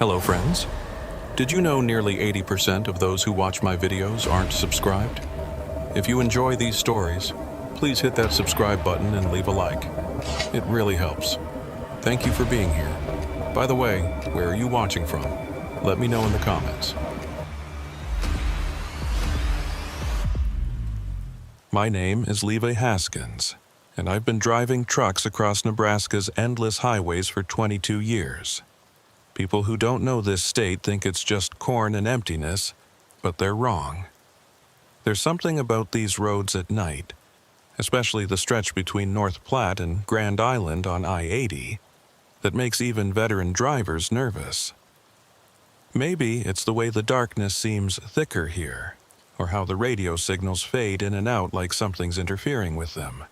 Hello friends. Did you know nearly 80% of those who watch my videos aren't subscribed? If you enjoy these stories, please hit that subscribe button and leave a like. It really helps. Thank you for being here. By the way, where are you watching from? Let me know in the comments. My name is Levi Haskins, and I've been driving trucks across Nebraska's endless highways for 22 years. People who don't know this state think it's just corn and emptiness, but they're wrong. There's something about these roads at night, especially the stretch between North Platte and Grand Island on I-80, that makes even veteran drivers nervous. Maybe it's the way the darkness seems thicker here, or how the radio signals fade in and out like something's interfering with them.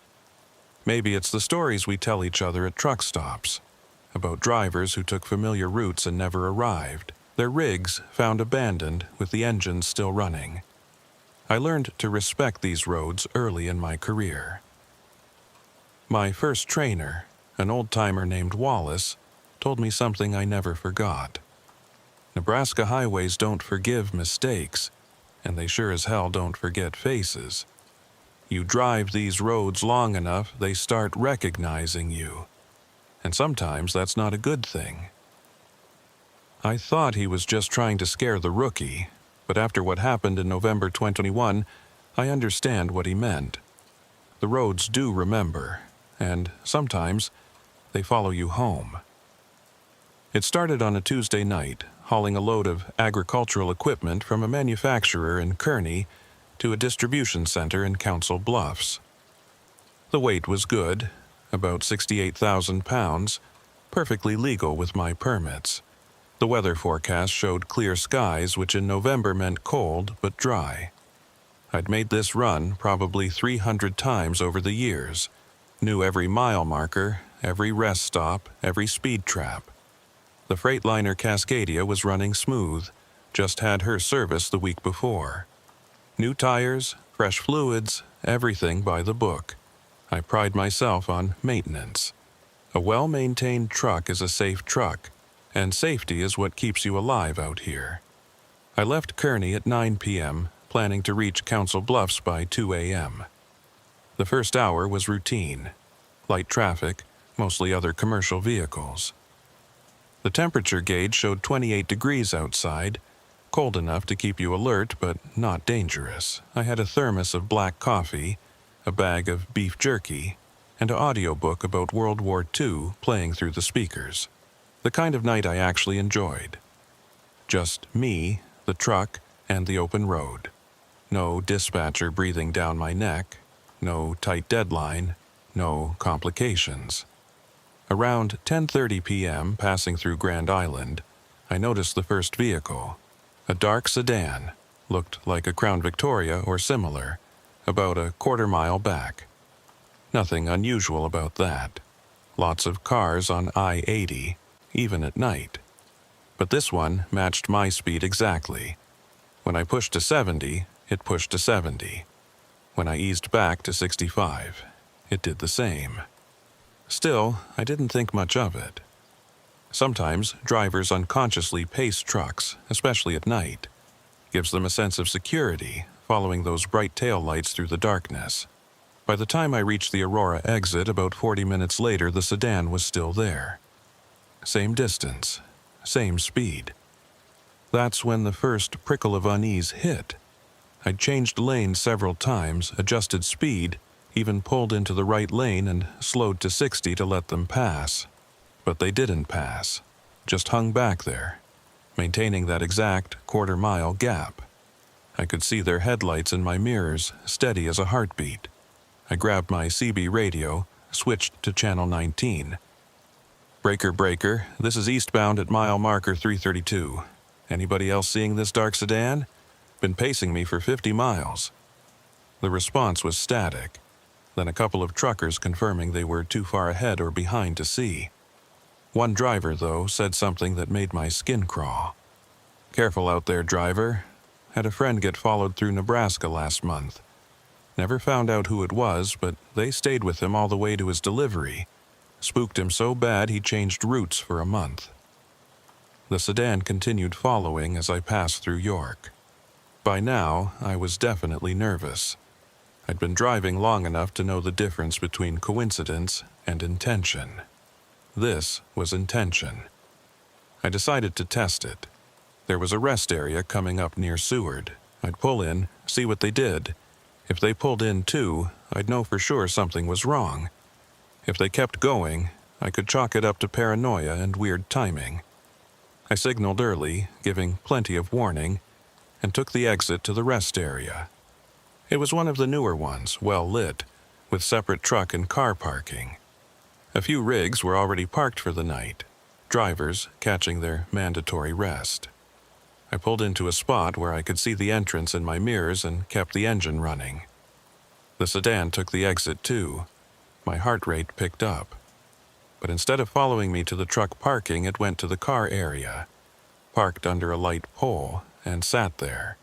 Maybe it's the stories we tell each other at truck stops, about drivers who took familiar routes and never arrived, their rigs found abandoned with the engines still running. I learned to respect these roads early in my career. My first trainer, an old-timer named Wallace, told me something I never forgot. Nebraska highways don't forgive mistakes, and they sure as hell don't forget faces. You drive these roads long enough, they start recognizing you. And sometimes that's not a good thing. I thought he was just trying to scare the rookie, but after what happened in November 2021, I understand what he meant. The roads do remember, and sometimes they follow you home. It started on a Tuesday night, hauling a load of agricultural equipment from a manufacturer in Kearney to a distribution center in Council Bluffs. The weight was good, about 68,000 pounds, perfectly legal with my permits. The weather forecast showed clear skies, which in November meant cold but dry. I'd made this run probably 300 times over the years, knew every mile marker, every rest stop, every speed trap. The Freightliner Cascadia was running smooth, just had her service the week before. New tires, fresh fluids, everything by the book. I pride myself on maintenance. A well-maintained truck is a safe truck, and safety is what keeps you alive out here. I left Kearney at 9 p.m., planning to reach Council Bluffs by 2 a.m. The first hour was routine. Light traffic, mostly other commercial vehicles. The temperature gauge showed 28 degrees outside, cold enough to keep you alert but not dangerous. I had a thermos of black coffee, a bag of beef jerky, and an audiobook about World War II playing through the speakers. The kind of night I actually enjoyed. Just me, the truck, and the open road. No dispatcher breathing down my neck, no tight deadline, no complications. Around 10:30 p.m., passing through Grand Island, I noticed the first vehicle. A dark sedan, looked like a Crown Victoria or similar, about a quarter-mile back. Nothing unusual about that. Lots of cars on I-80, even at night. But this one matched my speed exactly. When I pushed to 70, it pushed to 70. When I eased back to 65, it did the same. Still, I didn't think much of it. Sometimes drivers unconsciously pace trucks, especially at night. Gives them a sense of security, following those bright tail lights through the darkness. By the time I reached the Aurora exit, about 40 minutes later, the sedan was still there. Same distance, same speed. That's when the first prickle of unease hit. I'd changed lanes several times, adjusted speed, even pulled into the right lane and slowed to 60 to let them pass. But they didn't pass, just hung back there, maintaining that exact quarter-mile gap. I could see their headlights in my mirrors, steady as a heartbeat. I grabbed my CB radio, switched to channel 19. Breaker, breaker, this is eastbound at mile marker 332. Anybody else seeing this dark sedan? Been pacing me for 50 miles. The response was static, then a couple of truckers confirming they were too far ahead or behind to see. One driver, though, said something that made my skin crawl. "Careful out there, driver. Had a friend get followed through Nebraska last month. Never found out who it was, but they stayed with him all the way to his delivery. Spooked him so bad he changed routes for a month." The sedan continued following as I passed through York. By now, I was definitely nervous. I'd been driving long enough to know the difference between coincidence and intention. This was intention. I decided to test it. There was a rest area coming up near Seward. I'd pull in, see what they did. If they pulled in too, I'd know for sure something was wrong. If they kept going, I could chalk it up to paranoia and weird timing. I signaled early, giving plenty of warning, and took the exit to the rest area. It was one of the newer ones, well lit, with separate truck and car parking. A few rigs were already parked for the night, drivers catching their mandatory rest. I pulled into a spot where I could see the entrance in my mirrors and kept the engine running. The sedan took the exit too. My heart rate picked up. But instead of following me to the truck parking, it went to the car area, parked under a light pole, and sat there,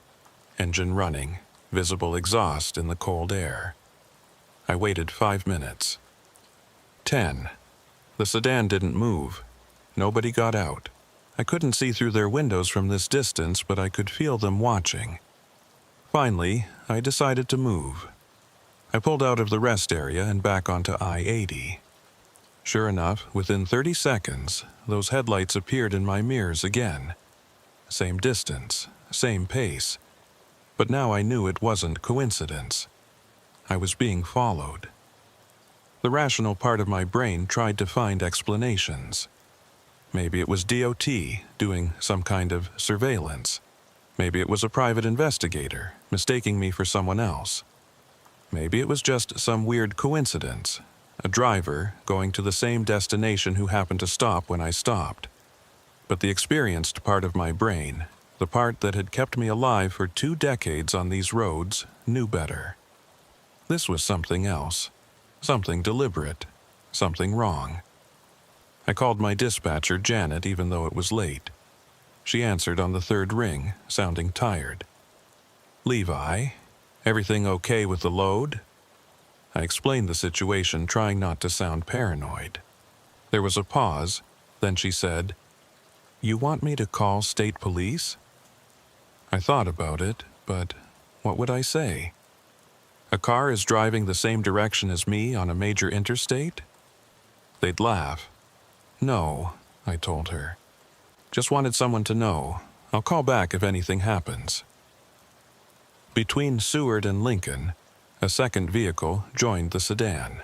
engine running, visible exhaust in the cold air. I waited 5 minutes. 10. The sedan didn't move. Nobody got out. I couldn't see through their windows from this distance, but I could feel them watching. Finally, I decided to move. I pulled out of the rest area and back onto I-80. Sure enough, within 30 seconds, those headlights appeared in my mirrors again. Same distance, same pace. But now I knew it wasn't coincidence. I was being followed. The rational part of my brain tried to find explanations. Maybe it was DOT doing some kind of surveillance. Maybe it was a private investigator mistaking me for someone else. Maybe it was just some weird coincidence, a driver going to the same destination who happened to stop when I stopped. But the experienced part of my brain, the part that had kept me alive for 2 decades on these roads, knew better. This was something else, something deliberate, something wrong. I called my dispatcher, Janet, even though it was late. She answered on the 3rd ring, sounding tired. "Levi, everything okay with the load?" I explained the situation, trying not to sound paranoid. There was a pause, then she said, "You want me to call state police?" I thought about it, but what would I say? A car is driving the same direction as me on a major interstate? They'd laugh. "No," I told her. "Just wanted someone to know. I'll call back if anything happens." Between Seward and Lincoln, a second vehicle joined the sedan.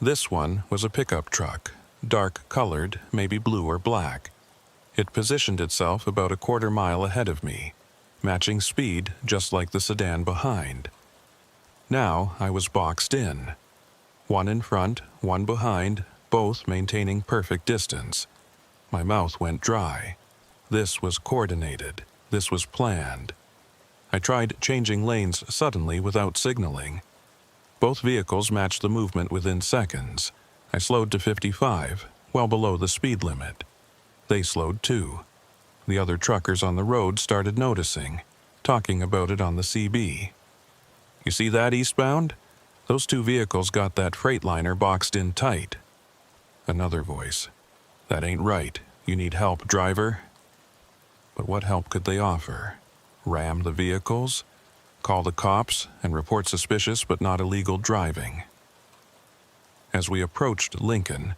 This one was a pickup truck, dark-colored, maybe blue or black. It positioned itself about a quarter mile ahead of me, matching speed just like the sedan behind. Now I was boxed in. One in front, one behind, both maintaining perfect distance. My mouth went dry. This was coordinated. This was planned. I tried changing lanes suddenly without signaling. Both vehicles matched the movement within seconds. I slowed to 55, well below the speed limit. They slowed too. The other truckers on the road started noticing, talking about it on the CB. "You see that eastbound? Those 2 vehicles got that Freightliner boxed in tight." Another voice. "That ain't right. You need help, driver." But what help could they offer? Ram the vehicles? Call the cops and report suspicious but not illegal driving? As we approached Lincoln,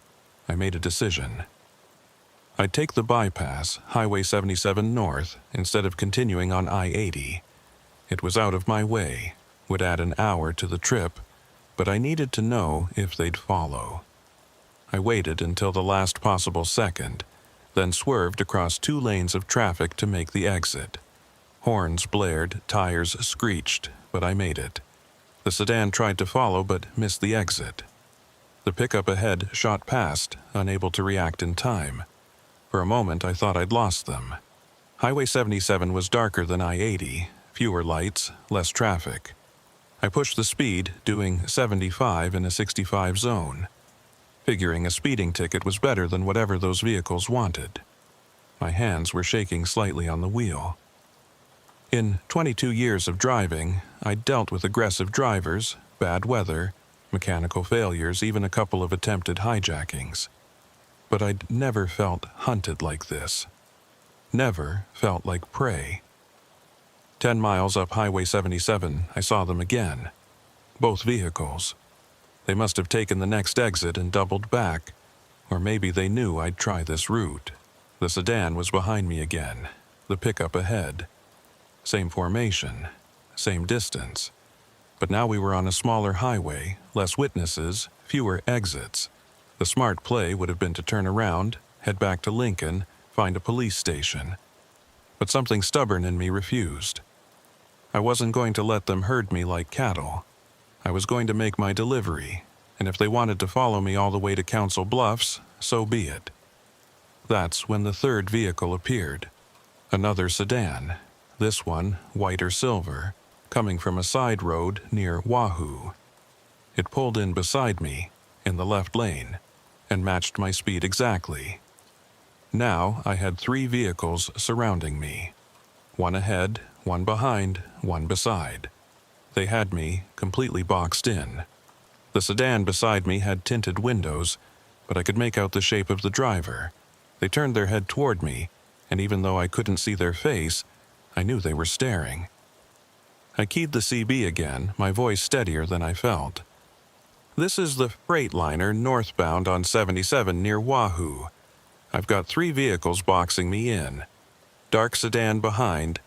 I made a decision. I'd take the bypass, Highway 77 north, instead of continuing on I-80. It was out of my way, would add an hour to the trip, but I needed to know if they'd follow. I waited until the last possible second, then swerved across 2 lanes of traffic to make the exit. Horns blared, tires screeched, but I made it. The sedan tried to follow but missed the exit. The pickup ahead shot past, unable to react in time. For a moment I thought I'd lost them. Highway 77 was darker than I-80, fewer lights, less traffic. I pushed the speed, doing 75 in a 65 zone. Figuring a speeding ticket was better than whatever those vehicles wanted. My hands were shaking slightly on the wheel. In 22 years of driving, I'd dealt with aggressive drivers, bad weather, mechanical failures, even a couple of attempted hijackings. But I'd never felt hunted like this. never felt like prey. 10 miles up Highway 77, I saw them again. Both vehicles. They must have taken the next exit and doubled back, or maybe they knew I'd try this route. The sedan was behind me again, the pickup ahead. Same formation, same distance. But now we were on a smaller highway, less witnesses, fewer exits. The smart play would have been to turn around, head back to Lincoln, find a police station. But something stubborn in me refused. I wasn't going to let them herd me like cattle. I was going to make my delivery, and if they wanted to follow me all the way to Council Bluffs, so be it. That's when the third vehicle appeared. Another sedan, this one white or silver, coming from a side road near Wahoo. It pulled in beside me, in the left lane, and matched my speed exactly. Now I had 3 vehicles surrounding me. One ahead, one behind, one beside. They had me completely boxed in. The sedan beside me had tinted windows, but I could make out the shape of the driver. They turned their head toward me, and even though I couldn't see their face, I knew they were staring. I keyed the CB again, my voice steadier than I felt. This is the Freightliner northbound on 77 near Wahoo. I've got 3 vehicles boxing me in. Dark sedan behind,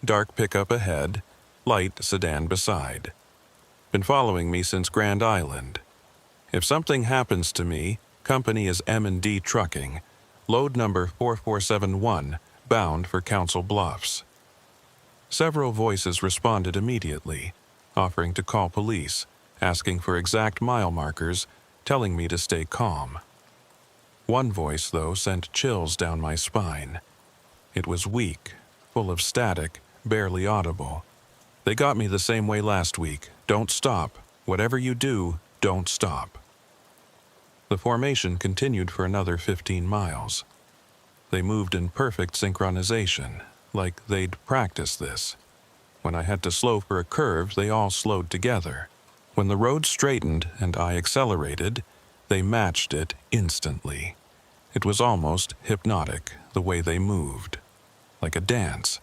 dark pickup ahead, light sedan beside. Been following me since Grand Island. If something happens to me, company is M&D Trucking, load number 4471, bound for Council Bluffs. Several voices responded immediately, offering to call police, asking for exact mile markers, telling me to stay calm. One voice, though, sent chills down my spine. It was weak, full of static, barely audible. They got me the same way last week. Don't stop. Whatever you do, don't stop. The formation continued for another 15 miles. They moved in perfect synchronization, like they'd practiced this. When I had to slow for a curve, they all slowed together. When the road straightened and I accelerated, they matched it instantly. It was almost hypnotic, the way they moved. Like a dance.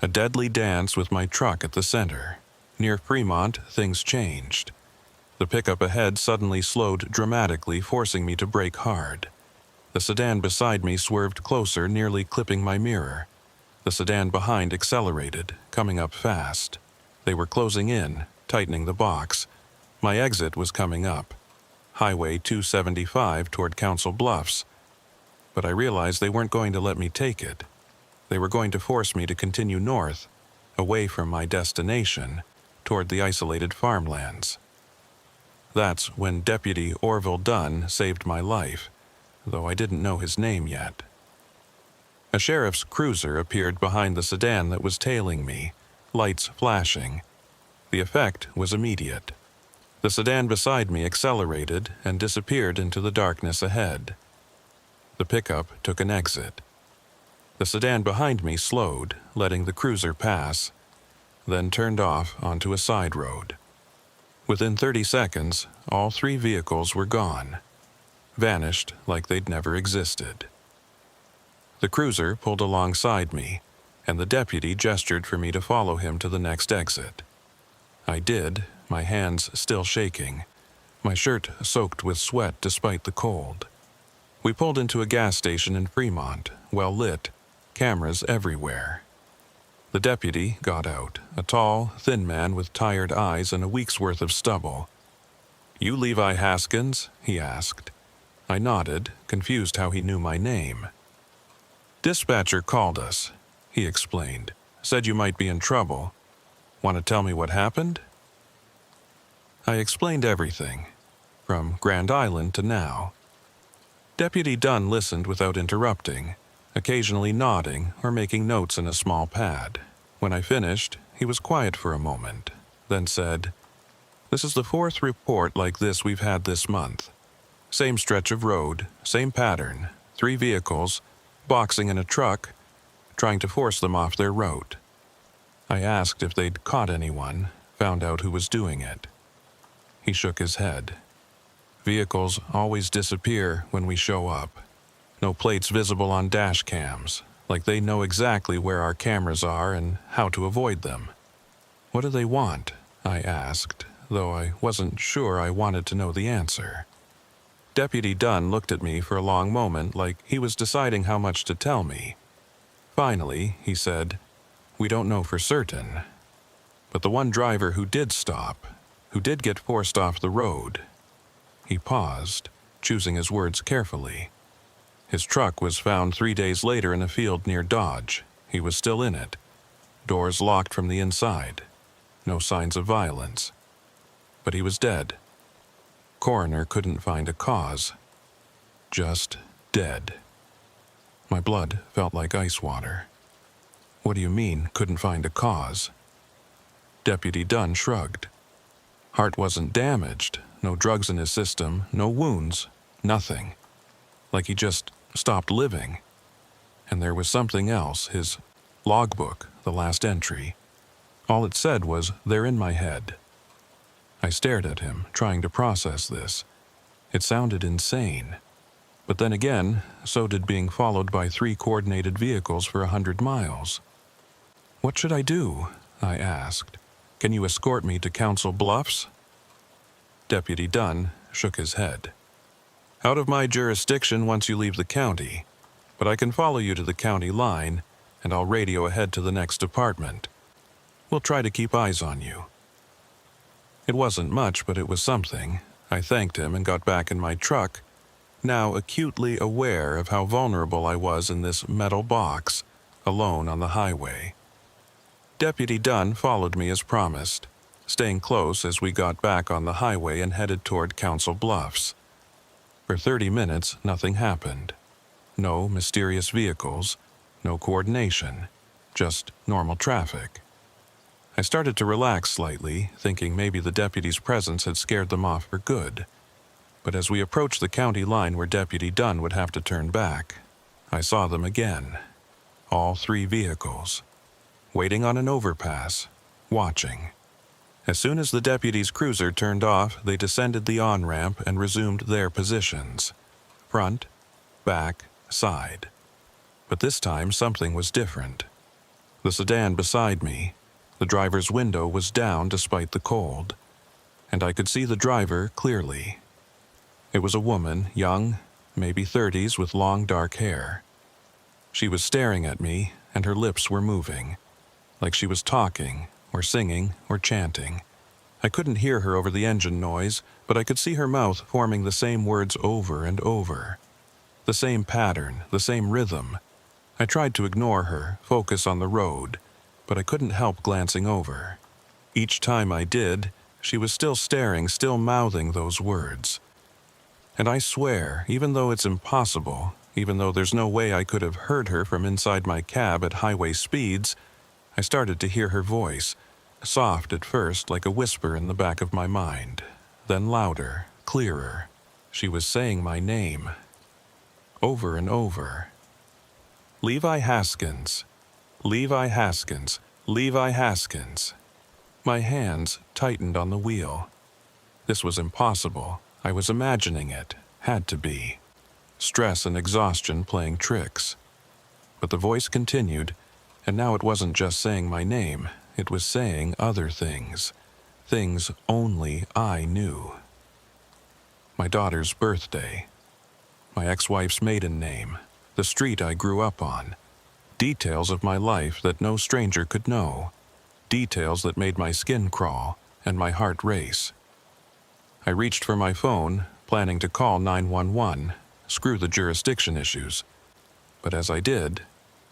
A deadly dance with my truck at the center. Near Fremont, things changed. The pickup ahead suddenly slowed dramatically, forcing me to brake hard. The sedan beside me swerved closer, nearly clipping my mirror. The sedan behind accelerated, coming up fast. They were closing in, tightening the box. My exit was coming up. Highway 275 toward Council Bluffs. But I realized they weren't going to let me take it. They were going to force me to continue north, away from my destination, toward the isolated farmlands. That's when Deputy Orville Dunn saved my life, though I didn't know his name yet. A sheriff's cruiser appeared behind the sedan that was tailing me, lights flashing. The effect was immediate. The sedan beside me accelerated and disappeared into the darkness ahead. The pickup took an exit. The sedan behind me slowed, letting the cruiser pass, then turned off onto a side road. Within 30 seconds, all 3 vehicles were gone, vanished like they'd never existed. The cruiser pulled alongside me, and the deputy gestured for me to follow him to the next exit. I did, my hands still shaking, my shirt soaked with sweat despite the cold. We pulled into a gas station in Fremont, well lit, cameras everywhere. The deputy got out, a tall, thin man with tired eyes and a week's worth of stubble. "You Levi Haskins?" he asked. I nodded, confused how he knew my name. "Dispatcher called us," he explained. "Said you might be in trouble. Want to tell me what happened?" I explained everything, from Grand Island to now. Deputy Dunn listened without interrupting, occasionally nodding or making notes in a small pad. When I finished, he was quiet for a moment, then said, "This is the 4th report like this we've had this month. Same stretch of road, same pattern, 3 vehicles, boxing in a truck, trying to force them off their route." I asked if they'd caught anyone, found out who was doing it. He shook his head. "Vehicles always disappear when we show up. No plates visible on dash cams. like they know exactly where our cameras are and how to avoid them. "What do they want?" I asked, though I wasn't sure I wanted to know the answer. Deputy Dunn looked at me for a long moment like he was deciding how much to tell me. Finally, he said, "We don't know for certain. But the one driver who did stop, who did get forced off the road." He paused, choosing his words carefully. "His truck was found 3 days later in a field near Dodge. He was still in it. Doors locked from the inside. No signs of violence. But he was dead. Coroner couldn't find a cause. Just dead." My blood felt like ice water. "What do you mean, couldn't find a cause?" Deputy Dunn shrugged. "Heart wasn't damaged, no drugs in his system, no wounds, nothing. Like he just stopped living. And there was something else, his logbook, the last entry. All it said was, 'They're in my head.'" I stared at him, trying to process this. It sounded insane. But then again, so did being followed by 3 coordinated vehicles for 100 miles. "What should I do?" I asked. "Can you escort me to Council Bluffs?" Deputy Dunn shook his head. "Out of my jurisdiction once you leave the county, but I can follow you to the county line, and I'll radio ahead to the next department. We'll try to keep eyes on you." It wasn't much, but it was something. I thanked him and got back in my truck, now acutely aware of how vulnerable I was in this metal box, alone on the highway. Deputy Dunn followed me as promised, staying close as we got back on the highway and headed toward Council Bluffs. For 30 minutes, nothing happened. No mysterious vehicles, no coordination, just normal traffic. I started to relax slightly, thinking maybe the deputy's presence had scared them off for good. But as we approached the county line where Deputy Dunn would have to turn back, I saw them again. All 3 vehicles. Waiting on an overpass. Watching. As soon as the deputy's cruiser turned off, they descended the on-ramp and resumed their positions. Front, back, side. But this time something was different. The sedan beside me, the driver's window was down despite the cold, and I could see the driver clearly. It was a woman, young, maybe 30s, with long dark hair. She was staring at me, and her lips were moving, like she was talking, or singing, or chanting. I couldn't hear her over the engine noise, but I could see her mouth forming the same words over and over. The same pattern, the same rhythm. I tried to ignore her, focus on the road, but I couldn't help glancing over. Each time I did, she was still staring, still mouthing those words. And I swear, even though it's impossible, even though there's no way I could have heard her from inside my cab at highway speeds, I started to hear her voice, soft at first like a whisper in the back of my mind, then louder, clearer. She was saying my name. Over and over. "Levi Haskins. Levi Haskins. Levi Haskins." My hands tightened on the wheel. This was impossible. I was imagining it. Had to be. Stress and exhaustion playing tricks. But the voice continued, and now it wasn't just saying my name. It was saying other things. Things only I knew. My daughter's birthday. My ex-wife's maiden name. The street I grew up on. Details of my life that no stranger could know. Details that made my skin crawl and my heart race. I reached for my phone, planning to call 911, screw the jurisdiction issues. But as I did,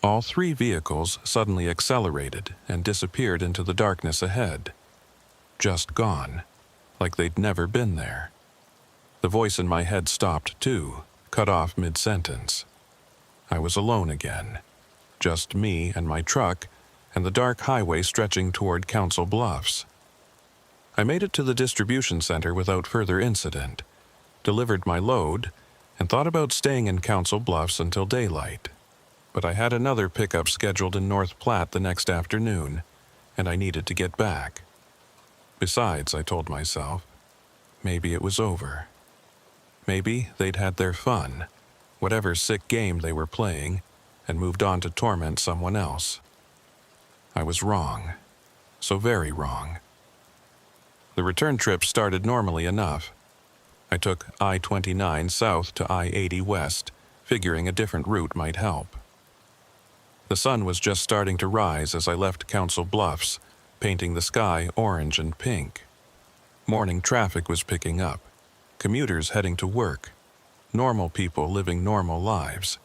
all 3 vehicles suddenly accelerated and disappeared into the darkness ahead. Just gone, like they'd never been there. The voice in my head stopped too, cut off mid-sentence. I was alone again. Just me and my truck, and the dark highway stretching toward Council Bluffs. I made it to the distribution center without further incident, delivered my load, and thought about staying in Council Bluffs until daylight. But I had another pickup scheduled in North Platte the next afternoon, and I needed to get back. Besides, I told myself, maybe it was over. Maybe they'd had their fun, whatever sick game they were playing, and moved on to torment someone else. I was wrong. So very wrong. The return trip started normally enough. I took I-29 south to I-80 west, figuring a different route might help. The sun was just starting to rise as I left Council Bluffs, painting the sky orange and pink. Morning traffic was picking up, commuters heading to work, normal people living normal lives.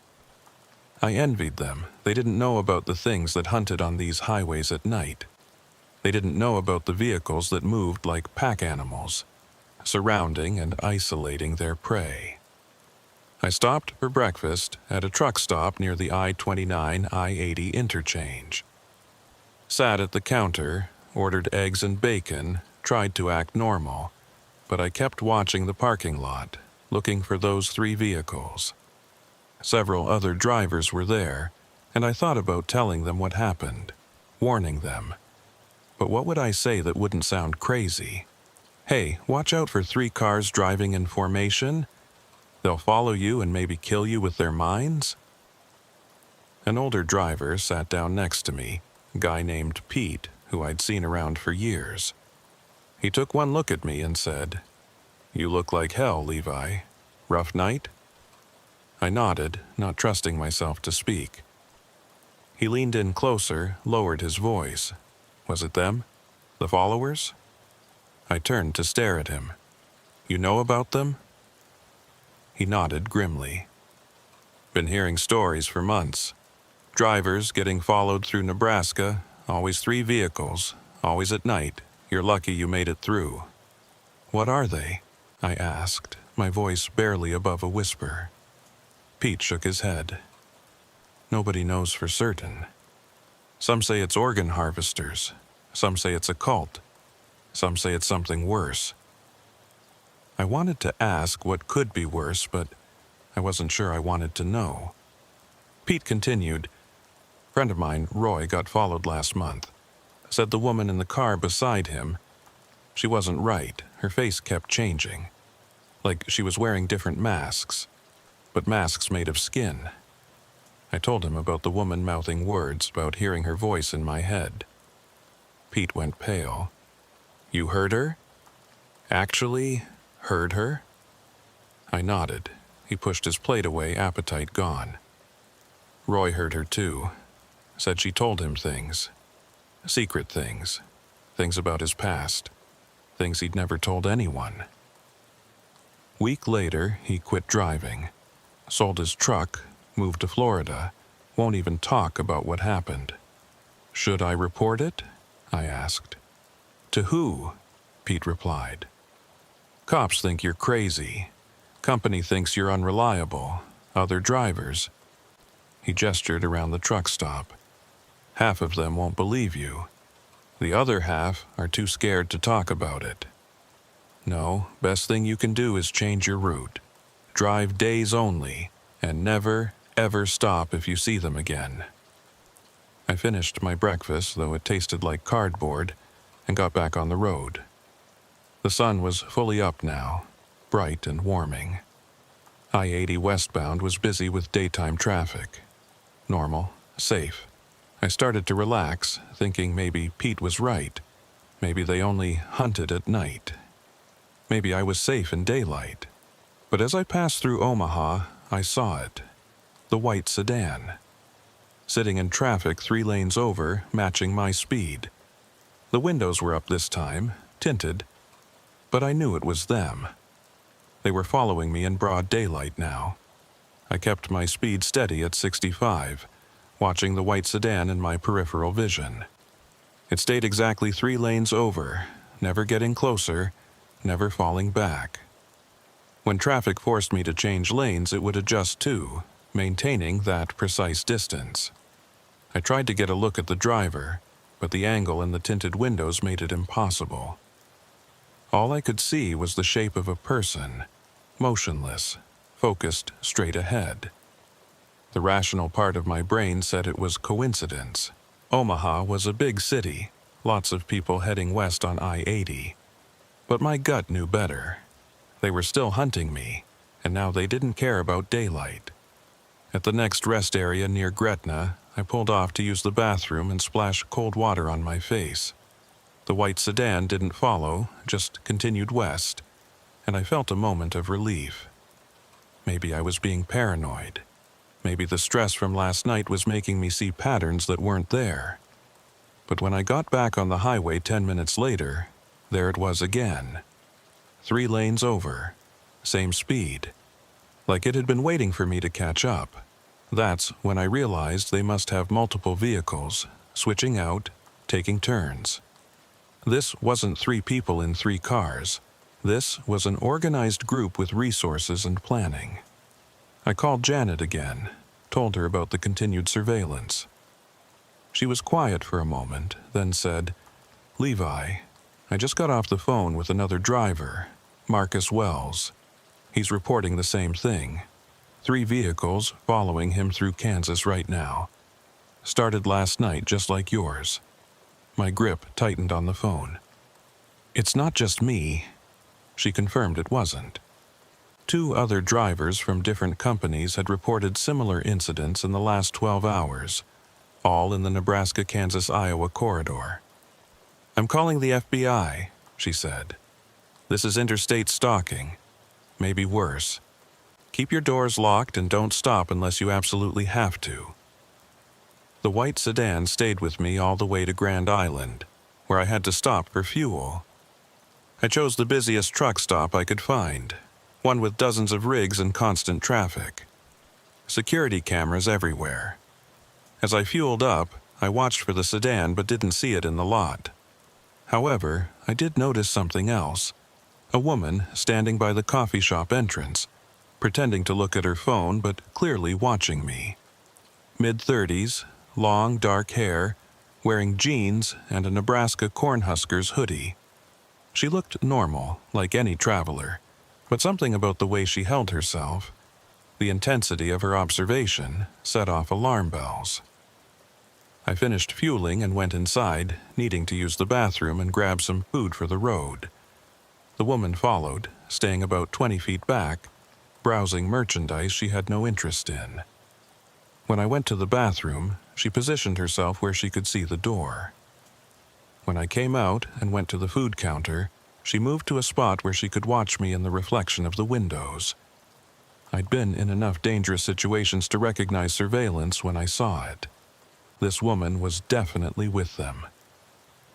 I envied them. They didn't know about the things that hunted on these highways at night. They didn't know about the vehicles that moved like pack animals, surrounding and isolating their prey. I stopped for breakfast at a truck stop near the I-29 I-80 interchange. Sat at the counter, ordered eggs and bacon, tried to act normal, but I kept watching the parking lot, looking for those 3 vehicles. Several other drivers were there, and I thought about telling them what happened, warning them. But what would I say that wouldn't sound crazy? Hey, watch out for 3 cars driving in formation. They'll follow you and maybe kill you with their minds? An older driver sat down next to me, a guy named Pete, who I'd seen around for years. He took one look at me and said, "You look like hell, Levi. Rough night?" I nodded, not trusting myself to speak. He leaned in closer, lowered his voice. Was it them? The followers? I turned to stare at him. "You know about them?" He nodded grimly. "Been hearing stories for months. Drivers getting followed through Nebraska, always 3 vehicles, always at night. You're lucky you made it through." "What are they?" I asked, my voice barely above a whisper. Pete shook his head. "Nobody knows for certain. Some say it's organ harvesters. Some say it's a cult. Some say it's something worse." I wanted to ask what could be worse, but I wasn't sure I wanted to know. Pete continued, "Friend of mine, Roy, got followed last month. Said the woman in the car beside him, she wasn't right. Her face kept changing. Like she was wearing different masks, but masks made of skin." I told him about the woman mouthing words, about hearing her voice in my head. Pete went pale. "You heard her? Actually heard her?" I nodded. He pushed his plate away, appetite gone. "Roy heard her too. Said she told him things. Secret things. Things about his past. Things he'd never told anyone." Week later, he quit driving. Sold his truck, moved to Florida. Won't even talk about what happened. "Should I report it?" I asked. "To who?" Pete replied. "Cops think you're crazy. Company thinks you're unreliable. Other drivers." He gestured around the truck stop. "Half of them won't believe you. The other half are too scared to talk about it. No, best thing you can do is change your route. Drive days only, and never, ever stop if you see them again." I finished my breakfast, though it tasted like cardboard, and got back on the road. The sun was fully up now, bright and warming. I-80 westbound was busy with daytime traffic. Normal, safe. I started to relax, thinking maybe Pete was right. Maybe they only hunted at night. Maybe I was safe in daylight. But as I passed through Omaha, I saw it. The white sedan. Sitting in traffic 3 lanes over, matching my speed. The windows were up this time, tinted, but I knew it was them. They were following me in broad daylight now. I kept my speed steady at 65, watching the white sedan in my peripheral vision. It stayed exactly 3 lanes over, never getting closer, never falling back. When traffic forced me to change lanes, it would adjust too, maintaining that precise distance. I tried to get a look at the driver, but the angle in the tinted windows made it impossible. All I could see was the shape of a person, motionless, focused straight ahead. The rational part of my brain said it was coincidence. Omaha was a big city, lots of people heading west on I-80. But my gut knew better. They were still hunting me, and now they didn't care about daylight. At the next rest area near Gretna, I pulled off to use the bathroom and splash cold water on my face. The white sedan didn't follow, just continued west, and I felt a moment of relief. Maybe I was being paranoid. Maybe the stress from last night was making me see patterns that weren't there. But when I got back on the highway 10 minutes later, there it was again. 3 lanes over, same speed, like it had been waiting for me to catch up. That's when I realized they must have multiple vehicles, switching out, taking turns. This wasn't 3 people in 3 cars. This was an organized group with resources and planning. I called Janet again, told her about the continued surveillance. She was quiet for a moment, then said, "Levi, I just got off the phone with another driver, Marcus Wells. He's reporting the same thing. 3 vehicles following him through Kansas right now. Started last night just like yours." My grip tightened on the phone. "It's not just me." She confirmed it wasn't. 2 other drivers from different companies had reported similar incidents in the last 12 hours, all in the Nebraska-Kansas-Iowa corridor. "I'm calling the FBI," she said. "This is interstate stalking. Maybe worse. Keep your doors locked and don't stop unless you absolutely have to." The white sedan stayed with me all the way to Grand Island, where I had to stop for fuel. I chose the busiest truck stop I could find, one with dozens of rigs and constant traffic. Security cameras everywhere. As I fueled up, I watched for the sedan but didn't see it in the lot. However, I did notice something else. A woman standing by the coffee shop entrance, pretending to look at her phone but clearly watching me. Mid-30s, long dark hair, wearing jeans and a Nebraska Cornhuskers hoodie. She looked normal, like any traveler, but something about the way she held herself, the intensity of her observation, set off alarm bells. I finished fueling and went inside, needing to use the bathroom and grab some food for the road. The woman followed, staying about 20 feet back, browsing merchandise she had no interest in. When I went to the bathroom, she positioned herself where she could see the door. When I came out and went to the food counter, she moved to a spot where she could watch me in the reflection of the windows. I'd been in enough dangerous situations to recognize surveillance when I saw it. This woman was definitely with them.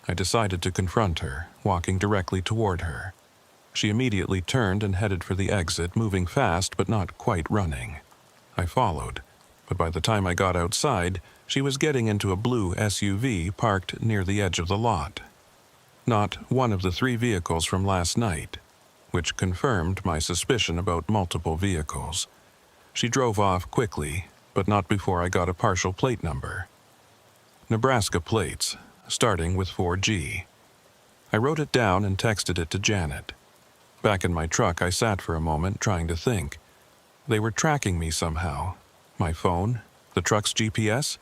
I decided to confront her, walking directly toward her. She immediately turned and headed for the exit, moving fast but not quite running. I followed, but by the time I got outside, she was getting into a blue SUV parked near the edge of the lot. Not one of the 3 vehicles from last night, which confirmed my suspicion about multiple vehicles. She drove off quickly, but not before I got a partial plate number. Nebraska plates, starting with 4G. I wrote it down and texted it to Janet. Back in my truck, I sat for a moment trying to think. They were tracking me somehow. My phone? The truck's GPS?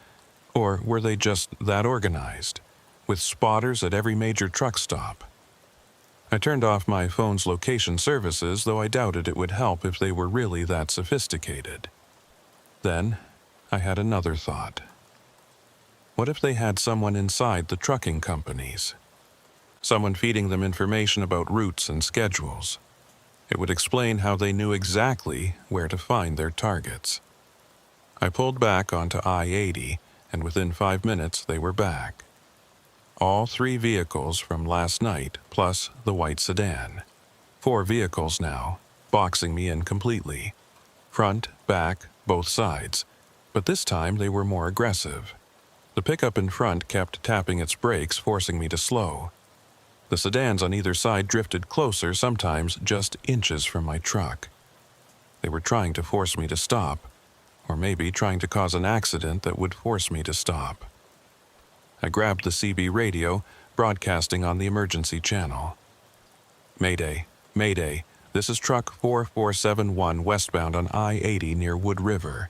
Or were they just that organized, with spotters at every major truck stop? I turned off my phone's location services, though I doubted it would help if they were really that sophisticated. Then, I had another thought. What if they had someone inside the trucking companies? Someone feeding them information about routes and schedules. It would explain how they knew exactly where to find their targets. I pulled back onto I-80, and within 5 minutes they were back. All 3 vehicles from last night, plus the white sedan. 4 vehicles now, boxing me in completely. Front, back, both sides. But this time they were more aggressive. The pickup in front kept tapping its brakes, forcing me to slow. The sedans on either side drifted closer, sometimes just inches from my truck. They were trying to force me to stop, or maybe trying to cause an accident that would force me to stop. I grabbed the CB radio, broadcasting on the emergency channel. "Mayday, Mayday, this is truck 4471 westbound on I-80 near Wood River.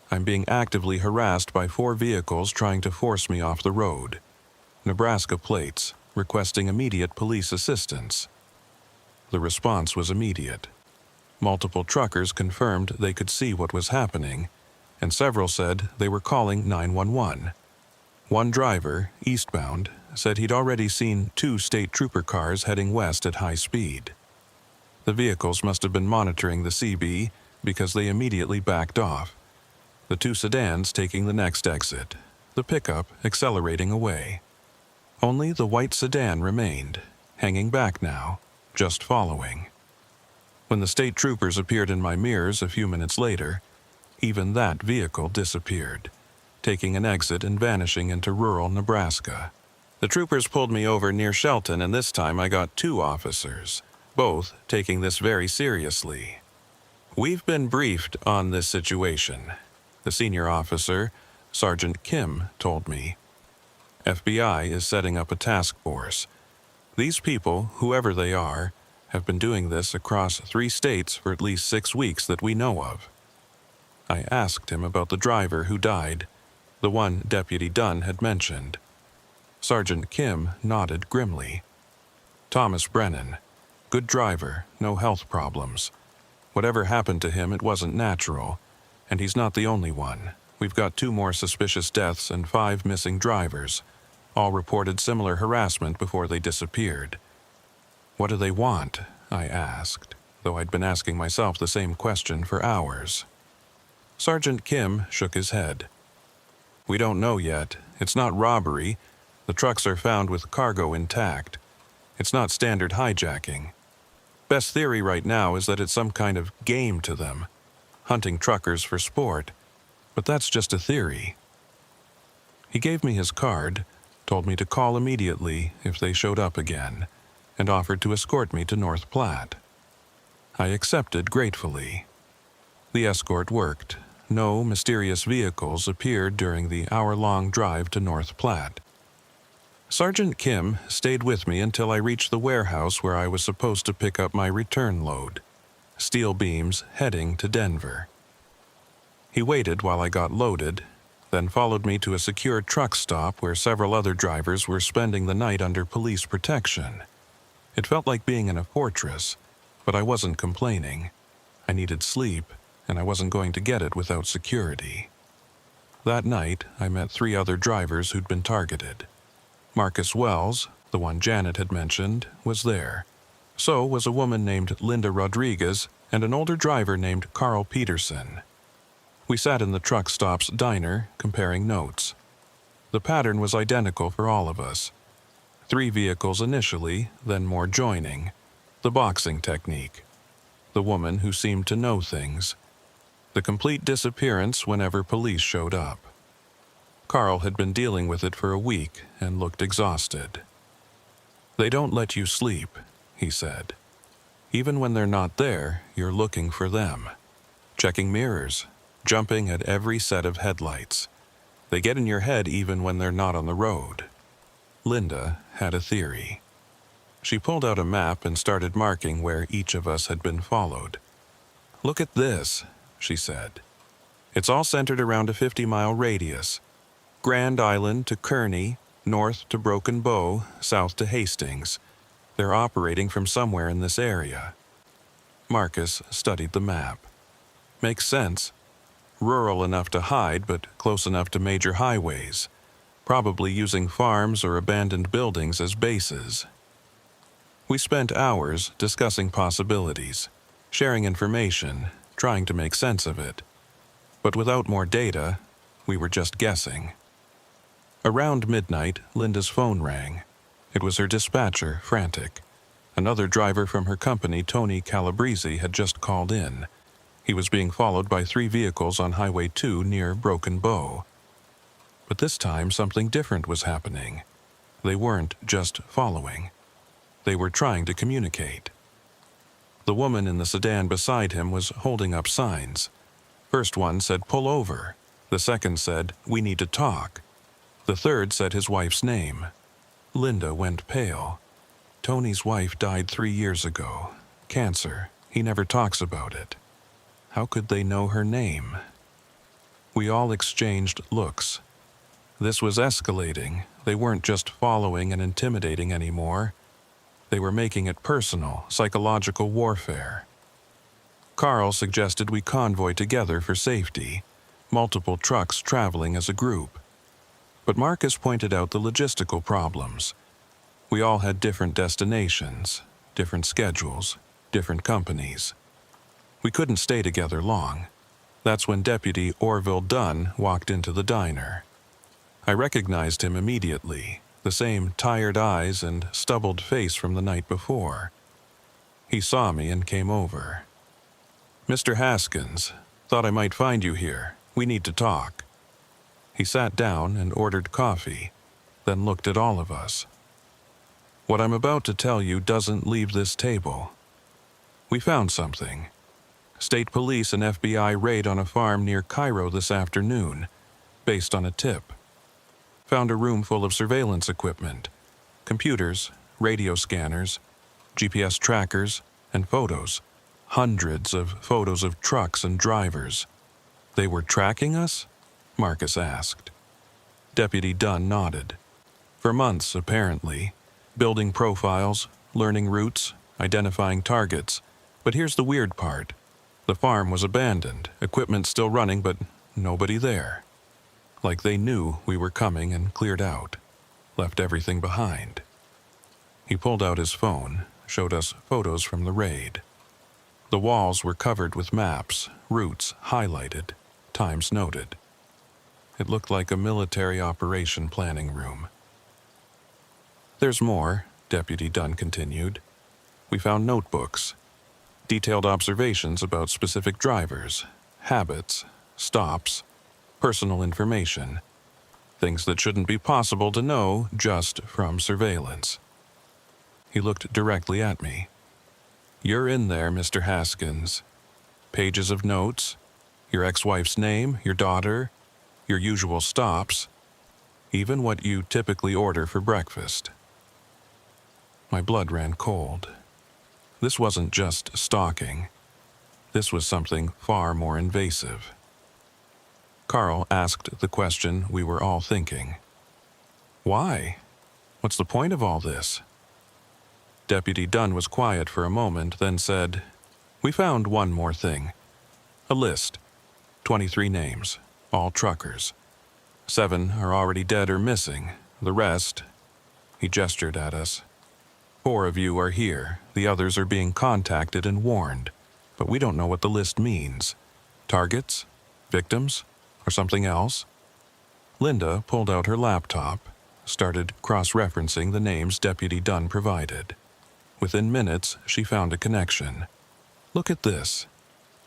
I'm being actively harassed by 4 vehicles trying to force me off the road. Nebraska plates, requesting immediate police assistance." The response was immediate. Multiple truckers confirmed they could see what was happening, and several said they were calling 911. One driver, eastbound, said he'd already seen 2 state trooper cars heading west at high speed. The vehicles must have been monitoring the CB because they immediately backed off, the 2 sedans taking the next exit, the pickup accelerating away. Only the white sedan remained, hanging back now, just following. When the state troopers appeared in my mirrors a few minutes later, even that vehicle disappeared, taking an exit and vanishing into rural Nebraska. The troopers pulled me over near Shelton, and this time I got 2 officers, both taking this very seriously. "We've been briefed on this situation," the senior officer, Sergeant Kim, told me. "FBI is setting up a task force. These people, whoever they are, have been doing this across 3 states for at least 6 weeks that we know of." I asked him about the driver who died, the one Deputy Dunn had mentioned. Sergeant Kim nodded grimly. "Thomas Brennan. Good driver, no health problems. Whatever happened to him, it wasn't natural, and he's not the only one. We've got 2 more suspicious deaths and 5 missing drivers. All reported similar harassment before they disappeared." "What do they want?" I asked, though I'd been asking myself the same question for hours. Sergeant Kim shook his head. "We don't know yet. It's not robbery. The trucks are found with cargo intact. It's not standard hijacking. Best theory right now is that it's some kind of game to them, hunting truckers for sport. But that's just a theory." He gave me his card, told me to call immediately if they showed up again, and offered to escort me to North Platte. I accepted gratefully. The escort worked. No mysterious vehicles appeared during the hour-long drive to North Platte. Sergeant Kim stayed with me until I reached the warehouse where I was supposed to pick up my return load, steel beams heading to Denver. He waited while I got loaded, then followed me to a secure truck stop where several other drivers were spending the night under police protection. It felt like being in a fortress, but I wasn't complaining. I needed sleep, and I wasn't going to get it without security. That night, I met 3 other drivers who'd been targeted. Marcus Wells, the one Janet had mentioned, was there. So was a woman named Linda Rodriguez and an older driver named Carl Peterson. We sat in the truck stop's diner, comparing notes. The pattern was identical for all of us. 3 vehicles initially, then more joining. The boxing technique. The woman who seemed to know things. The complete disappearance whenever police showed up. Carl had been dealing with it for a week and looked exhausted. "They don't let you sleep," he said. "Even when they're not there, you're looking for them. Checking mirrors, jumping at every set of headlights. They get in your head even when they're not on the road." Linda had a theory. She pulled out a map and started marking where each of us had been followed. "Look at this," she said. "It's all centered around a 50-mile radius. Grand Island to Kearney, north to Broken Bow, south to Hastings. They're operating from somewhere in this area." Marcus studied the map. "Makes sense. Rural enough to hide, but close enough to major highways. Probably using farms or abandoned buildings as bases." We spent hours discussing possibilities, sharing information, trying to make sense of it. But without more data, we were just guessing. Around midnight, Linda's phone rang. It was her dispatcher, frantic. Another driver from her company, Tony Calabrese, had just called in. He was being followed by 3 vehicles on Highway 2 near Broken Bow. But this time, something different was happening. They weren't just following. They were trying to communicate. The woman in the sedan beside him was holding up signs. First one said, "Pull over." The second said, "We need to talk." The third said his wife's name. Linda went pale. Tony's wife died 3 years ago. Cancer. He never talks about it. How could they know her name? We all exchanged looks. This was escalating. They weren't just following and intimidating anymore. They were making it personal, psychological warfare. Carl suggested we convoy together for safety. multiple trucks traveling as a group. But Marcus pointed out the logistical problems. We all had different destinations, different schedules, different companies. We couldn't stay together long. That's when Deputy Orville Dunn walked into the diner. I recognized him immediately, the same tired eyes and stubbled face from the night before. He saw me and came over. "Mr. Haskins, thought I might find you here. We need to talk." He sat down and ordered coffee, then looked at all of us. "What I'm about to tell you doesn't leave this table. We found something. State Police and FBI raid on a farm near Cairo this afternoon, based on a tip. Found a room full of surveillance equipment, computers, radio scanners, GPS trackers, and photos. Hundreds of photos of trucks and drivers. They were tracking us?" Marcus asked. Deputy Dunn nodded. "For months, apparently. Building profiles, learning routes, identifying targets. But here's the weird part. The farm was abandoned, equipment still running, but nobody there. Like they knew we were coming and cleared out, left everything behind." He pulled out his phone, showed us photos from the raid. The walls were covered with maps, routes highlighted, times noted. It looked like a military operation planning room. "There's more," Deputy Dunn continued. "We found notebooks, detailed observations about specific drivers, habits, stops, personal information, things that shouldn't be possible to know just from surveillance." He looked directly at me. "You're in there, Mr. Haskins. Pages of notes, your ex-wife's name, your daughter, your usual stops, even what you typically order for breakfast." My blood ran cold. This wasn't just stalking. This was something far more invasive. Carl asked the question we were all thinking. "Why? What's the point of all this?" Deputy Dunn was quiet for a moment, then said, "We found one more thing. A list. 23 names, all truckers. 7 are already dead or missing. The rest," he gestured at us, "4 of you are here. The others are being contacted and warned. But we don't know what the list means. Targets? Victims? Or something else?" Linda pulled out her laptop, started cross-referencing the names Deputy Dunn provided. Within minutes, she found a connection. "Look at this.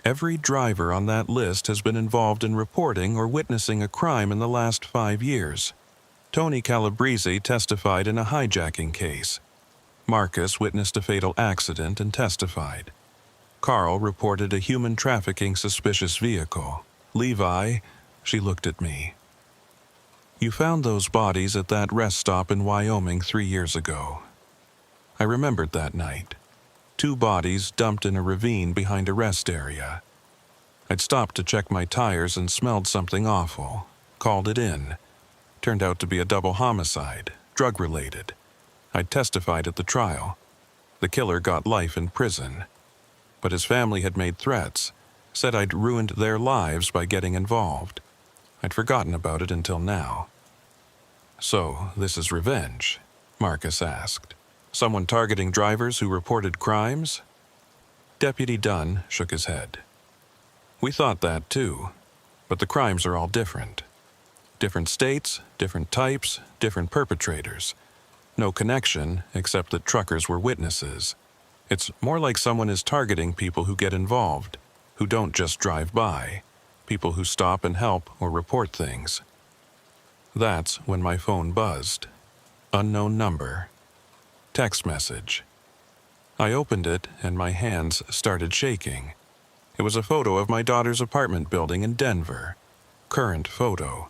Every driver on that list has been involved in reporting or witnessing a crime in the last 5 years. Tony Calabrese testified in a hijacking case. Marcus witnessed a fatal accident and testified. Carl reported a human trafficking suspicious vehicle. Levi," she looked at me. "You found those bodies at that rest stop in Wyoming 3 years ago." I remembered that night. 2 bodies dumped in a ravine behind a rest area. I'd stopped to check my tires and smelled something awful. Called it in. Turned out to be a double homicide, drug-related. I'd testified at the trial. The killer got life in prison. But his family had made threats, said I'd ruined their lives by getting involved. I'd forgotten about it until now. "So, this is revenge?" Marcus asked. "Someone targeting drivers who reported crimes?" Deputy Dunn shook his head. "We thought that too, but the crimes are all different. Different states, different types, different perpetrators. No connection except that truckers were witnesses. It's more like someone is targeting people who get involved, who don't just drive by, people who stop and help or report things." That's when my phone buzzed. Unknown number. Text message. I opened it and my hands started shaking. It was a photo of my daughter's apartment building in Denver. Current photo.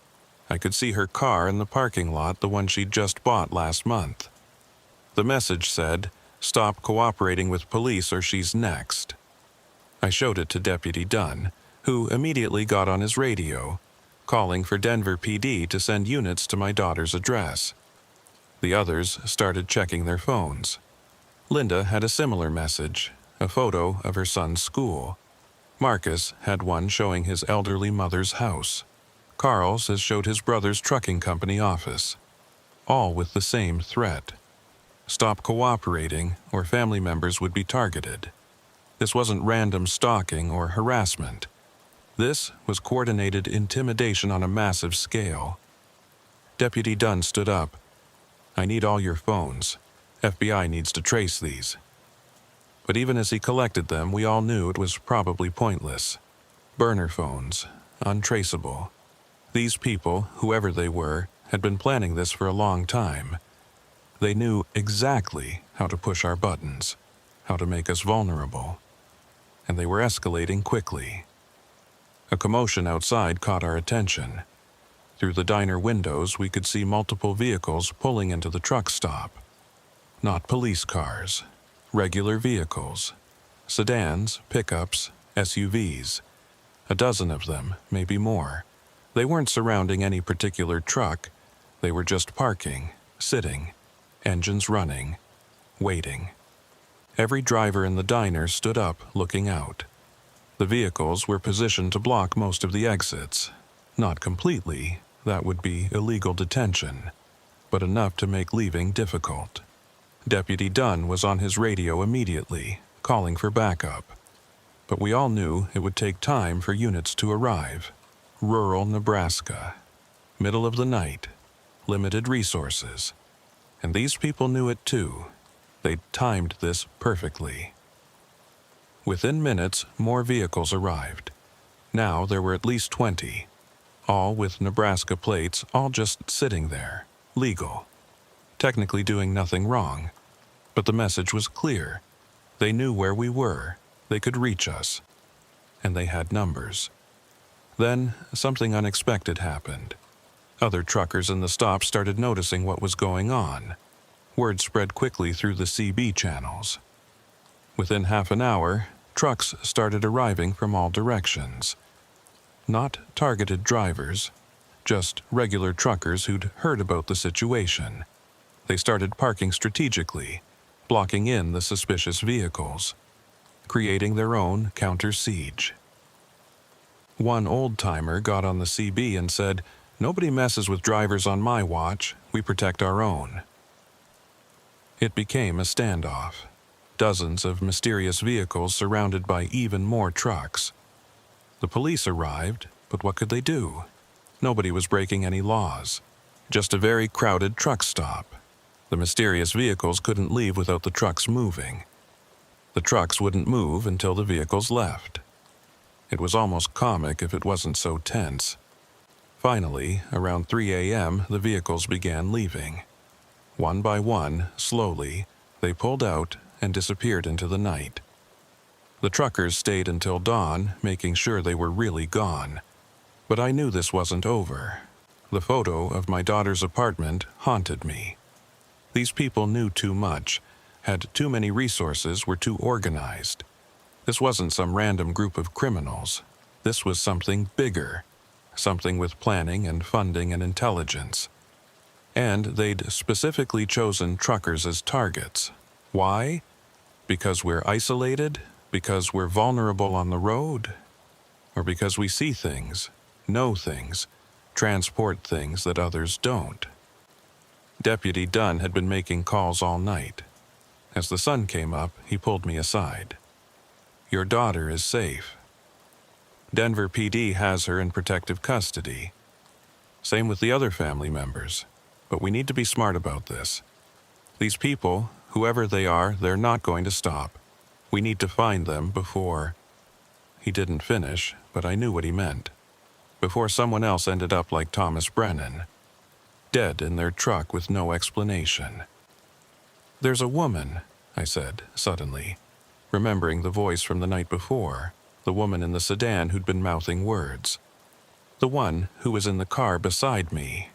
I could see her car in the parking lot, the one she'd just bought last month. The message said, "Stop cooperating with police or she's next." I showed it to Deputy Dunn, who immediately got on his radio, calling for Denver PD to send units to my daughter's address. The others started checking their phones. Linda had a similar message, a photo of her son's school. Marcus had one showing his elderly mother's house. Carl's has showed his brother's trucking company office, all with the same threat. Stop cooperating, or family members would be targeted. This wasn't random stalking or harassment. This was coordinated intimidation on a massive scale. Deputy Dunn stood up. "I need all your phones. FBI needs to trace these." But even as he collected them, we all knew it was probably pointless. Burner phones, untraceable. These people, whoever they were, had been planning this for a long time. They knew exactly how to push our buttons, how to make us vulnerable. And they were escalating quickly. A commotion outside caught our attention. Through the diner windows, we could see multiple vehicles pulling into the truck stop. Not police cars, regular vehicles. Sedans, pickups, SUVs. A dozen of them, maybe more. They weren't surrounding any particular truck. They were just parking, sitting, engines running, waiting. Every driver in the diner stood up, looking out. The vehicles were positioned to block most of the exits. Not completely, that would be illegal detention, but enough to make leaving difficult. Deputy Dunn was on his radio immediately, calling for backup. But we all knew it would take time for units to arrive. Rural Nebraska. Middle of the night. Limited resources. And these people knew it too. They'd timed this perfectly. Within minutes, more vehicles arrived. Now there were at least 20. All with Nebraska plates, all just sitting there. Legal. Technically doing nothing wrong. But the message was clear. They knew where we were. They could reach us. And they had numbers. Then, something unexpected happened. Other truckers in the stop started noticing what was going on. Word spread quickly through the CB channels. Within half an hour, trucks started arriving from all directions. Not targeted drivers, just regular truckers who'd heard about the situation. They started parking strategically, blocking in the suspicious vehicles, creating their own counter-siege. One old-timer got on the CB and said, "Nobody messes with drivers on my watch. We protect our own." It became a standoff. Dozens of mysterious vehicles surrounded by even more trucks. The police arrived, but what could they do? Nobody was breaking any laws. Just a very crowded truck stop. The mysterious vehicles couldn't leave without the trucks moving. The trucks wouldn't move until the vehicles left. It was almost comic if it wasn't so tense. Finally, around 3 a.m., the vehicles began leaving. One by one, slowly, they pulled out and disappeared into the night. The truckers stayed until dawn, making sure they were really gone. But I knew this wasn't over. The photo of my daughter's apartment haunted me. These people knew too much, had too many resources, were too organized. This wasn't some random group of criminals. This was something bigger, something with planning and funding and intelligence. And they'd specifically chosen truckers as targets. Why? Because we're isolated? Because we're vulnerable on the road? Or because we see things, know things, transport things that others don't? Deputy Dunn had been making calls all night. As the sun came up, he pulled me aside. "Your daughter is safe. Denver PD has her in protective custody. Same with the other family members. But we need to be smart about this. These people, whoever they are, they're not going to stop. We need to find them before..." He didn't finish, but I knew what he meant. Before someone else ended up like Thomas Brennan, dead in their truck with no explanation. "There's a woman," I said, suddenly, remembering the voice from the night before, the woman in the sedan who'd been mouthing words. The one who was in the car beside me.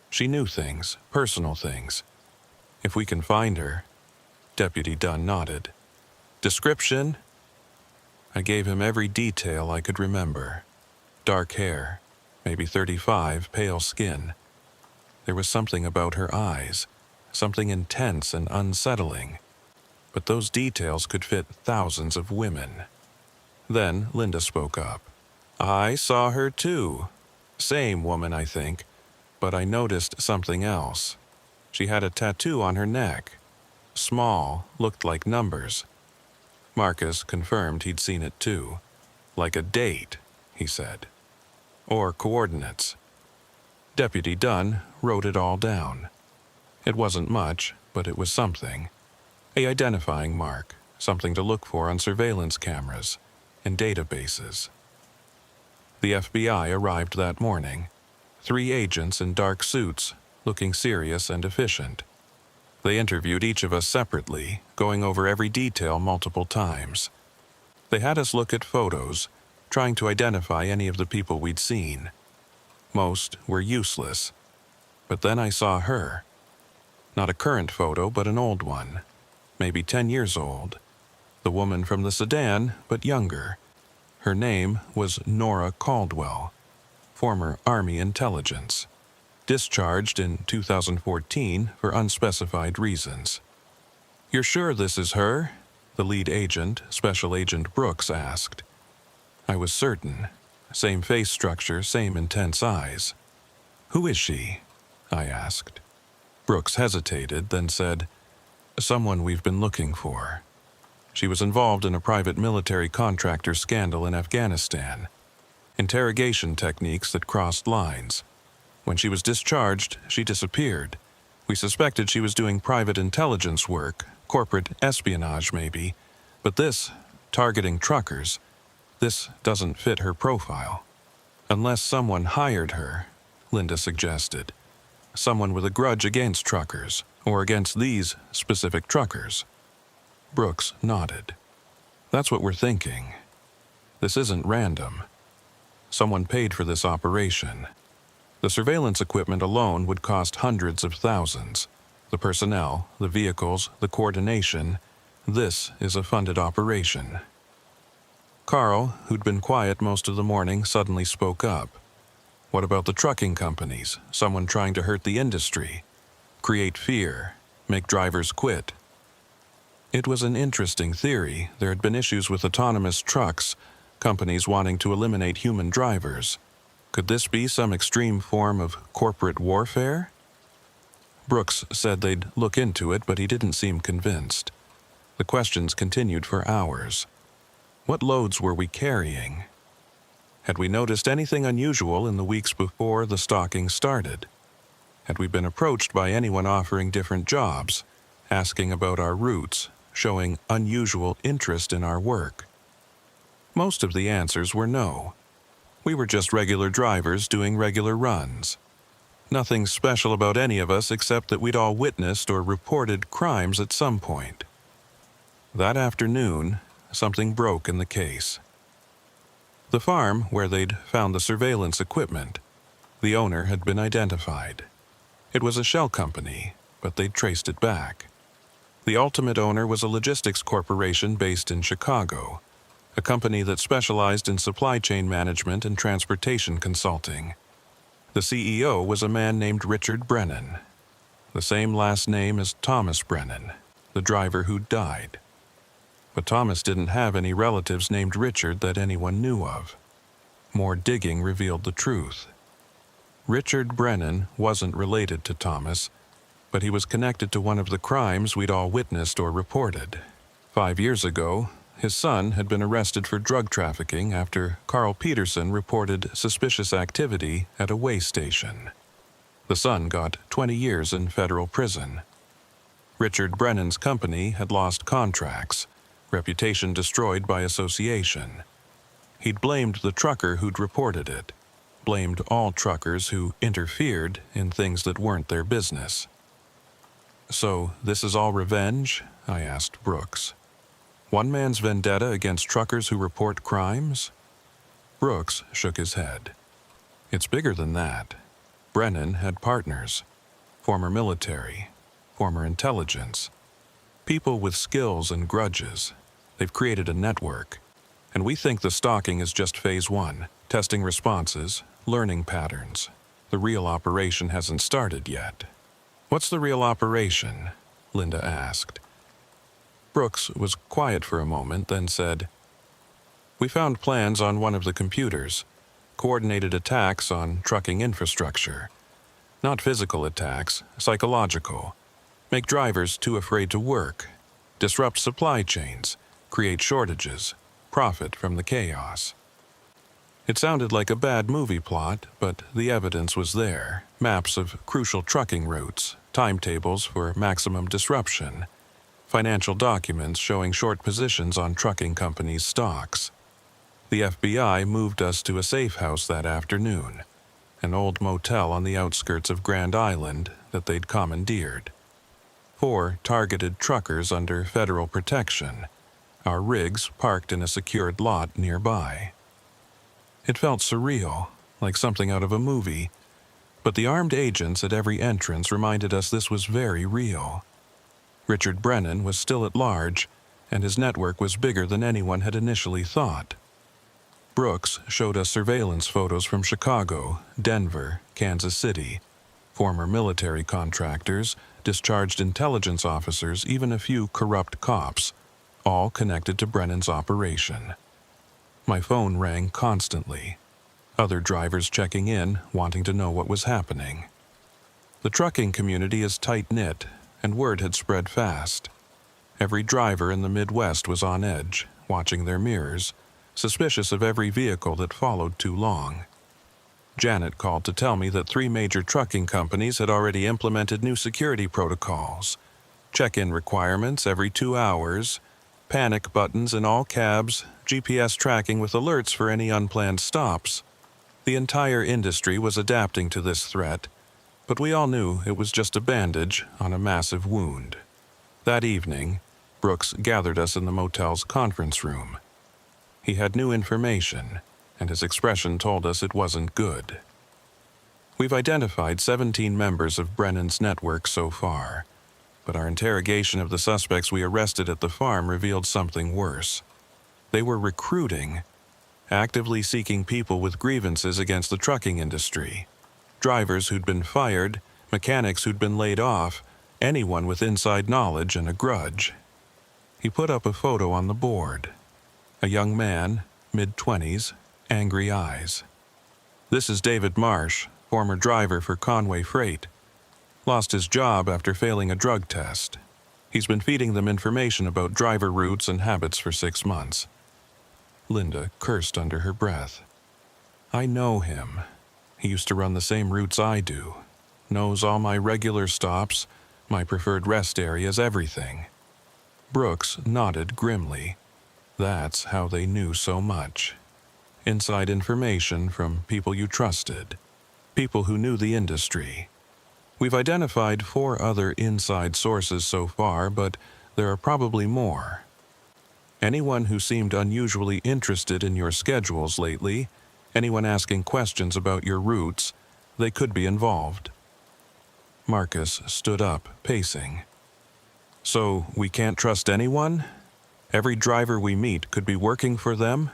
She knew things, personal things. If we can find her..." Deputy Dunn nodded. "Description?" I gave him every detail I could remember. Dark hair, maybe 35, pale skin. There was something about her eyes, something intense and unsettling. But those details could fit thousands of women. Then Linda spoke up. I saw her too. Same woman, I think, but I noticed something else. She had a tattoo on her neck. Small, looked like numbers. Marcus confirmed he'd seen it too. Like a date, he said. Or coordinates. Deputy Dunn wrote it all down. It wasn't much, but it was something. A identifying mark, something to look for on surveillance cameras and databases. The FBI arrived that morning. 3 agents in dark suits, looking serious and efficient. They interviewed each of us separately, going over every detail multiple times. They had us look at photos, trying to identify any of the people we'd seen. Most were useless. But then I saw her. Not a current photo, but an old one. Maybe 10 years old. The woman from the sedan, but younger. Her name was Nora Caldwell, former Army intelligence. Discharged in 2014 for unspecified reasons. You're sure this is her? The lead agent, Special Agent Brooks, asked. I was certain. Same face structure, same intense eyes. Who is she? I asked. Brooks hesitated, then said, someone we've been looking for. She was involved in a private military contractor scandal in Afghanistan. Interrogation techniques that crossed lines. When she was discharged, she disappeared. We suspected she was doing private intelligence work, corporate espionage maybe, but this, targeting truckers, this doesn't fit her profile. Unless someone hired her, Linda suggested. Someone with a grudge against truckers, or against these specific truckers. Brooks nodded. That's what we're thinking. This isn't random. Someone paid for this operation. The surveillance equipment alone would cost hundreds of thousands. The personnel, the vehicles, the coordination. This is a funded operation. Carl, who'd been quiet most of the morning, suddenly spoke up. What about the trucking companies? Someone trying to hurt the industry? Create fear? Make drivers quit? It was an interesting theory. There had been issues with autonomous trucks, companies wanting to eliminate human drivers. Could this be some extreme form of corporate warfare? Brooks said they'd look into it, but he didn't seem convinced. The questions continued for hours. What loads were we carrying? Had we noticed anything unusual in the weeks before the stalking started? Had we been approached by anyone offering different jobs, asking about our routes, showing unusual interest in our work? Most of the answers were no. We were just regular drivers doing regular runs. Nothing special about any of us except that we'd all witnessed or reported crimes at some point. That afternoon, something broke in the case. The farm where they'd found the surveillance equipment, the owner had been identified. It was a shell company, but they'd traced it back. The ultimate owner was a logistics corporation based in Chicago, a company that specialized in supply chain management and transportation consulting. The CEO was a man named Richard Brennan, the same last name as Thomas Brennan, the driver who died. But Thomas didn't have any relatives named Richard that anyone knew of. More digging revealed the truth. Richard Brennan wasn't related to Thomas, but he was connected to one of the crimes we'd all witnessed or reported. 5 years ago, his son had been arrested for drug trafficking after Carl Peterson reported suspicious activity at a way station. The son got 20 years in federal prison. Richard Brennan's company had lost contracts, reputation destroyed by association. He'd blamed the trucker who'd reported it, blamed all truckers who interfered in things that weren't their business. So, this is all revenge? I asked Brooks. One man's vendetta against truckers who report crimes? Brooks shook his head. It's bigger than that. Brennan had partners, former military, former intelligence, people with skills and grudges. They've created a network, and we think the stalking is just phase 1, testing responses, learning patterns. The real operation hasn't started yet. What's the real operation? Linda asked. Brooks was quiet for a moment, then said, We found plans on one of the computers, coordinated attacks on trucking infrastructure. Not physical attacks, psychological. Make drivers too afraid to work, disrupt supply chains, create shortages, profit from the chaos. It sounded like a bad movie plot, but the evidence was there. Maps of crucial trucking routes, timetables for maximum disruption, financial documents showing short positions on trucking companies' stocks. The FBI moved us to a safe house that afternoon, an old motel on the outskirts of Grand Island that they'd commandeered. 4 targeted truckers under federal protection, our rigs parked in a secured lot nearby. It felt surreal, like something out of a movie, but the armed agents at every entrance reminded us this was very real. Richard Brennan was still at large, and his network was bigger than anyone had initially thought. Brooks showed us surveillance photos from Chicago, Denver, Kansas City, former military contractors, discharged intelligence officers, even a few corrupt cops, all connected to Brennan's operation. My phone rang constantly. Other drivers checking in, wanting to know what was happening. The trucking community is tight-knit, and word had spread fast. Every driver in the Midwest was on edge, watching their mirrors, suspicious of every vehicle that followed too long. Janet called to tell me that 3 major trucking companies had already implemented new security protocols. Check-in requirements every 2 hours, panic buttons in all cabs, GPS tracking with alerts for any unplanned stops. The entire industry was adapting to this threat, but we all knew it was just a bandage on a massive wound. That evening, Brooks gathered us in the motel's conference room. He had new information, and his expression told us it wasn't good. We've identified 17 members of Brennan's network so far, but our interrogation of the suspects we arrested at the farm revealed something worse. They were recruiting, actively seeking people with grievances against the trucking industry. Drivers who'd been fired, mechanics who'd been laid off, anyone with inside knowledge and a grudge. He put up a photo on the board. A young man, mid-20s, angry eyes. This is David Marsh, former driver for Conway Freight. Lost his job after failing a drug test. He's been feeding them information about driver routes and habits for 6 months. Linda cursed under her breath. I know him. He used to run the same routes I do. Knows all my regular stops, my preferred rest areas, everything. Brooks nodded grimly. That's how they knew so much. Inside information from people you trusted. People who knew the industry. We've identified 4 other inside sources so far, but there are probably more. Anyone who seemed unusually interested in your schedules lately, anyone asking questions about your routes, they could be involved. Marcus stood up, pacing. So we can't trust anyone? Every driver we meet could be working for them?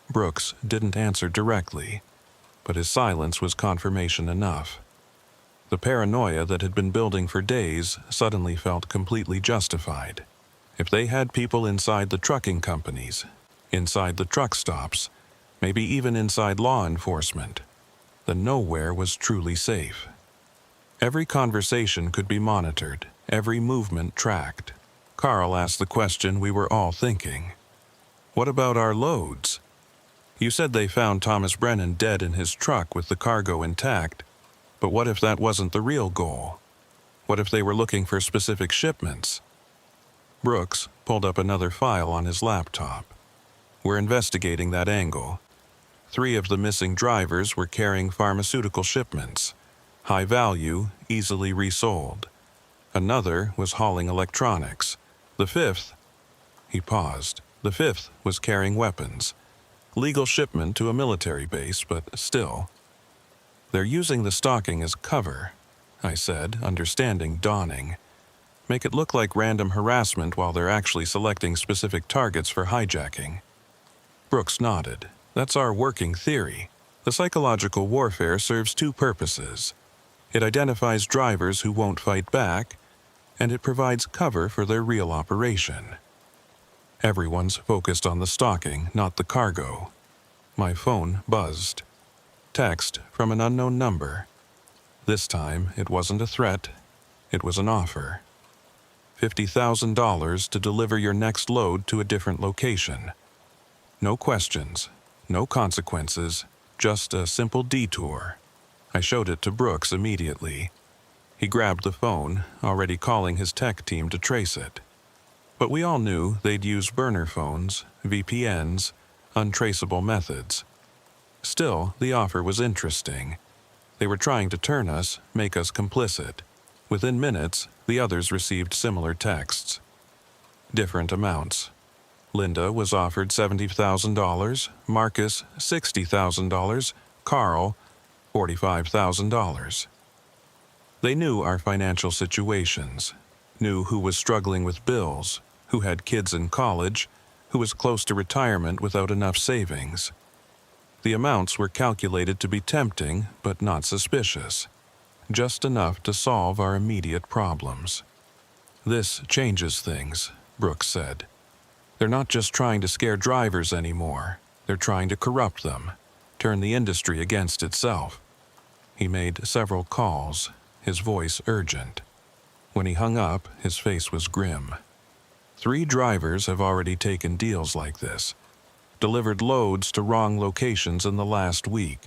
Brooks didn't answer directly, but his silence was confirmation enough. The paranoia that had been building for days suddenly felt completely justified. If they had people inside the trucking companies, inside the truck stops, maybe even inside law enforcement, then nowhere was truly safe. Every conversation could be monitored, every movement tracked. Carl asked the question we were all thinking. What about our loads? You said they found Thomas Brennan dead in his truck with the cargo intact, but what if that wasn't the real goal? What if they were looking for specific shipments? Brooks pulled up another file on his laptop. We're investigating that angle. 3 of the missing drivers were carrying pharmaceutical shipments. High value, easily resold. Another was hauling electronics. The 5th, he paused. The 5th was carrying weapons. Legal shipment to a military base, but still. They're using the stalking as cover, I said, understanding dawning. Make it look like random harassment while they're actually selecting specific targets for hijacking. Brooks nodded. That's our working theory. The psychological warfare serves 2 purposes. It identifies drivers who won't fight back, and it provides cover for their real operation. Everyone's focused on the stalking, not the cargo. My phone buzzed. Text from an unknown number. This time, it wasn't a threat. It was an offer. $50,000 to deliver your next load to a different location. No questions, no consequences, just a simple detour. I showed it to Brooks immediately. He grabbed the phone, already calling his tech team to trace it. But we all knew they'd use burner phones, VPNs, untraceable methods. Still, the offer was interesting. They were trying to turn us, make us complicit. Within minutes, the others received similar texts. Different amounts. Linda was offered $70,000, Marcus $60,000, Carl $45,000. They knew our financial situations, knew who was struggling with bills, who had kids in college, who was close to retirement without enough savings. The amounts were calculated to be tempting but not suspicious, just enough to solve our immediate problems. This changes things, Brooks said. They're not just trying to scare drivers anymore. They're trying to corrupt them, turn the industry against itself. He made several calls, his voice urgent. When he hung up, his face was grim. 3 drivers have already taken deals like this, delivered loads to wrong locations in the last week.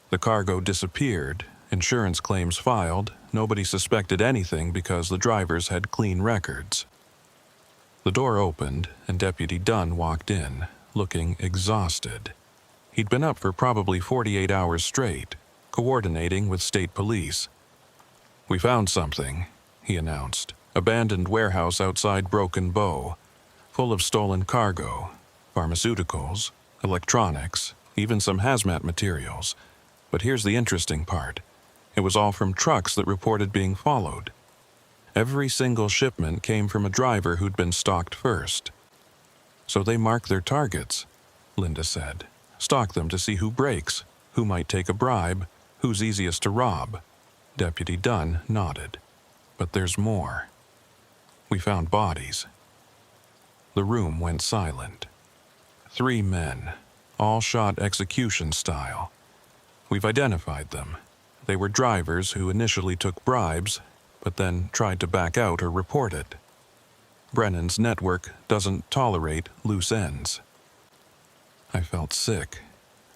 The cargo disappeared, insurance claims filed, nobody suspected anything because the drivers had clean records. The door opened, and Deputy Dunn walked in, looking exhausted. He'd been up for probably 48 hours straight, coordinating with state police. "We found something," he announced. "Abandoned warehouse outside Broken Bow, full of stolen cargo, pharmaceuticals, electronics, even some hazmat materials. But here's the interesting part. It was all from trucks that reported being followed. Every single shipment came from a driver who'd been stalked first." "So they mark their targets," Linda said. "Stalk them to see who breaks, who might take a bribe, who's easiest to rob." Deputy Dunn nodded. "But there's more. We found bodies." The room went silent. 3 men, all shot execution style. We've identified them. They were drivers who initially took bribes, but then tried to back out or report it. Brennan's network doesn't tolerate loose ends. I felt sick.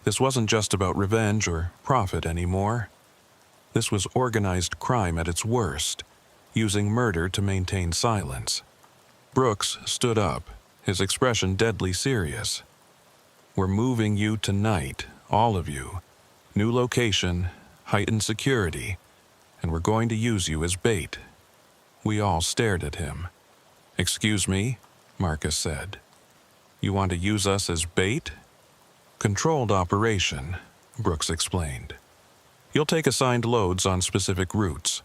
This wasn't just about revenge or profit anymore. This was organized crime at its worst, using murder to maintain silence. Brooks stood up, his expression deadly serious. "We're moving you tonight, all of you. New location, heightened security, and we're going to use you as bait." We all stared at him. "Excuse me," Marcus said. "You want to use us as bait?" "Controlled operation," Brooks explained. "You'll take assigned loads on specific routes.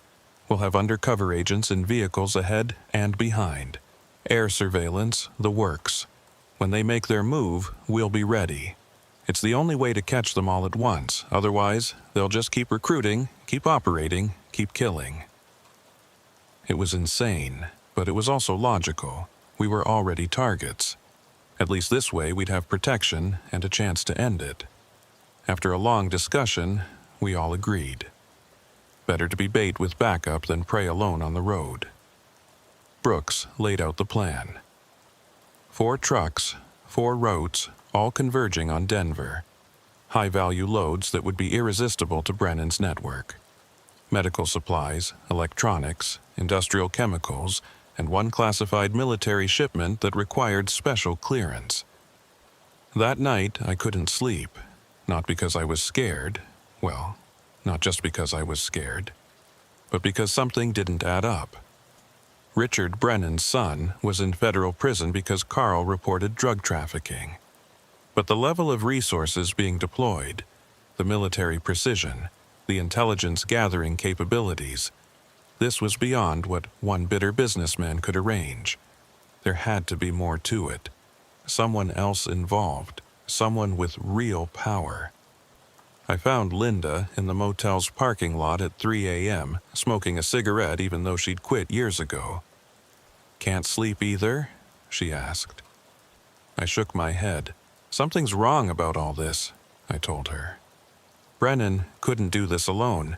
We'll have undercover agents in vehicles ahead and behind. Air surveillance, the works. When they make their move, we'll be ready. It's the only way to catch them all at once. Otherwise, they'll just keep recruiting, keep operating, keep killing." It was insane, but it was also logical. We were already targets. At least this way we'd have protection and a chance to end it. After a long discussion, we all agreed. Better to be bait with backup than prey alone on the road. Brooks laid out the plan. 4 trucks, 4 routes, all converging on Denver. High-value loads that would be irresistible to Brennan's network. Medical supplies, electronics, industrial chemicals, and 1 classified military shipment that required special clearance. That night, I couldn't sleep, not because I was scared, well, not just because I was scared, but because something didn't add up. Richard Brennan's son was in federal prison because Carl reported drug trafficking. But the level of resources being deployed, the military precision, the intelligence gathering capabilities, this was beyond what one bitter businessman could arrange. There had to be more to it. Someone else involved, someone with real power. I found Linda in the motel's parking lot at 3 a.m., smoking a cigarette even though she'd quit years ago. "Can't sleep either?" she asked. I shook my head. Something's wrong about all this, I told her. Brennan couldn't do this alone.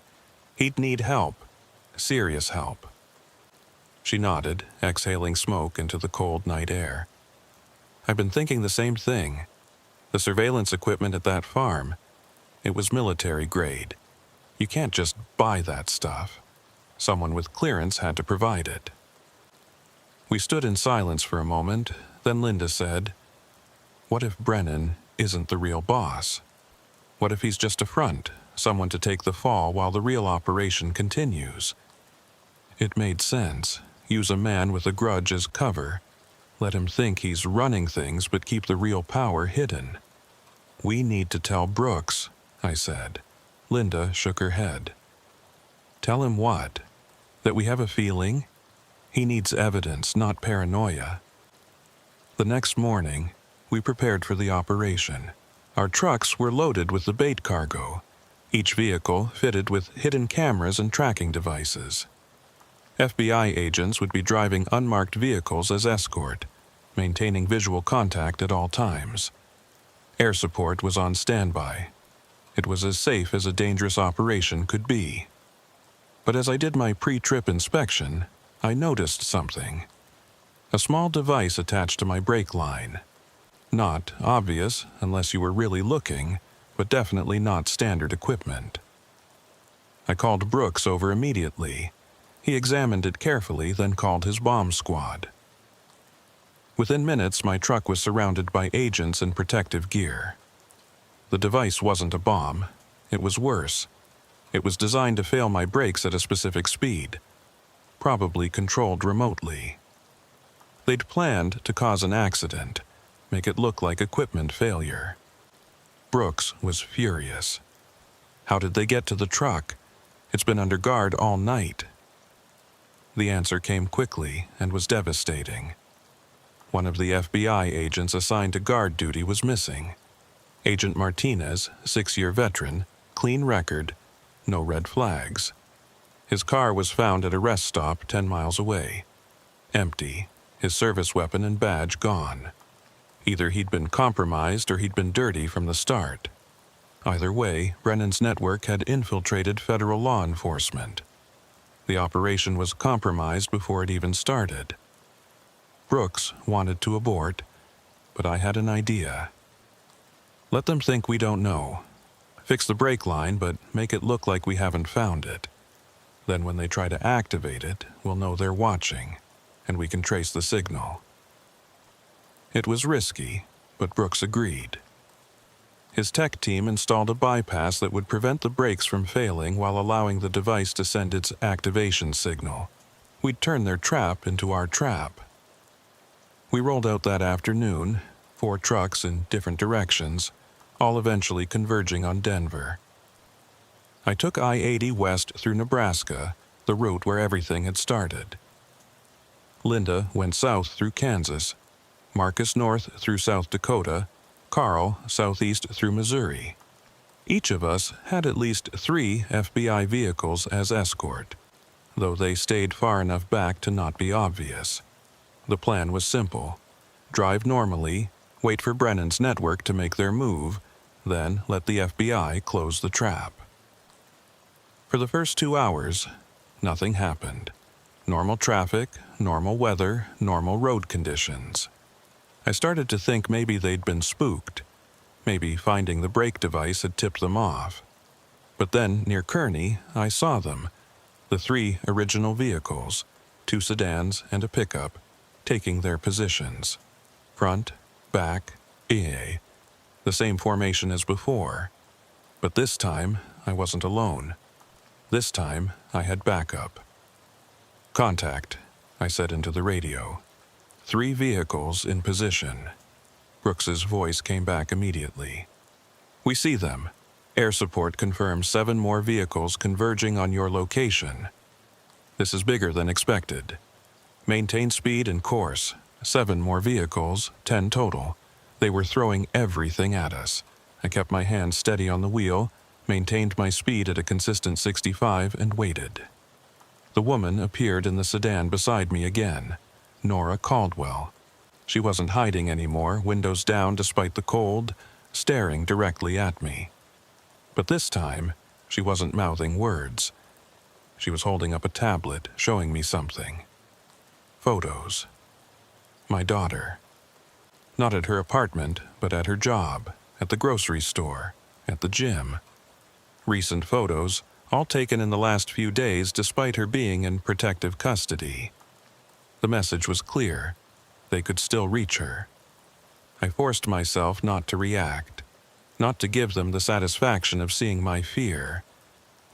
He'd need help. Serious help. She nodded, exhaling smoke into the cold night air. I've been thinking the same thing. The surveillance equipment at that farm, it was military grade. You can't just buy that stuff. Someone with clearance had to provide it. We stood in silence for a moment, then Linda said, "What if Brennan isn't the real boss? What if he's just a front, someone to take the fall while the real operation continues?" It made sense. Use a man with a grudge as cover. Let him think he's running things but keep the real power hidden. "We need to tell Brooks," I said. Linda shook her head. "Tell him what? That we have a feeling? He needs evidence, not paranoia." The next morning, we prepared for the operation. Our trucks were loaded with the bait cargo, each vehicle fitted with hidden cameras and tracking devices. FBI agents would be driving unmarked vehicles as escort, maintaining visual contact at all times. Air support was on standby. It was as safe as a dangerous operation could be. But as I did my pre-trip inspection, I noticed something. A small device attached to my brake line. Not obvious unless you were really looking, but definitely not standard equipment. I called Brooks over immediately. He examined it carefully, then called his bomb squad. Within minutes, my truck was surrounded by agents in protective gear. The device wasn't a bomb. It was worse. It was designed to fail my brakes at a specific speed, probably controlled remotely. They'd planned to cause an accident, make it look like equipment failure. Brooks was furious. How did they get to the truck? It's been under guard all night. The answer came quickly and was devastating. One of the FBI agents assigned to guard duty was missing. Agent Martinez, 6-year veteran, clean record, no red flags. His car was found at a rest stop 10 miles away. Empty, his service weapon and badge gone. Either he'd been compromised or he'd been dirty from the start. Either way, Brennan's network had infiltrated federal law enforcement. The operation was compromised before it even started. Brooks wanted to abort, but I had an idea. Let them think we don't know. Fix the brake line, but make it look like we haven't found it. Then when they try to activate it, we'll know they're watching, and we can trace the signal. It was risky, but Brooks agreed. His tech team installed a bypass that would prevent the brakes from failing while allowing the device to send its activation signal. We'd turn their trap into our trap. We rolled out that afternoon, 4 trucks in different directions, all eventually converging on Denver. I took I-80 west through Nebraska, the route where everything had started. Linda went south through Kansas, Marcus north through South Dakota, Carl southeast through Missouri. Each of us had at least 3 FBI vehicles as escort, though they stayed far enough back to not be obvious. The plan was simple. Drive normally, wait for Brennan's network to make their move, then let the FBI close the trap. For the first 2 hours, nothing happened. Normal traffic, normal weather, normal road conditions. I started to think maybe they'd been spooked. Maybe finding the brake device had tipped them off. But then, near Kearney, I saw them. The 3 original vehicles, 2 sedans and a pickup, taking their positions. Front, back, eerie. The same formation as before. But this time, I wasn't alone. This time, I had backup. "Contact," I said into the radio. 3 vehicles in position. Brooks's voice came back immediately. "We see them. Air support confirms 7 more vehicles converging on your location. This is bigger than expected. Maintain speed and course. 7 more vehicles, 10 total. They were throwing everything at us. I kept my hand steady on the wheel, maintained my speed at a consistent 65, and waited. The woman appeared in the sedan beside me again, Nora Caldwell. She wasn't hiding anymore, windows down despite the cold, staring directly at me. But this time, she wasn't mouthing words. She was holding up a tablet, showing me something. Photos. My daughter. Not at her apartment, but at her job, at the grocery store, at the gym. Recent photos, all taken in the last few days despite her being in protective custody. The message was clear. They could still reach her. I forced myself not to react, not to give them the satisfaction of seeing my fear.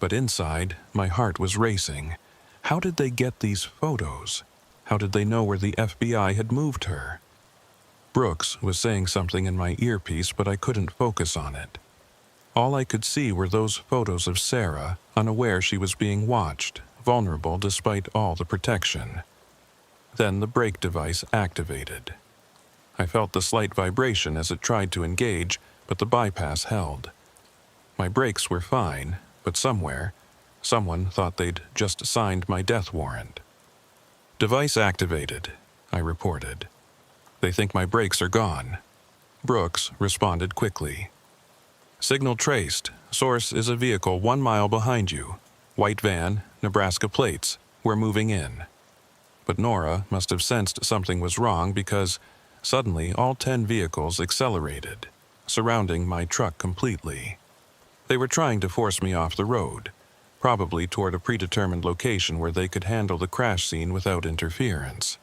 But inside, my heart was racing. How did they get these photos? How did they know where the FBI had moved her? Brooks was saying something in my earpiece, but I couldn't focus on it. All I could see were those photos of Sarah, unaware she was being watched, vulnerable despite all the protection. Then the brake device activated. I felt the slight vibration as it tried to engage, but the bypass held. My brakes were fine, but someone thought they'd just signed my death warrant. "Device activated," I reported. "They think my brakes are gone." Brooks responded quickly. "Signal traced. Source is a vehicle 1 mile behind you. White van, Nebraska plates. We're moving in." But Nora must have sensed something was wrong because suddenly all 10 vehicles accelerated, surrounding my truck completely. They were trying to force me off the road, probably toward a predetermined location where they could handle the crash scene without interference.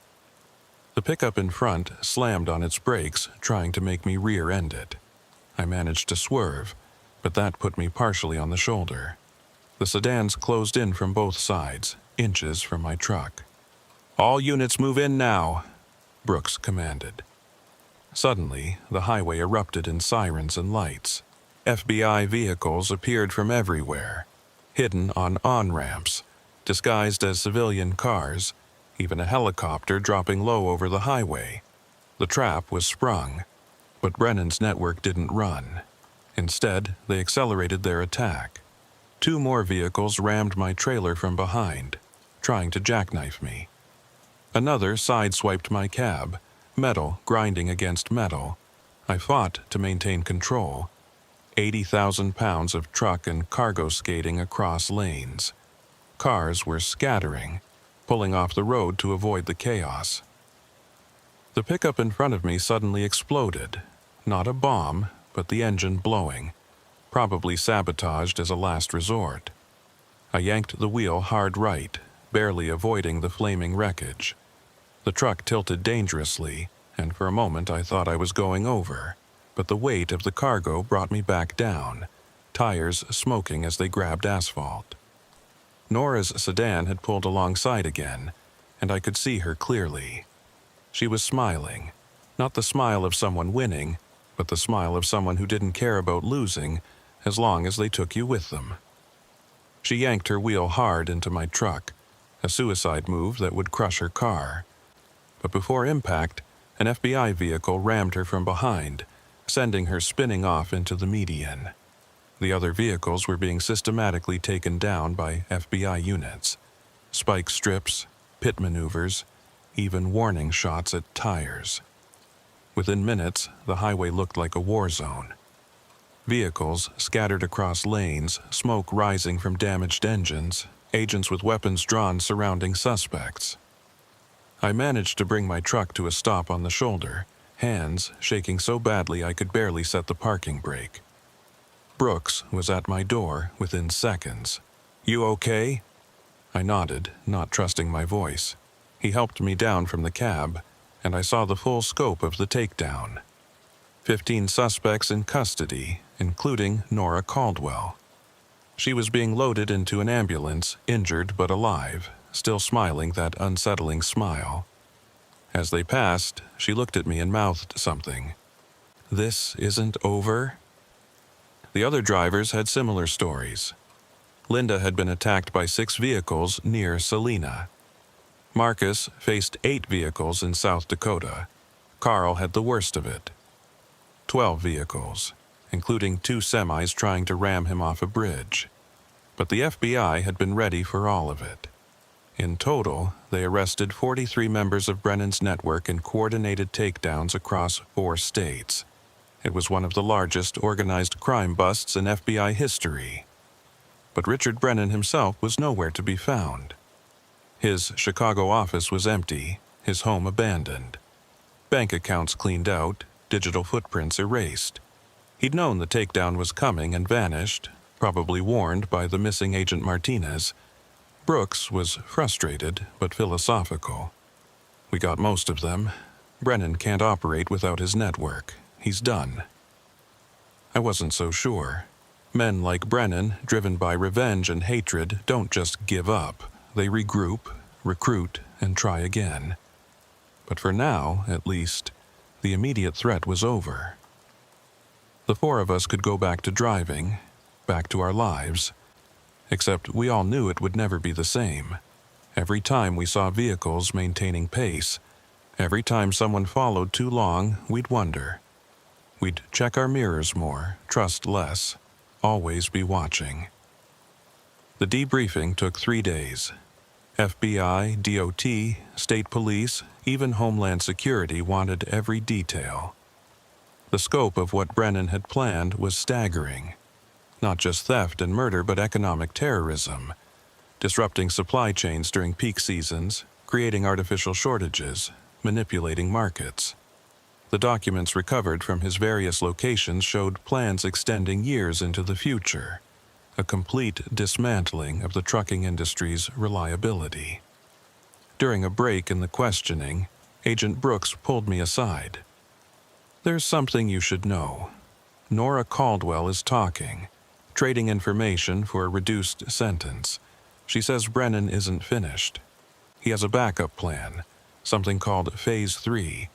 The pickup in front slammed on its brakes, trying to make me rear-end it. I managed to swerve, but that put me partially on the shoulder. The sedans closed in from both sides, inches from my truck. "All units move in now," Brooks commanded. Suddenly, the highway erupted in sirens and lights. FBI vehicles appeared from everywhere, hidden on on-ramps, disguised as civilian cars, even a helicopter dropping low over the highway. The trap was sprung, but Brennan's network didn't run. Instead, they accelerated their attack. 2 more vehicles rammed my trailer from behind, trying to jackknife me. Another sideswiped my cab, metal grinding against metal. I fought to maintain control. 80,000 pounds of truck and cargo skating across lanes. Cars were scattering, pulling off the road to avoid the chaos. The pickup in front of me suddenly exploded. Not a bomb, but the engine blowing, probably sabotaged as a last resort. I yanked the wheel hard right, barely avoiding the flaming wreckage. The truck tilted dangerously, and for a moment I thought I was going over, but the weight of the cargo brought me back down, tires smoking as they grabbed asphalt. Nora's sedan had pulled alongside again, and I could see her clearly. She was smiling, not the smile of someone winning, but the smile of someone who didn't care about losing as long as they took you with them. She yanked her wheel hard into my truck, a suicide move that would crush her car. But before impact, an FBI vehicle rammed her from behind, sending her spinning off into the median. The other vehicles were being systematically taken down by FBI units. Spike strips, pit maneuvers, even warning shots at tires. Within minutes, the highway looked like a war zone. Vehicles scattered across lanes, smoke rising from damaged engines, agents with weapons drawn surrounding suspects. I managed to bring my truck to a stop on the shoulder, hands shaking so badly I could barely set the parking brake. Brooks was at my door within seconds. "You okay?" I nodded, not trusting my voice. He helped me down from the cab, and I saw the full scope of the takedown. 15 suspects in custody, including Nora Caldwell. She was being loaded into an ambulance, injured but alive, still smiling that unsettling smile. As they passed, she looked at me and mouthed something. "This isn't over?" The other drivers had similar stories. Linda had been attacked by 6 vehicles near Salina. Marcus faced 8 vehicles in South Dakota. Carl had the worst of it. 12 vehicles, including 2 semis trying to ram him off a bridge. But the FBI had been ready for all of it. In total, they arrested 43 members of Brennan's network in coordinated takedowns across 4 states. It was one of the largest organized crime busts in FBI history. But Richard Brennan himself was nowhere to be found. His Chicago office was empty, his home abandoned. Bank accounts cleaned out, digital footprints erased. He'd known the takedown was coming and vanished, probably warned by the missing Agent Martinez. Brooks was frustrated but philosophical. We got most of them. Brennan can't operate without his network. He's done. I wasn't so sure. Men like Brennan, driven by revenge and hatred, don't just give up. They regroup, recruit, and try again. But for now, at least, the immediate threat was over. The 4 of us could go back to driving, back to our lives. Except we all knew it would never be the same. Every time we saw vehicles maintaining pace, every time someone followed too long, we'd wonder. We'd check our mirrors more, trust less, always be watching. The debriefing took 3 days. FBI, DOT, state police, even Homeland Security wanted every detail. The scope of what Brennan had planned was staggering. Not just theft and murder, but economic terrorism, disrupting supply chains during peak seasons, creating artificial shortages, manipulating markets. The documents recovered from his various locations showed plans extending years into the future, a complete dismantling of the trucking industry's reliability. During a break in the questioning, Agent Brooks pulled me aside. "There's something you should know. Nora Caldwell is talking, trading information for a reduced sentence. She says Brennan isn't finished. He has a backup plan, something called Phase 3.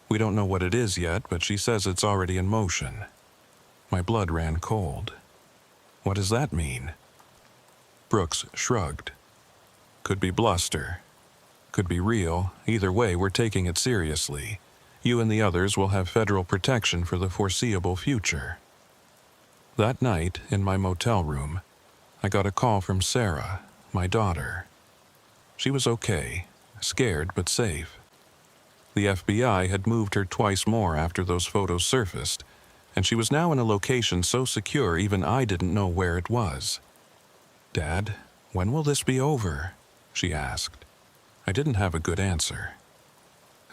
We don't know what it is yet, but she says it's already in motion." My blood ran cold. "What does that mean?" Brooks shrugged. "Could be bluster. Could be real. Either way, we're taking it seriously. You and the others will have federal protection for the foreseeable future." That night, in my motel room, I got a call from Sarah, my daughter. She was okay, scared but safe. The FBI had moved her twice more after those photos surfaced, and she was now in a location so secure even I didn't know where it was. "Dad, when will this be over?" she asked. I didn't have a good answer.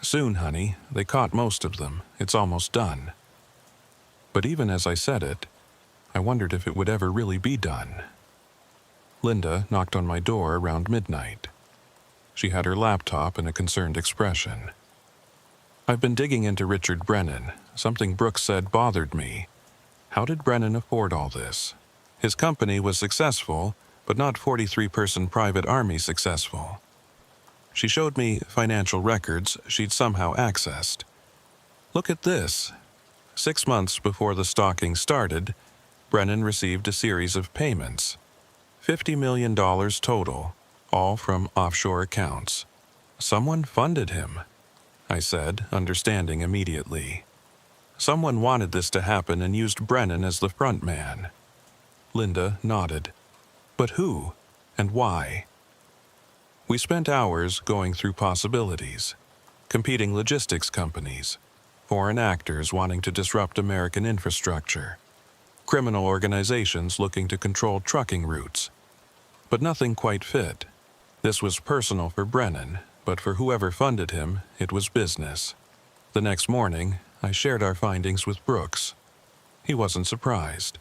"Soon, honey. They caught most of them. It's almost done." But even as I said it, I wondered if it would ever really be done. Linda knocked on my door around midnight. She had her laptop and a concerned expression. "I've been digging into Richard Brennan. Something Brooks said bothered me. How did Brennan afford all this? His company was successful, but not 43-person private army successful." She showed me financial records she'd somehow accessed. "Look at this. 6 months before the stalking started, Brennan received a series of payments. $50 million total, all from offshore accounts. Someone funded him," I said, understanding immediately. Someone wanted this to happen and used Brennan as the front man. Linda nodded. "But who? And why?" We spent hours going through possibilities. Competing logistics companies, foreign actors wanting to disrupt American infrastructure, criminal organizations looking to control trucking routes. But nothing quite fit. This was personal for Brennan, but for whoever funded him, it was business. The next morning, I shared our findings with Brooks. He wasn't surprised.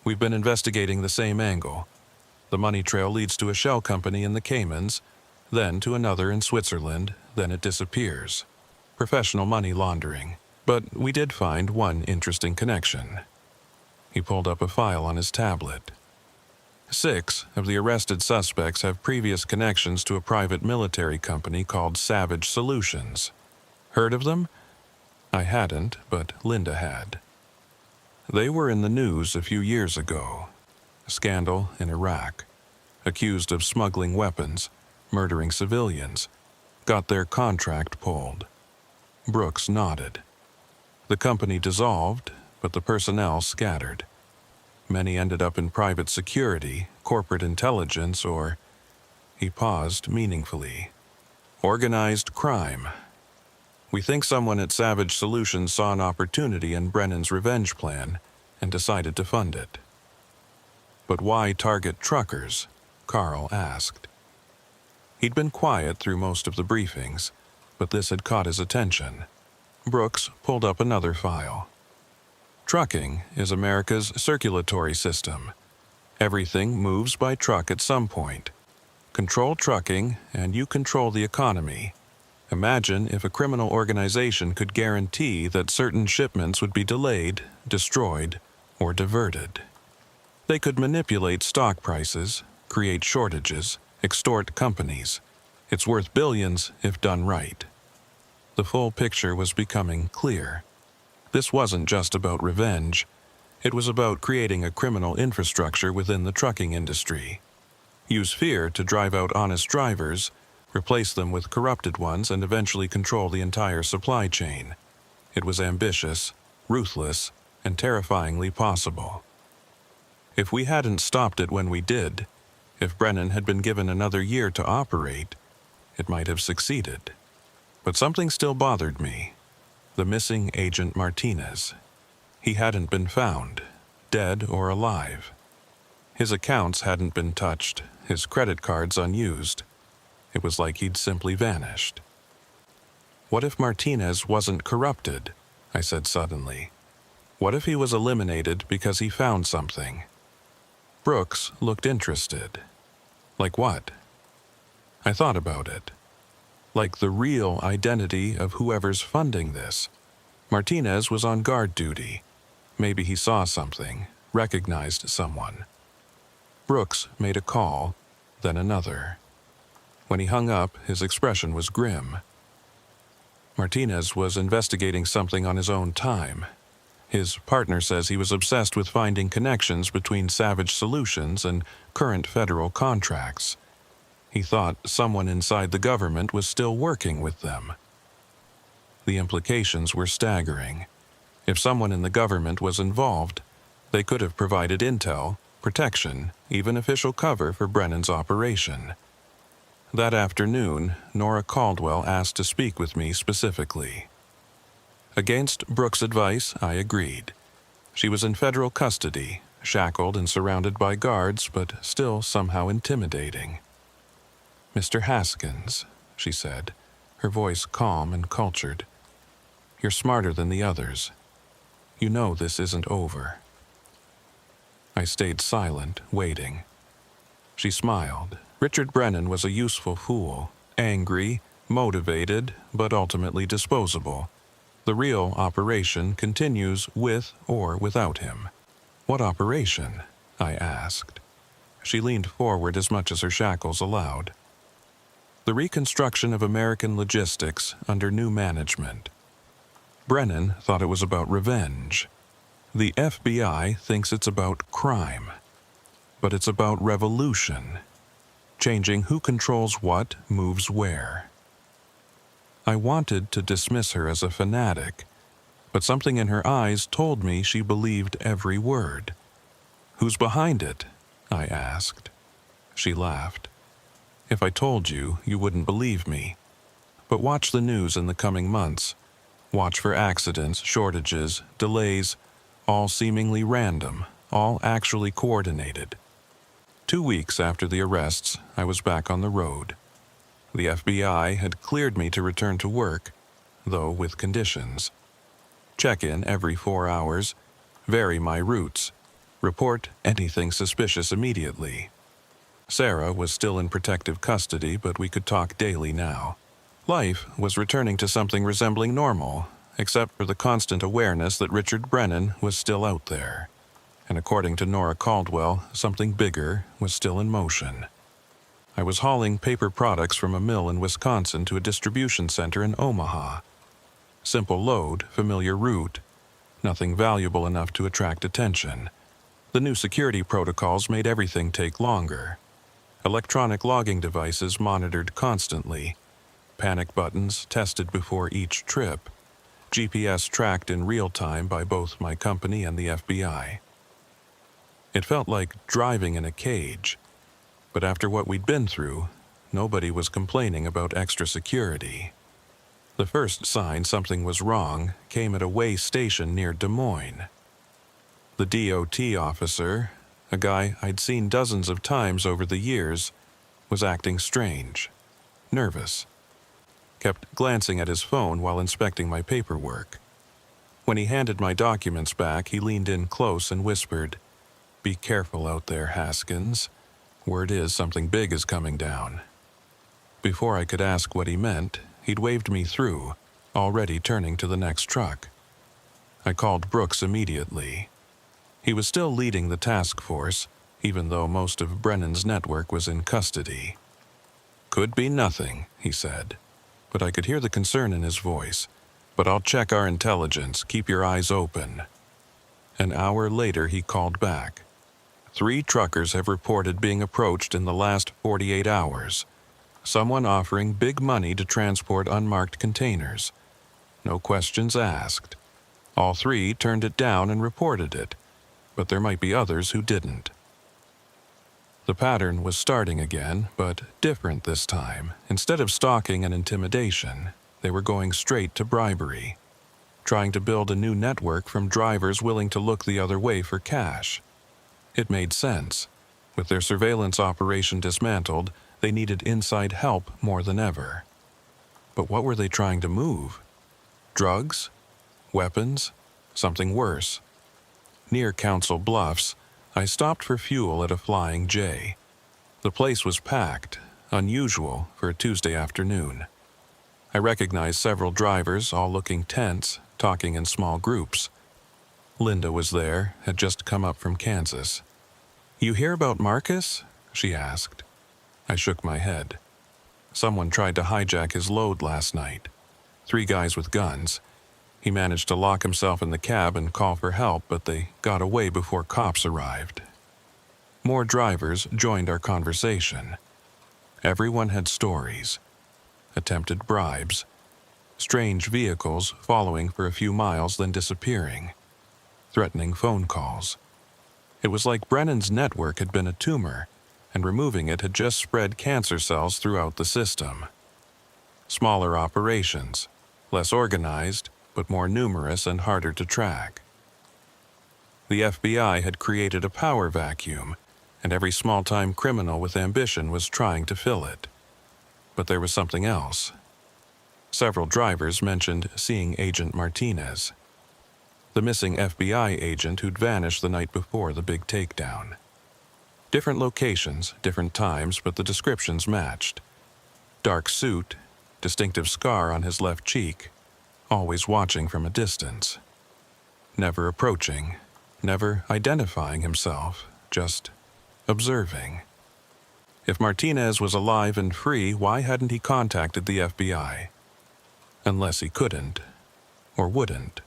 "We've been investigating the same angle. The money trail leads to a shell company in the Caymans, then to another in Switzerland, then it disappears. Professional money laundering. But we did find one interesting connection." He pulled up a file on his tablet. 6 of the arrested suspects have previous connections to a private military company called Savage Solutions. Heard of them? I hadn't, but Linda had. They were in the news a few years ago. A scandal in Iraq. Accused of smuggling weapons, murdering civilians. Got their contract pulled. Brooks nodded. The company dissolved, but the personnel scattered. Many ended up in private security, corporate intelligence, or... He paused meaningfully. Organized crime. We think someone at Savage Solutions saw an opportunity in Brennan's revenge plan and decided to fund it. But why target truckers? Carl asked. He'd been quiet through most of the briefings, but this had caught his attention. Brooks pulled up another file. Trucking is America's circulatory system. Everything moves by truck at some point. Control trucking, and you control the economy. Imagine if a criminal organization could guarantee that certain shipments would be delayed, destroyed, or diverted. They could manipulate stock prices, create shortages, extort companies. It's worth billions if done right. The full picture was becoming clear. This wasn't just about revenge. It was about creating a criminal infrastructure within the trucking industry. Use fear to drive out honest drivers, replace them with corrupted ones, and eventually control the entire supply chain. It was ambitious, ruthless, and terrifyingly possible. If we hadn't stopped it when we did, if Brennan had been given another year to operate, it might have succeeded. But something still bothered me. The missing Agent Martinez. He hadn't been found, dead or alive. His accounts hadn't been touched, his credit cards unused. It was like he'd simply vanished. What if Martinez wasn't corrupted? I said suddenly. What if he was eliminated because he found something? Brooks looked interested. Like what? I thought about it. Like the real identity of whoever's funding this. Martinez was on guard duty. Maybe he saw something, recognized someone. Brooks made a call, then another. When he hung up, his expression was grim. Martinez was investigating something on his own time. His partner says he was obsessed with finding connections between Savage Solutions and current federal contracts. He thought someone inside the government was still working with them. The implications were staggering. If someone in the government was involved, they could have provided intel, protection, even official cover for Brennan's operation. That afternoon, Nora Caldwell asked to speak with me specifically. Against Brooks' advice, I agreed. She was in federal custody, shackled and surrounded by guards, but still somehow intimidating. "Mr. Haskins," she said, her voice calm and cultured. "You're smarter than the others. You know this isn't over." I stayed silent, waiting. She smiled. Richard Brennan was a useful fool, angry, motivated, but ultimately disposable. The real operation continues with or without him. "What operation?" I asked. She leaned forward as much as her shackles allowed. "The reconstruction of American logistics under new management." Brennan thought it was about revenge. The FBI thinks it's about crime. But it's about revolution. Changing who controls what, moves where. I wanted to dismiss her as a fanatic, but something in her eyes told me she believed every word. "Who's behind it?" I asked. She laughed. "If I told you, you wouldn't believe me. But watch the news in the coming months. Watch for accidents, shortages, delays, all seemingly random, all actually coordinated." 2 weeks after the arrests, I was back on the road. The FBI had cleared me to return to work, though with conditions. Check in every 4 hours, vary my routes, report anything suspicious immediately. Sarah was still in protective custody, but we could talk daily now. Life was returning to something resembling normal, except for the constant awareness that Richard Brennan was still out there. And according to Nora Caldwell, something bigger was still in motion. I was hauling paper products from a mill in Wisconsin to a distribution center in Omaha. Simple load, familiar route, nothing valuable enough to attract attention. The new security protocols made everything take longer. Electronic logging devices monitored constantly. Panic buttons tested before each trip. GPS tracked in real time by both my company and the FBI. It felt like driving in a cage. But after what we'd been through, nobody was complaining about extra security. The first sign something was wrong came at a way station near Des Moines. The DOT officer, a guy I'd seen dozens of times over the years, was acting strange, nervous. Kept glancing at his phone while inspecting my paperwork. When he handed my documents back, he leaned in close and whispered, "Be careful out there, Haskins. Word is something big is coming down." Before I could ask what he meant, he'd waved me through, already turning to the next truck. I called Brooks immediately. He was still leading the task force, even though most of Brennan's network was in custody. "Could be nothing," he said, but I could hear the concern in his voice. "But I'll check our intelligence. Keep your eyes open." An hour later, he called back. 3 truckers have reported being approached in the last 48 hours. Someone offering big money to transport unmarked containers. No questions asked. All 3 turned it down and reported it, but there might be others who didn't. The pattern was starting again, but different this time. Instead of stalking and intimidation, they were going straight to bribery, trying to build a new network from drivers willing to look the other way for cash. It made sense. With their surveillance operation dismantled, they needed inside help more than ever. But what were they trying to move? Drugs? Weapons? Something worse? Near Council Bluffs, I stopped for fuel at a Flying J. The place was packed, unusual for a Tuesday afternoon. I recognized several drivers, all looking tense, talking in small groups. Linda was there, had just come up from Kansas. "You hear about Marcus?" she asked. I shook my head. Someone tried to hijack his load last night. 3 guys with guns. He managed to lock himself in the cab and call for help, but they got away before cops arrived. More drivers joined our conversation. Everyone had stories. Attempted bribes. Strange vehicles following for a few miles then disappearing. Threatening phone calls. It was like Brennan's network had been a tumor, and removing it had just spread cancer cells throughout the system. Smaller operations, less organized, but more numerous and harder to track. The FBI had created a power vacuum, and every small-time criminal with ambition was trying to fill it. But there was something else. Several drivers mentioned seeing Agent Martinez, the missing FBI agent who'd vanished the night before the big takedown. Different locations, different times, but the descriptions matched. Dark suit, distinctive scar on his left cheek, always watching from a distance. Never approaching, never identifying himself, just observing. If Martinez was alive and free, why hadn't he contacted the FBI? Unless he couldn't, or wouldn't.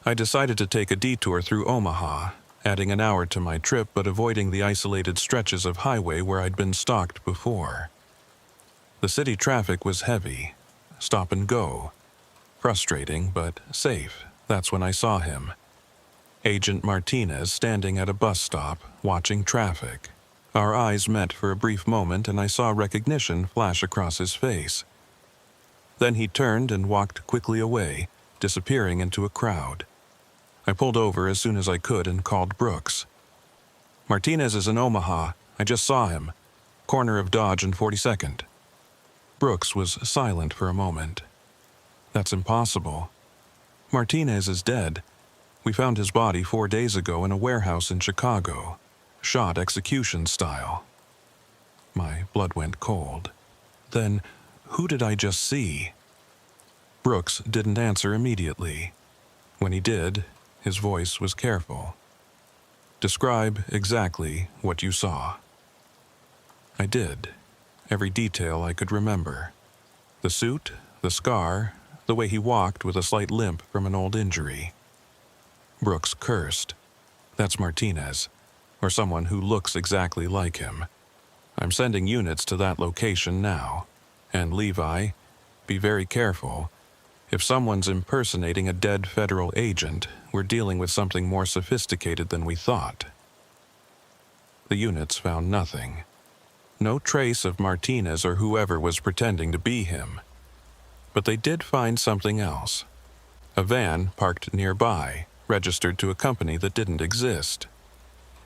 I decided to take a detour through Omaha, adding an hour to my trip but avoiding the isolated stretches of highway where I'd been stalked before. The city traffic was heavy, stop and go. Frustrating, but safe. That's when I saw him. Agent Martinez standing at a bus stop, watching traffic. Our eyes met for a brief moment and I saw recognition flash across his face. Then he turned and walked quickly away, disappearing into a crowd. I pulled over as soon as I could and called Brooks. "Martinez is in Omaha. I just saw him. Corner of Dodge and 42nd. Brooks was silent for a moment. "That's impossible. Martinez is dead. We found his body 4 days ago in a warehouse in Chicago, shot execution style." My blood went cold. Then, who did I just see? Brooks didn't answer immediately. When he did, his voice was careful. "Describe exactly what you saw." I did. Every detail I could remember. The suit, the scar, the way he walked with a slight limp from an old injury. Brooks cursed. "That's Martinez, or someone who looks exactly like him. I'm sending units to that location now. And Levi, be very careful. If someone's impersonating a dead federal agent, we're dealing with something more sophisticated than we thought." The units found nothing. No trace of Martinez or whoever was pretending to be him. But they did find something else. A van parked nearby, registered to a company that didn't exist.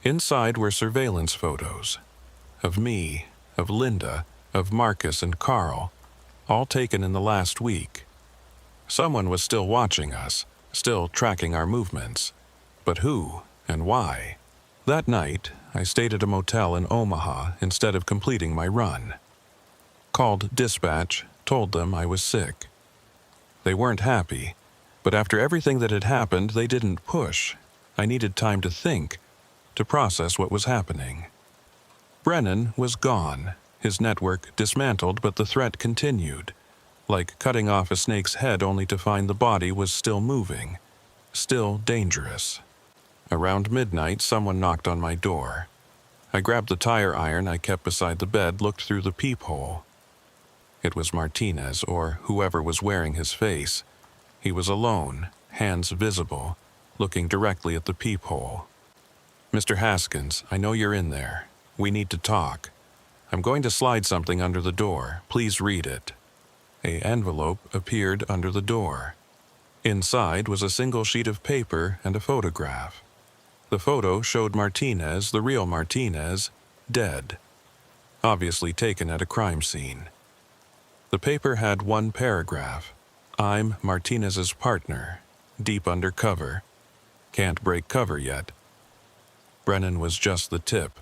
Inside were surveillance photos. Of me, of Linda, of Marcus and Carl, all taken in the last week. Someone was still watching us, still tracking our movements. But who and why? That night, I stayed at a motel in Omaha instead of completing my run. Called dispatch, told them I was sick. They weren't happy, but after everything that had happened, they didn't push. I needed time to think, to process what was happening. Brennan was gone, his network dismantled, but the threat continued, like cutting off a snake's head only to find the body was still moving, still dangerous. Around midnight, someone knocked on my door. I grabbed the tire iron I kept beside the bed, looked through the peephole. It was Martinez, or whoever was wearing his face. He was alone, hands visible, looking directly at the peephole. "Mr. Haskins, I know you're in there. We need to talk. I'm going to slide something under the door. Please read it." An envelope appeared under the door. Inside was a single sheet of paper and a photograph. The photo showed Martinez, the real Martinez, dead, obviously taken at a crime scene. The paper had one paragraph. "I'm Martinez's partner, deep undercover. Can't break cover yet." Brennan was just the tip.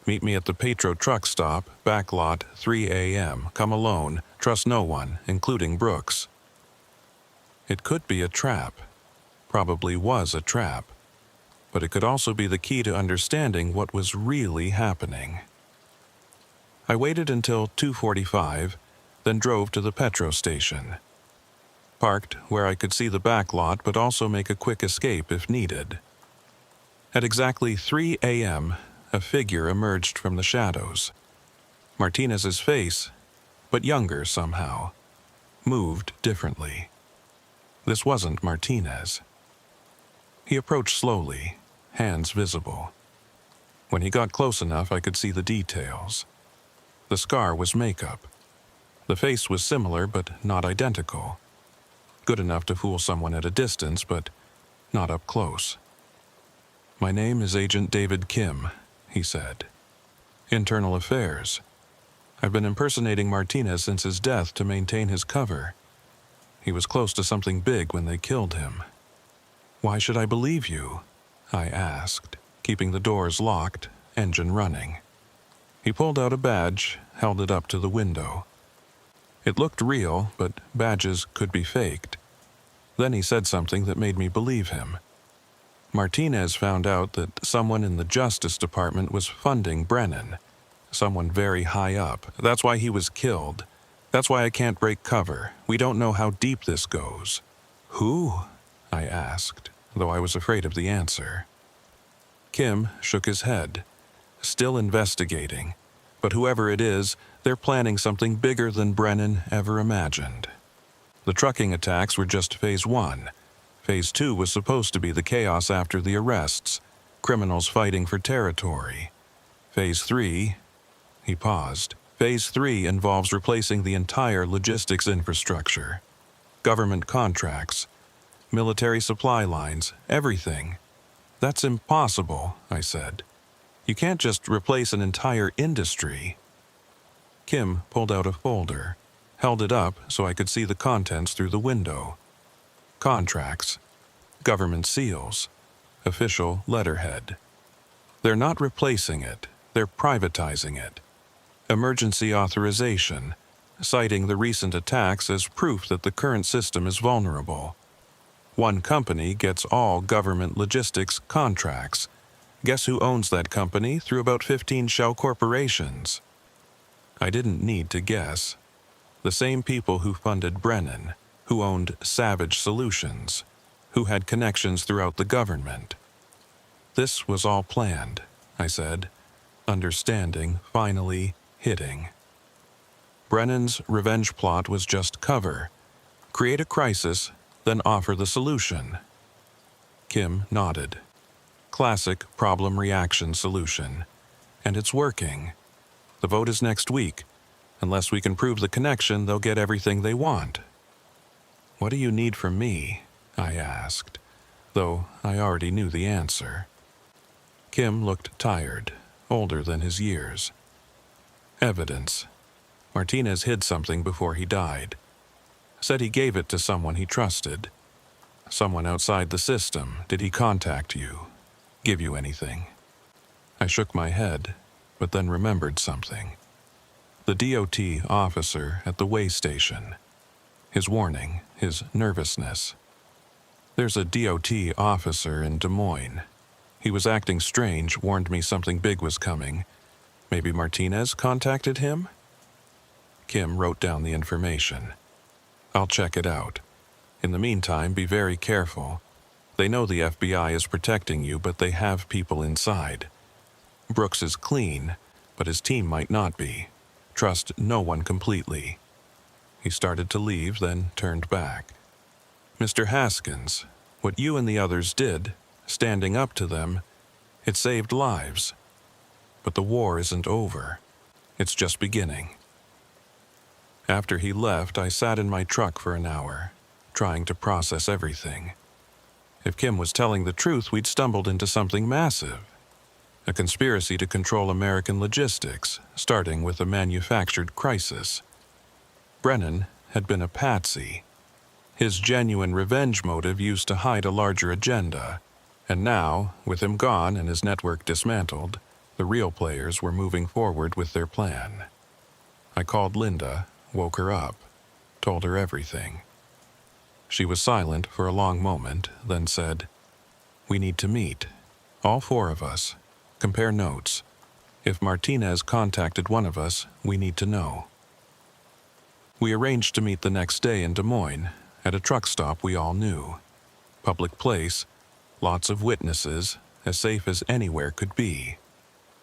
"Meet me at the Petro truck stop, back lot, 3 a.m. Come alone, trust no one, including Brooks." It could be a trap. Probably was a trap. But it could also be the key to understanding what was really happening. I waited until 2:45, then drove to the Petro station. Parked where I could see the back lot but also make a quick escape if needed. At exactly 3 a.m., a figure emerged from the shadows. Martinez's face, but younger somehow, moved differently. This wasn't Martinez. He approached slowly, hands visible. When he got close enough, I could see the details. The scar was makeup. The face was similar but not identical. Good enough to fool someone at a distance, but not up close. "My name is Agent David Kim," he said. "Internal Affairs. I've been impersonating Martinez since his death to maintain his cover. He was close to something big when they killed him." "Why should I believe you?" I asked, keeping the doors locked, engine running. He pulled out a badge, held it up to the window. It looked real, but badges could be faked. Then he said something that made me believe him. Martinez found out that someone in the Justice Department was funding Brennan. Someone very high up. That's why he was killed. That's why I can't break cover. We don't know how deep this goes. "Who?" I asked, though I was afraid of the answer. Kim shook his head. "Still investigating. But whoever it is, they're planning something bigger than Brennan ever imagined. The trucking attacks were just phase 1. Phase 2 was supposed to be the chaos after the arrests, criminals fighting for territory. Phase 3, he paused. Phase 3 involves replacing the entire logistics infrastructure. Government contracts, military supply lines, everything. That's impossible, I said. You can't just replace an entire industry. Kim pulled out a folder, held it up so I could see the contents through the window. Contracts, government seals, official letterhead. They're not replacing it, they're privatizing it. Emergency authorization, citing the recent attacks as proof that the current system is vulnerable. One company gets all government logistics contracts. Guess who owns that company through about 15 shell corporations? I didn't need to guess. The same people who funded Brennan, who owned Savage Solutions, who had connections throughout the government. This was all planned, I said, understanding finally hitting. Brennan's revenge plot was just cover. Create a crisis, then offer the solution. Kim nodded. Classic problem-reaction solution. And it's working. The vote is next week. Unless we can prove the connection, they'll get everything they want." "What do you need from me?" I asked, though I already knew the answer. Kim looked tired, older than his years. "Evidence. Martinez hid something before he died. Said he gave it to someone he trusted. Someone outside the system. Did he contact you? Give you anything?" I shook my head, but then remembered something. The DOT officer at the way station. His warning, his nervousness. There's a DOT officer in Des Moines. He was acting strange, warned me something big was coming. Maybe Martinez contacted him? Kim wrote down the information. "I'll check it out. In the meantime, be very careful. They know the FBI is protecting you, but they have people inside. Brooks is clean, but his team might not be. Trust no one completely." He started to leave, then turned back. "Mr. Haskins, what you and the others did, standing up to them, it saved lives. But the war isn't over. It's just beginning." After he left, I sat in my truck for an hour, trying to process everything. If Kim was telling the truth, we'd stumbled into something massive. A conspiracy to control American logistics, starting with a manufactured crisis. Brennan had been a patsy. His genuine revenge motive used to hide a larger agenda. And now, with him gone and his network dismantled, the real players were moving forward with their plan. I called Linda, woke her up, told her everything. She was silent for a long moment, then said, "We need to meet. All four of us. Compare notes. If Martinez contacted one of us, we need to know." We arranged to meet the next day in Des Moines, at a truck stop we all knew. Public place, lots of witnesses, as safe as anywhere could be.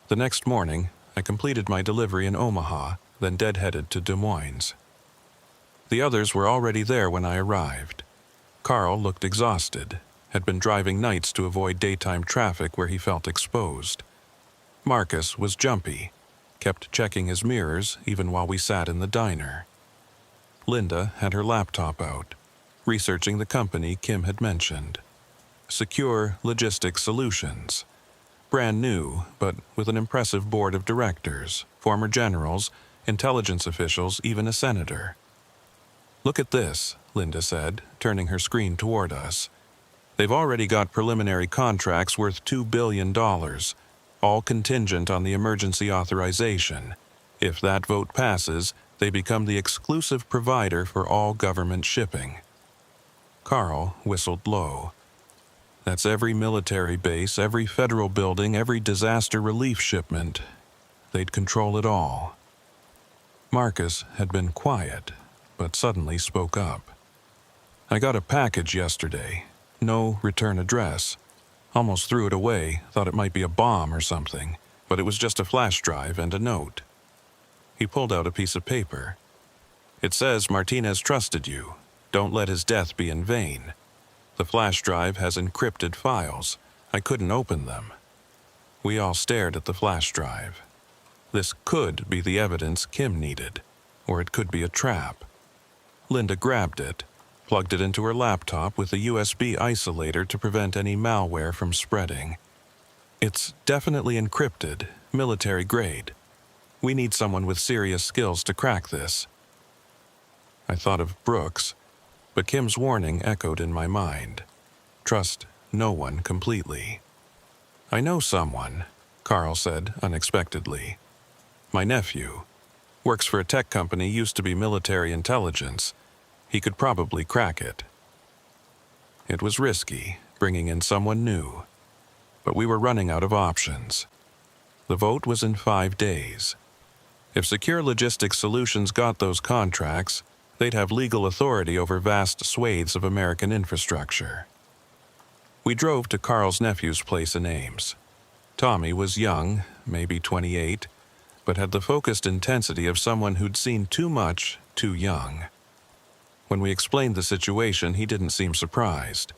The next morning, I completed my delivery in Omaha, then deadheaded to Des Moines. The others were already there when I arrived. Carl looked exhausted, had been driving nights to avoid daytime traffic where he felt exposed. Marcus was jumpy, kept checking his mirrors even while we sat in the diner. Linda had her laptop out, researching the company Kim had mentioned. Secure Logistics Solutions. Brand new, but with an impressive board of directors, former generals, intelligence officials, even a senator. "Look at this," Linda said, turning her screen toward us. "They've already got preliminary contracts worth $2 billion, all contingent on the emergency authorization. If that vote passes, they become the exclusive provider for all government shipping." Carl whistled low. "That's every military base, every federal building, every disaster relief shipment. They'd control it all." Marcus had been quiet, but suddenly spoke up. "I got a package yesterday. No return address. Almost threw it away, thought it might be a bomb or something, but it was just a flash drive and a note." He pulled out a piece of paper. "It says Martinez trusted you. Don't let his death be in vain. The flash drive has encrypted files. I couldn't open them." We all stared at the flash drive. This could be the evidence Kim needed, or it could be a trap. Linda grabbed it, plugged it into her laptop with a USB isolator to prevent any malware from spreading. "It's definitely encrypted, military grade. We need someone with serious skills to crack this." I thought of Brooks, but Kim's warning echoed in my mind. Trust no one completely. "I know someone," Carl said unexpectedly. "My nephew. Works for a tech company, used to be military intelligence. He could probably crack it." It was risky, bringing in someone new. But we were running out of options. The vote was in 5 days. If Secure Logistics Solutions got those contracts, they'd have legal authority over vast swathes of American infrastructure. We drove to Carl's nephew's place in Ames. Tommy was young, maybe 28, but had the focused intensity of someone who'd seen too much, too young. When we explained the situation, he didn't seem surprised.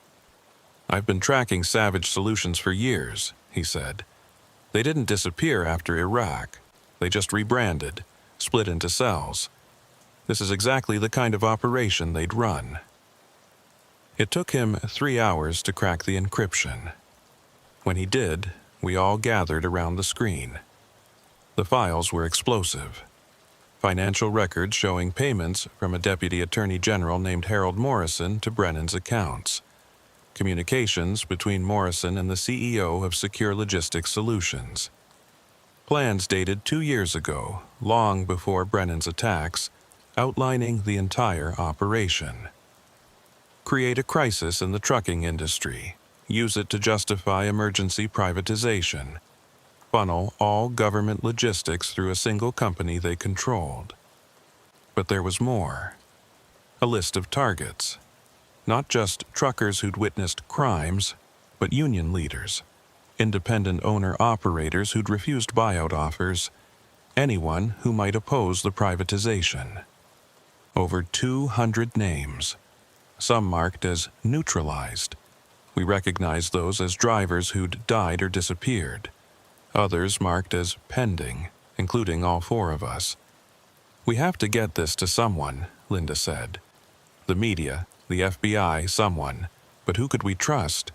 "I've been tracking Savage Solutions for years," he said. "They didn't disappear after Iraq. They just rebranded, split into cells. This is exactly the kind of operation they'd run. It took him 3 hours to crack the encryption. When he did, we all gathered around the screen. The files were explosive. Financial records showing payments from a deputy attorney general named Harold Morrison to Brennan's accounts. Communications between Morrison and the CEO of Secure Logistics Solutions. Plans dated 2 years ago, long before Brennan's attacks, outlining the entire operation. Create a crisis in the trucking industry. Use it to justify emergency privatization. Funnel all government logistics through a single company they controlled. But there was more. A list of targets. Not just truckers who'd witnessed crimes, but union leaders, independent owner-operators who'd refused buyout offers, anyone who might oppose the privatization. Over 200 names, some marked as neutralized. We recognized those as drivers who'd died or disappeared. Others marked as pending, including all 4 of us. "We have to get this to someone," Linda said. "The media, the FBI, someone. But who could we trust?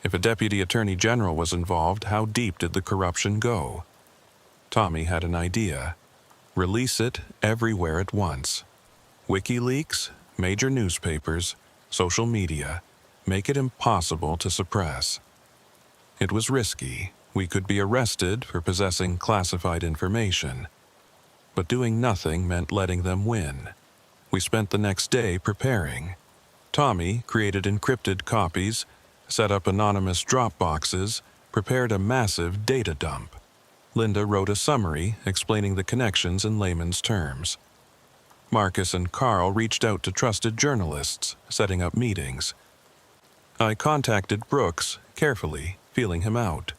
If a deputy attorney general was involved, how deep did the corruption go?" Tommy had an idea. Release it everywhere at once. WikiLeaks, major newspapers, social media. Make it impossible to suppress. It was risky. We could be arrested for possessing classified information. But doing nothing meant letting them win. We spent the next day preparing. Tommy created encrypted copies, set up anonymous drop boxes, prepared a massive data dump. Linda wrote a summary explaining the connections in layman's terms. Marcus and Carl reached out to trusted journalists, setting up meetings. I contacted Brooks, carefully, feeling him out.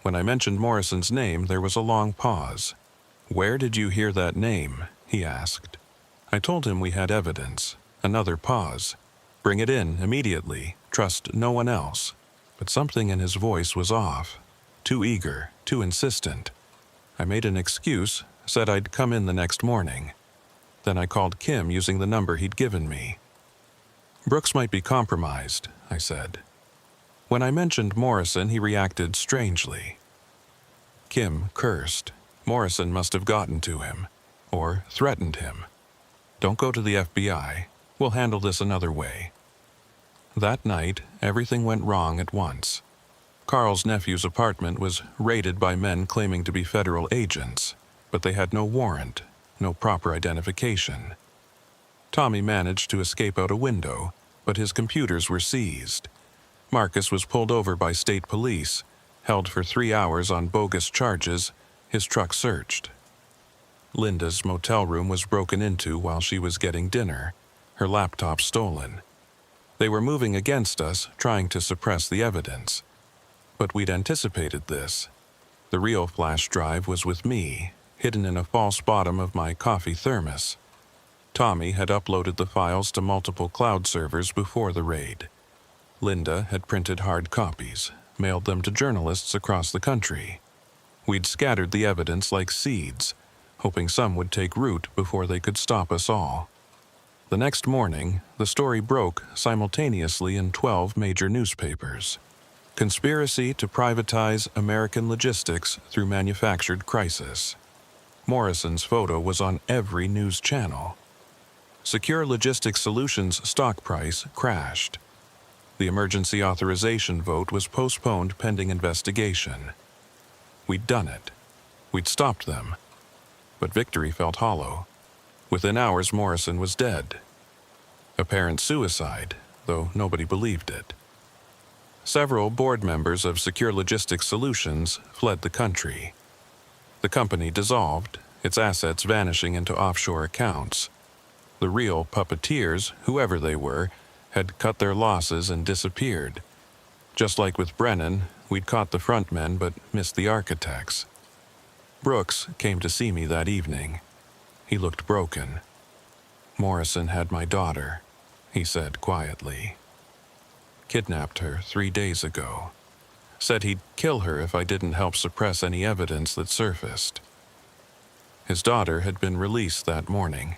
When I mentioned Morrison's name, there was a long pause. "Where did you hear that name?" he asked. I told him we had evidence. Another pause. "Bring it in, immediately. Trust no one else." But something in his voice was off. Too eager, too insistent. I made an excuse, said I'd come in the next morning. Then I called Kim using the number he'd given me. "Brooks might be compromised," I said. When I mentioned Morrison, he reacted strangely. Kim cursed. Morrison must have gotten to him, or threatened him. "Don't go to the FBI. We'll handle this another way." That night, everything went wrong at once. Carl's nephew's apartment was raided by men claiming to be federal agents, but they had no warrant, no proper identification. Tommy managed to escape out a window, but his computers were seized. Marcus was pulled over by state police, held for 3 hours on bogus charges, his truck searched. Linda's motel room was broken into while she was getting dinner, her laptop stolen. They were moving against us, trying to suppress the evidence. But we'd anticipated this. The real flash drive was with me, hidden in a false bottom of my coffee thermos. Tommy had uploaded the files to multiple cloud servers before the raid. Linda had printed hard copies, mailed them to journalists across the country. We'd scattered the evidence like seeds, hoping some would take root before they could stop us all. The next morning, the story broke simultaneously in 12 major newspapers. Conspiracy to privatize American logistics through manufactured crisis. Morrison's photo was on every news channel. Secure Logistics Solutions' stock price crashed. The emergency authorization vote was postponed pending investigation. We'd done it. We'd stopped them. But victory felt hollow. Within hours, Morrison was dead. Apparent suicide, though nobody believed it. Several board members of Secure Logistics Solutions fled the country. The company dissolved, its assets vanishing into offshore accounts. The real puppeteers, whoever they were, had cut their losses and disappeared. Just like with Brennan, we'd caught the front men but missed the architects. Brooks came to see me that evening. He looked broken. "Morrison had my daughter," he said quietly. "Kidnapped her 3 days ago. Said he'd kill her if I didn't help suppress any evidence that surfaced. His daughter had been released that morning,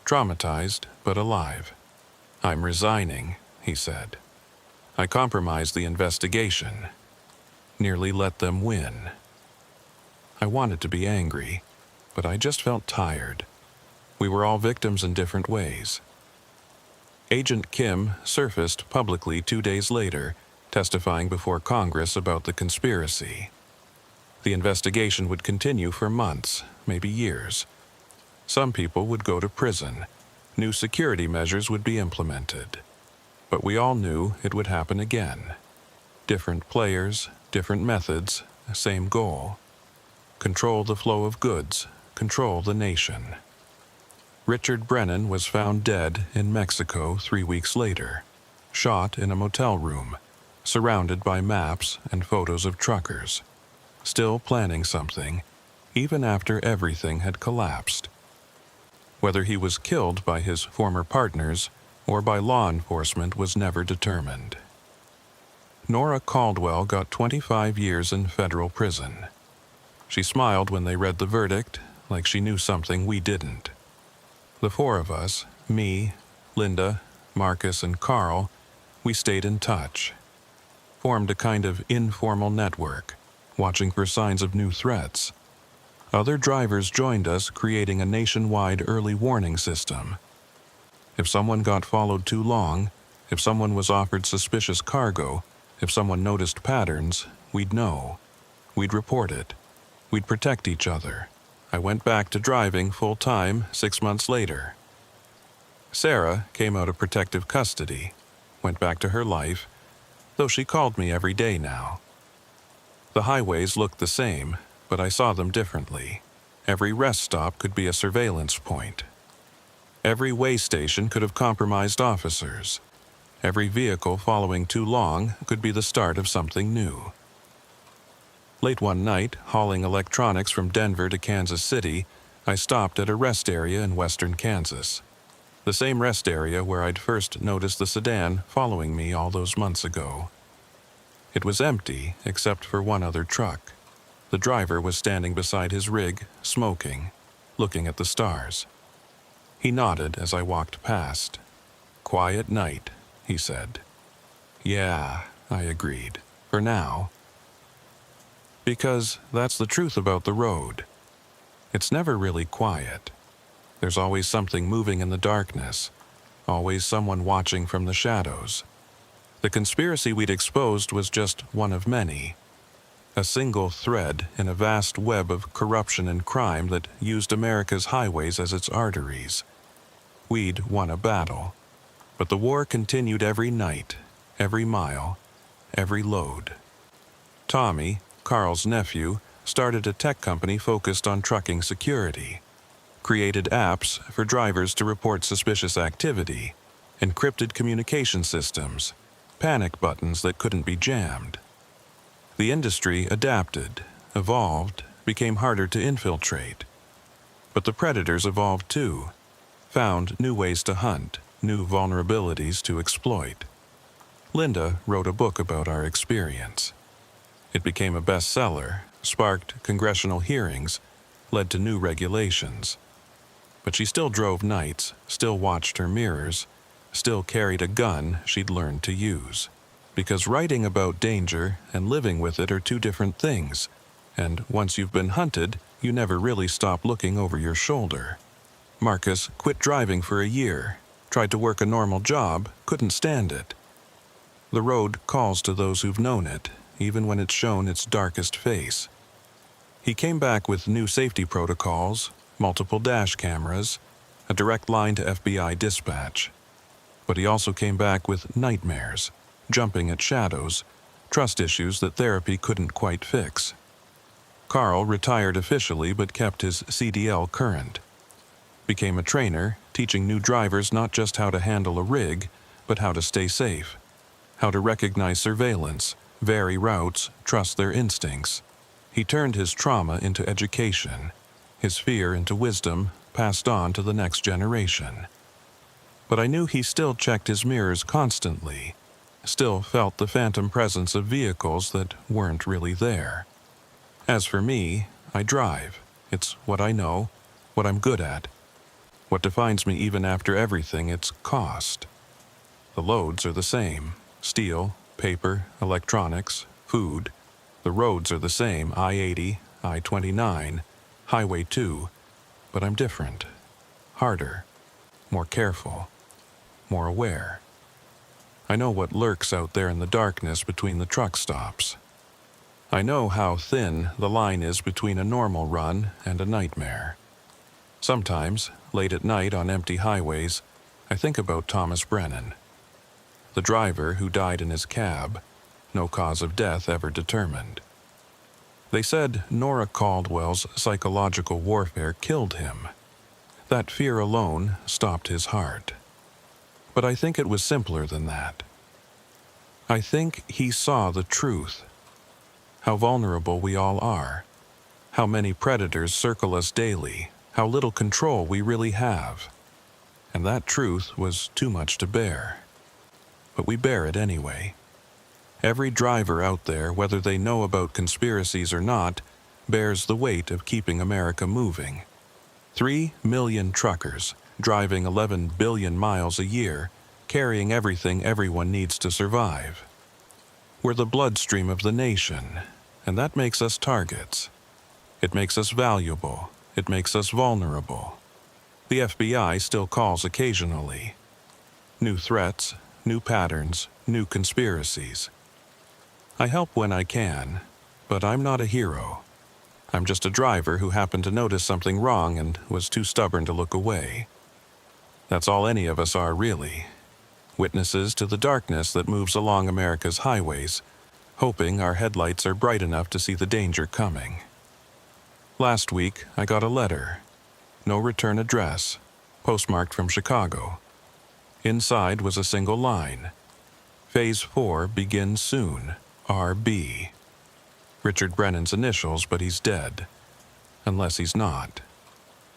traumatized but alive. "I'm resigning," he said. "I compromised the investigation. Nearly let them win." I wanted to be angry, but I just felt tired. We were all victims in different ways. Agent Kim surfaced publicly 2 days later, testifying before Congress about the conspiracy. The investigation would continue for months, maybe years. Some people would go to prison. New security measures would be implemented. But we all knew it would happen again. Different players, different methods, same goal. Control the flow of goods, control the nation. Richard Brennan was found dead in Mexico 3 weeks later, shot in a motel room, surrounded by maps and photos of truckers, still planning something, even after everything had collapsed. Whether he was killed by his former partners or by law enforcement was never determined. Nora Caldwell got 25 years in federal prison. She smiled when they read the verdict, like she knew something we didn't. The 4 of us, me, Linda, Marcus, and Carl, we stayed in touch. Formed a kind of informal network, watching for signs of new threats. Other drivers joined us, creating a nationwide early warning system. If someone got followed too long, if someone was offered suspicious cargo, if someone noticed patterns, we'd know. We'd report it. We'd protect each other. I went back to driving full-time 6 months later. Sarah came out of protective custody, went back to her life, though she called me every day now. The highways looked the same, but I saw them differently. Every rest stop could be a surveillance point. Every way station could have compromised officers. Every vehicle following too long could be the start of something new. Late one night, hauling electronics from Denver to Kansas City, I stopped at a rest area in western Kansas. The same rest area where I'd first noticed the sedan following me all those months ago. It was empty except for one other truck. The driver was standing beside his rig, smoking, looking at the stars. He nodded as I walked past. "Quiet night," he said. "Yeah," I agreed, "for now." Because that's the truth about the road. It's never really quiet. There's always something moving in the darkness, always someone watching from the shadows. The conspiracy we'd exposed was just one of many. A single thread in a vast web of corruption and crime that used America's highways as its arteries. We'd won a battle, but the war continued every night, every mile, every load. Tommy, Carl's nephew, started a tech company focused on trucking security, created apps for drivers to report suspicious activity, encrypted communication systems, panic buttons that couldn't be jammed. The industry adapted, evolved, became harder to infiltrate. But the predators evolved too, found new ways to hunt, new vulnerabilities to exploit. Linda wrote a book about our experience. It became a bestseller, sparked congressional hearings, led to new regulations. But she still drove nights, still watched her mirrors, still carried a gun she'd learned to use. Because writing about danger and living with it are two different things, and once you've been hunted, you never really stop looking over your shoulder. Marcus quit driving for a year, tried to work a normal job, couldn't stand it. The road calls to those who've known it, even when it's shown its darkest face. He came back with new safety protocols, multiple dash cameras, a direct line to FBI dispatch. But he also came back with nightmares, jumping at shadows, trust issues that therapy couldn't quite fix. Carl retired officially but kept his CDL current. Became a trainer, teaching new drivers not just how to handle a rig, but how to stay safe, how to recognize surveillance, vary routes, trust their instincts. He turned his trauma into education, his fear into wisdom, passed on to the next generation. But I knew he still checked his mirrors constantly, still felt the phantom presence of vehicles that weren't really there. As for me, I drive. It's what I know, what I'm good at, what defines me even after everything it's cost. The loads are the same: steel, paper, electronics, food. The roads are the same: I-80, I-29, Highway 2, but I'm different, harder, more careful, more aware. I know what lurks out there in the darkness between the truck stops. I know how thin the line is between a normal run and a nightmare. Sometimes, late at night on empty highways, I think about Thomas Brennan, the driver who died in his cab, no cause of death ever determined. They said Nora Caldwell's psychological warfare killed him. That fear alone stopped his heart. But I think it was simpler than that. I think he saw the truth. How vulnerable we all are. How many predators circle us daily. How little control we really have. And that truth was too much to bear. But we bear it anyway. Every driver out there, whether they know about conspiracies or not, bears the weight of keeping America moving. 3 million truckers, driving 11 billion miles a year, carrying everything everyone needs to survive. We're the bloodstream of the nation, and that makes us targets. It makes us valuable. It makes us vulnerable. The FBI still calls occasionally. New threats, new patterns, new conspiracies. I help when I can, but I'm not a hero. I'm just a driver who happened to notice something wrong and was too stubborn to look away. That's all any of us are, really. Witnesses to the darkness that moves along America's highways, hoping our headlights are bright enough to see the danger coming. Last week, I got a letter. No return address, postmarked from Chicago. Inside was a single line. Phase 4 begins soon. RB. Richard Brennan's initials, but he's dead. Unless he's not.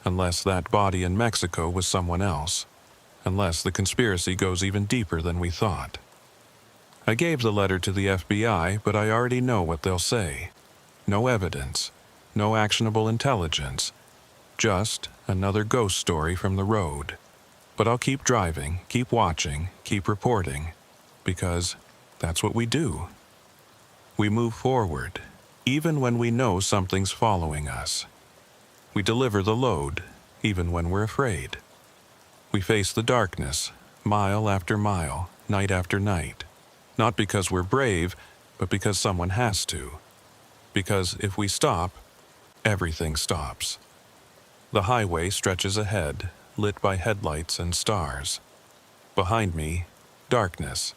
Unless that body in Mexico was someone else. Unless the conspiracy goes even deeper than we thought. I gave the letter to the FBI, but I already know what they'll say. No evidence. No actionable intelligence. Just another ghost story from the road. But I'll keep driving, keep watching, keep reporting. Because that's what we do. We move forward, even when we know something's following us. We deliver the load, even when we're afraid. We face the darkness, mile after mile, night after night. Not because we're brave, but because someone has to. Because if we stop, everything stops. The highway stretches ahead, lit by headlights and stars. Behind me, darkness.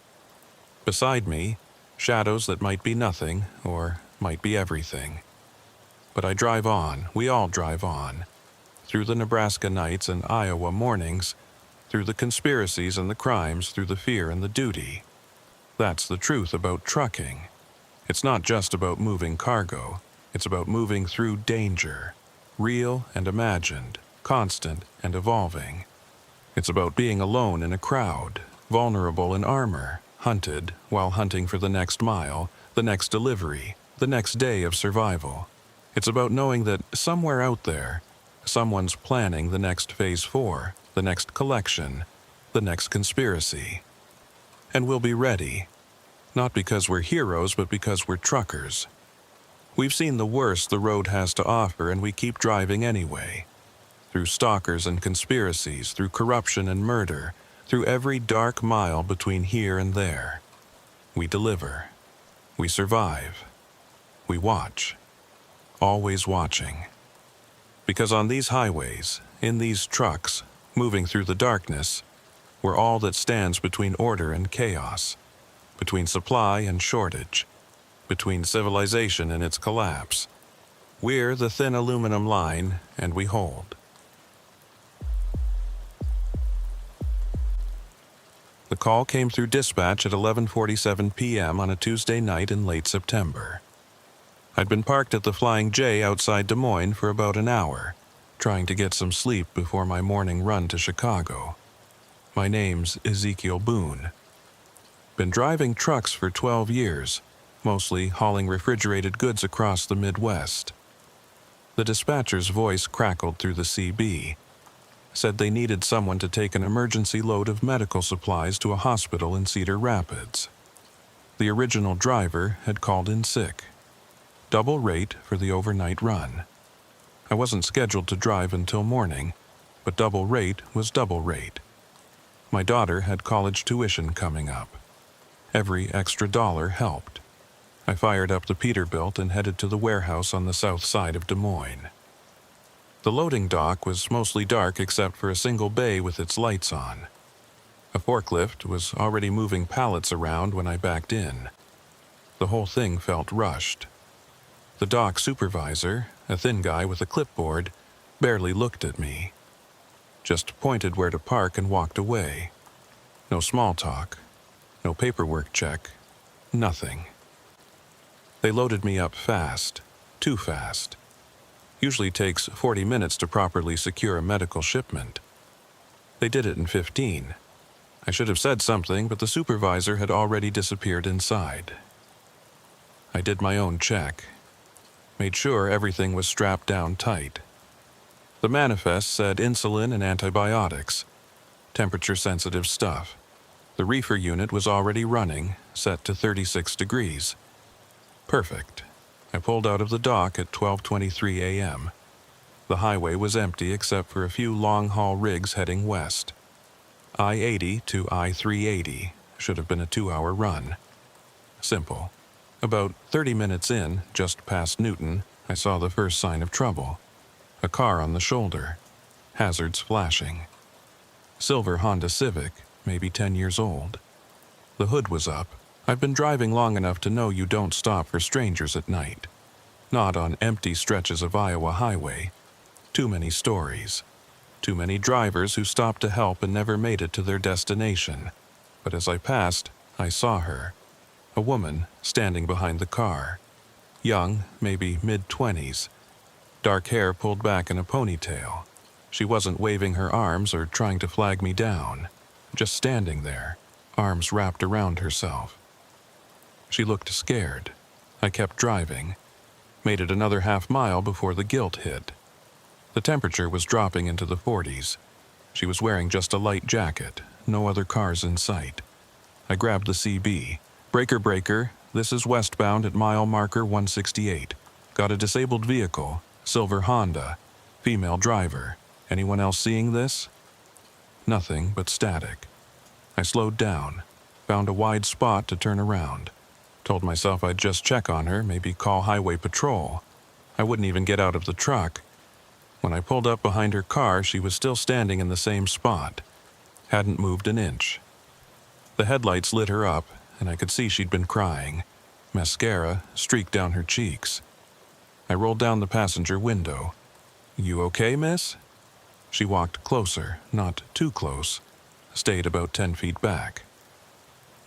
Beside me, shadows that might be nothing or might be everything. But I drive on, we all drive on. Through the Nebraska nights and Iowa mornings, through the conspiracies and the crimes, through the fear and the duty. That's the truth about trucking. It's not just about moving cargo. It's about moving through danger, real and imagined, constant and evolving. It's about being alone in a crowd, vulnerable in armor, hunted while hunting for the next mile, the next delivery, the next day of survival. It's about knowing that somewhere out there, someone's planning the next phase 4, the next collection, the next conspiracy. And we'll be ready, not because we're heroes, but because we're truckers. We've seen the worst the road has to offer, and we keep driving anyway. Through stalkers and conspiracies, through corruption and murder, through every dark mile between here and there. We deliver. We survive. We watch. Always watching. Because on these highways, in these trucks, moving through the darkness, we're all that stands between order and chaos, between supply and shortage, between civilization and its collapse. We're the thin aluminum line, and we hold. The call came through dispatch at 11:47 p.m. on a Tuesday night in late September. I'd been parked at the Flying J outside Des Moines for about an hour, trying to get some sleep before my morning run to Chicago. My name's Ezekiel Boone. Been driving trucks for 12 years, mostly hauling refrigerated goods across the Midwest. The dispatcher's voice crackled through the CB. Said they needed someone to take an emergency load of medical supplies to a hospital in Cedar Rapids. The original driver had called in sick. Double rate for the overnight run. I wasn't scheduled to drive until morning, but double rate was double rate. My daughter had college tuition coming up. Every extra dollar helped. I fired up the Peterbilt and headed to the warehouse on the south side of Des Moines. The loading dock was mostly dark except for a single bay with its lights on. A forklift was already moving pallets around when I backed in. The whole thing felt rushed. The dock supervisor, a thin guy with a clipboard, barely looked at me. Just pointed where to park and walked away. No small talk, no paperwork check, nothing. They loaded me up fast, too fast. Usually takes 40 minutes to properly secure a medical shipment. They did it in 15. I should have said something, but the supervisor had already disappeared inside. I did my own check. Made sure everything was strapped down tight. The manifest said insulin and antibiotics. Temperature-sensitive stuff. The reefer unit was already running, set to 36 degrees. Perfect. I pulled out of the dock at 12:23 a.m. The highway was empty except for a few long-haul rigs heading west. I-80 to I-380 should have been a 2-hour run. Simple. About 30 minutes in, just past Newton, I saw the first sign of trouble. A car on the shoulder. Hazards flashing. Silver Honda Civic, maybe 10 years old. The hood was up. I've been driving long enough to know you don't stop for strangers at night. Not on empty stretches of Iowa highway. Too many stories. Too many drivers who stopped to help and never made it to their destination. But as I passed, I saw her. A woman standing behind the car. Young, maybe mid-20s. Dark hair pulled back in a ponytail. She wasn't waving her arms or trying to flag me down. Just standing there, arms wrapped around herself. She looked scared. I kept driving. Made it another half-mile before the guilt hit. The temperature was dropping into the 40s. She was wearing just a light jacket, no other cars in sight. I grabbed the CB. Breaker, breaker, this is westbound at mile marker 168. Got a disabled vehicle, silver Honda, female driver. Anyone else seeing this? Nothing but static. I slowed down, found a wide spot to turn around. Told myself I'd just check on her, maybe call highway patrol. I wouldn't even get out of the truck. When I pulled up behind her car, she was still standing in the same spot. Hadn't moved an inch. The headlights lit her up, and I could see she'd been crying. Mascara streaked down her cheeks. I rolled down the passenger window. "You okay, miss?" She walked closer, not too close. Stayed about 10 feet back.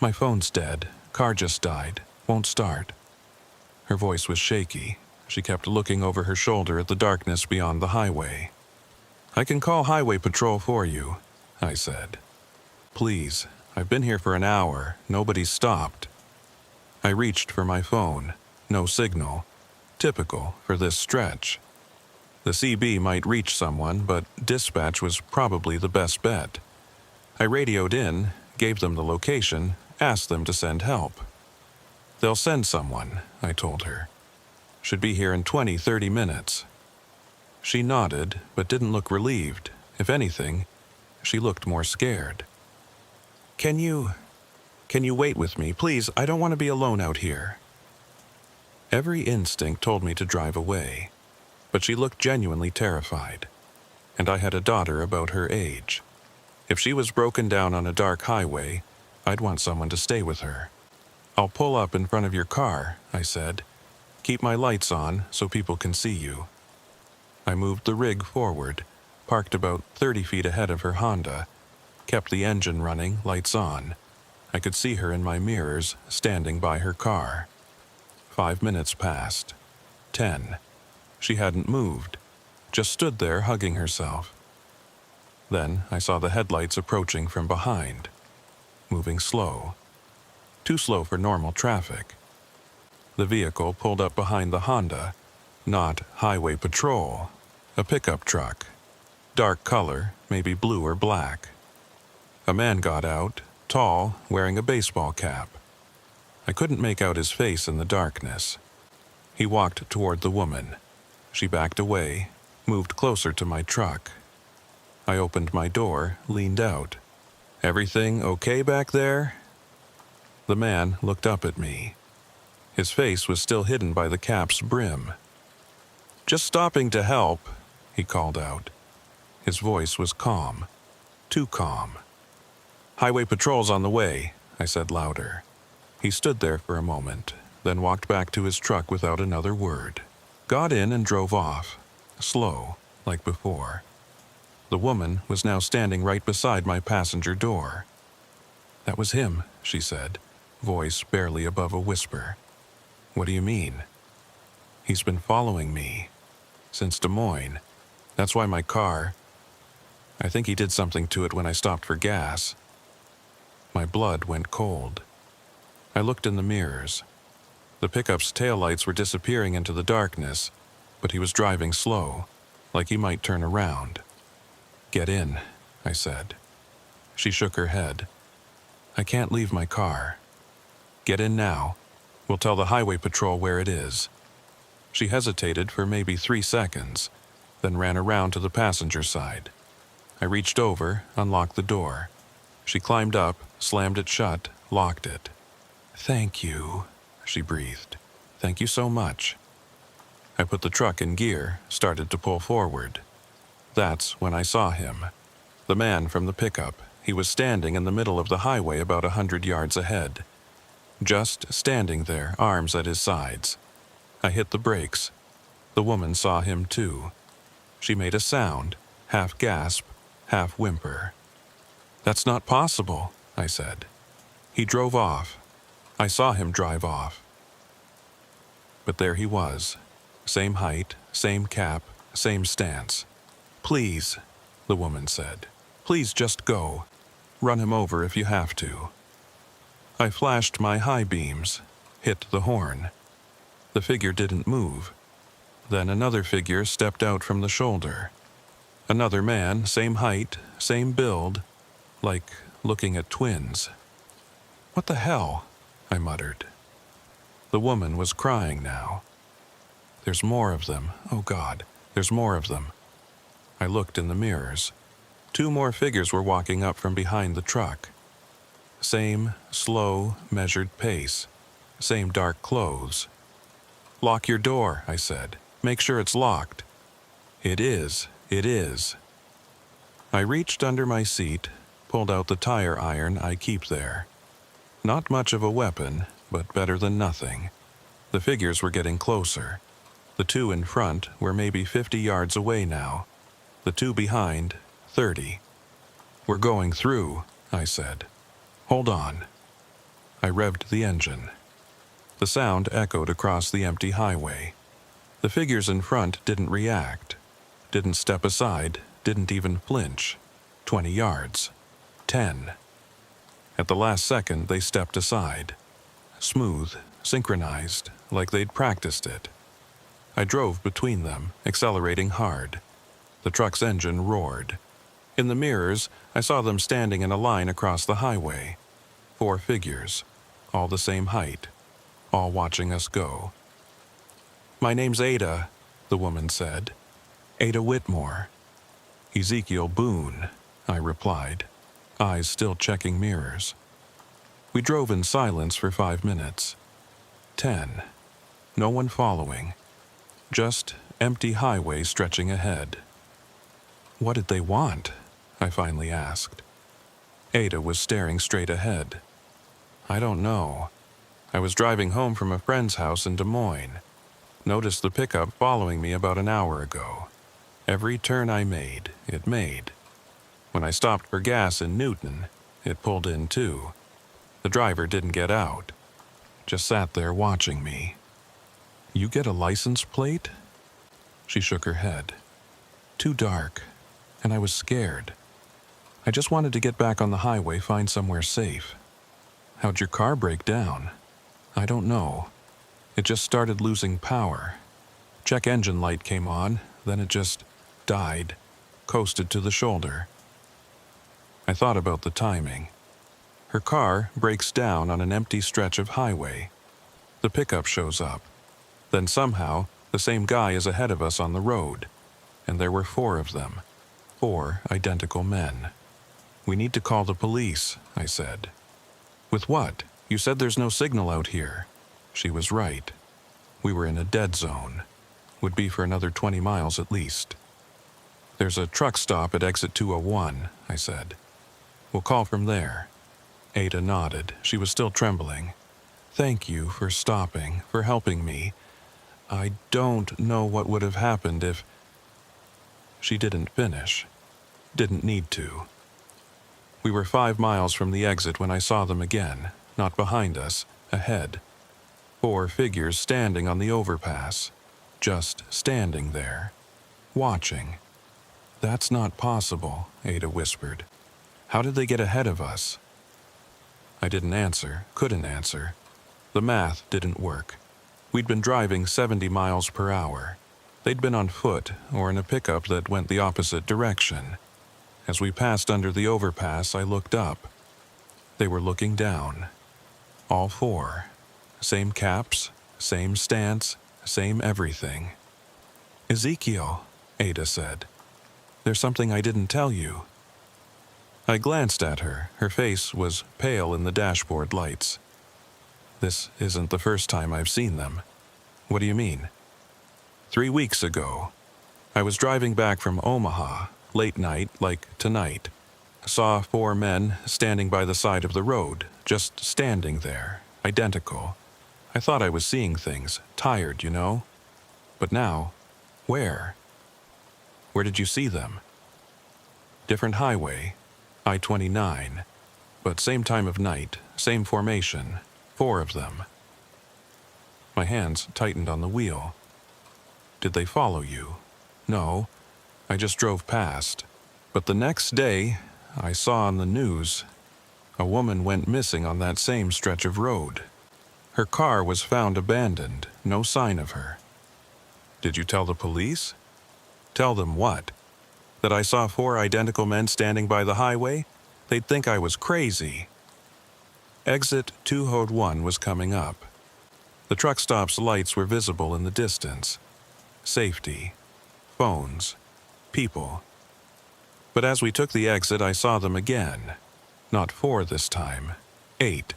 "My phone's dead. Car just died. Won't start." Her voice was shaky. She kept looking over her shoulder at the darkness beyond the highway. "I can call highway patrol for you," I said. "Please, I've been here for an hour. Nobody's stopped." I reached for my phone. No signal. Typical for this stretch. The CB might reach someone, but dispatch was probably the best bet. I radioed in, gave them the location, asked them to send help. "They'll send someone," I told her. "Should be here in 20-30 minutes." She nodded, but didn't look relieved. If anything, she looked more scared. Can you wait with me, please? I don't want to be alone out here." Every instinct told me to drive away, but she looked genuinely terrified. And I had a daughter about her age. If she was broken down on a dark highway, I'd want someone to stay with her. "I'll pull up in front of your car," I said. "Keep my lights on so people can see you." I moved the rig forward, parked about 30 feet ahead of her Honda, kept the engine running, lights on. I could see her in my mirrors, standing by her car. 5 minutes passed. 10. She hadn't moved, just stood there hugging herself. Then I saw the headlights approaching from behind, moving slow. Too slow for normal traffic. The vehicle pulled up behind the Honda, Not highway patrol. A pickup truck. Dark color, maybe blue or black. A man got out, tall, wearing a baseball cap. I couldn't make out his face in the darkness. He walked toward the woman. She backed away, moved closer to my truck. I opened my door, leaned out. "Everything okay back there?" The man looked up at me. His face was still hidden by the cap's brim. "Just stopping to help," he called out. His voice was calm. Too calm. "Highway patrol's on the way," I said louder. He stood there for a moment, then walked back to his truck without another word. Got in and drove off, slow, like before. The woman was now standing right beside my passenger door. "That was him," she said, voice barely above a whisper. "What do you mean?" "He's been following me. Since Des Moines. That's why my car... I think he did something to it when I stopped for gas." My blood went cold. I looked in the mirrors. The pickup's taillights were disappearing into the darkness, but he was driving slow, like he might turn around. "Get in," I said. She shook her head. "I can't leave my car." "Get in now. We'll tell the highway patrol where it is." She hesitated for maybe 3 seconds, then ran around to the passenger side. I reached over, unlocked the door. She climbed up, slammed it shut, locked it. "Thank you," she breathed. "Thank you so much." I put the truck in gear, started to pull forward. That's when I saw him. The man from the pickup. He was standing in the middle of the highway about 100 yards ahead. Just standing there, arms at his sides. I hit the brakes. The woman saw him too. She made a sound, half gasp, half whimper. "That's not possible," I said. He drove off. I saw him drive off. But there he was. Same height, same cap, same stance. "Please," the woman said. "Please just go. Run him over if you have to." I flashed my high beams, hit the horn. The figure didn't move. Then another figure stepped out from the shoulder. Another man, same height, same build, like looking at twins. "What the hell?" I muttered. The woman was crying now. "There's more of them. Oh God, there's more of them." I looked in the mirrors. 2 more figures were walking up from behind the truck. Same slow, measured pace. Same dark clothes. "Lock your door," I said. "Make sure it's locked." It is. I reached under my seat, pulled out the tire iron I keep there. Not much of a weapon, but better than nothing. The figures were getting closer. The 2 in front were maybe 50 yards away now. The 2 behind, 30. "We're going through," I said. "Hold on." I revved the engine. The sound echoed across the empty highway. The figures in front didn't react, didn't step aside, didn't even flinch. 20 yards. 10. At the last second, they stepped aside. Smooth, synchronized, like they'd practiced it. I drove between them, accelerating hard. The truck's engine roared. In the mirrors, I saw them standing in a line across the highway. 4 figures, all the same height, all watching us go. "My name's Ada," the woman said. "Ada Whitmore." "Ezekiel Boone," I replied, eyes still checking mirrors. We drove in silence for 5 minutes. 10. No one following. Just empty highway stretching ahead. "What did they want?" I finally asked. Ada was staring straight ahead. "I don't know. I was driving home from a friend's house in Des Moines. Noticed the pickup following me about an hour ago. Every turn I made, it made. When I stopped for gas in Newton, it pulled in too. The driver didn't get out. Just sat there watching me." "You get a license plate?" She shook her head. "Too dark, and I was scared. I just wanted to get back on the highway, find somewhere safe." "How'd your car break down?" "I don't know. It just started losing power. Check engine light came on, then it just died, coasted to the shoulder. I thought about the timing. Her car breaks down on an empty stretch of highway. The pickup shows up. Then somehow, the same guy is ahead of us on the road. And there were 4 of them. 4 identical men. We need to call the police, I said. With what? You said there's no signal out here. She was right. We were in a dead zone. Would be for another 20 miles at least. There's a truck stop at exit 201, I said. We'll call from there. Ada nodded. She was still trembling. Thank you for stopping, for helping me. I don't know what would have happened if... She didn't finish. Didn't need to. We were 5 miles from the exit when I saw them again, not behind us, ahead. 4 figures standing on the overpass. Just standing there. Watching. That's not possible, Ada whispered. How did they get ahead of us? I didn't answer, couldn't answer. The math didn't work. We'd been driving 70 miles per hour. They'd been on foot or in a pickup that went the opposite direction. As we passed under the overpass, I looked up. They were looking down. All 4. Same caps, same stance, same everything. Ezekiel, Ada said. There's something I didn't tell you. I glanced at her. Her face was pale in the dashboard lights. This isn't the first time I've seen them. What do you mean? 3 weeks ago, I was driving back from Omaha, late night, like tonight. Saw 4 men standing by the side of the road, just standing there, identical. I thought I was seeing things, tired, you know. But now, where? Where did you see them? Different highway, I-29, but same time of night, same formation, 4 of them. My hands tightened on the wheel. Did they follow you? No, I just drove past. But the next day, I saw on the news, a woman went missing on that same stretch of road. Her car was found abandoned, no sign of her. Did you tell the police? Tell them what? That I saw 4 identical men standing by the highway? They'd think I was crazy. Exit 201 was coming up. The truck stop's lights were visible in the distance. Safety. Phones. People. But as we took the exit, I saw them again. Not 4 this time. 8.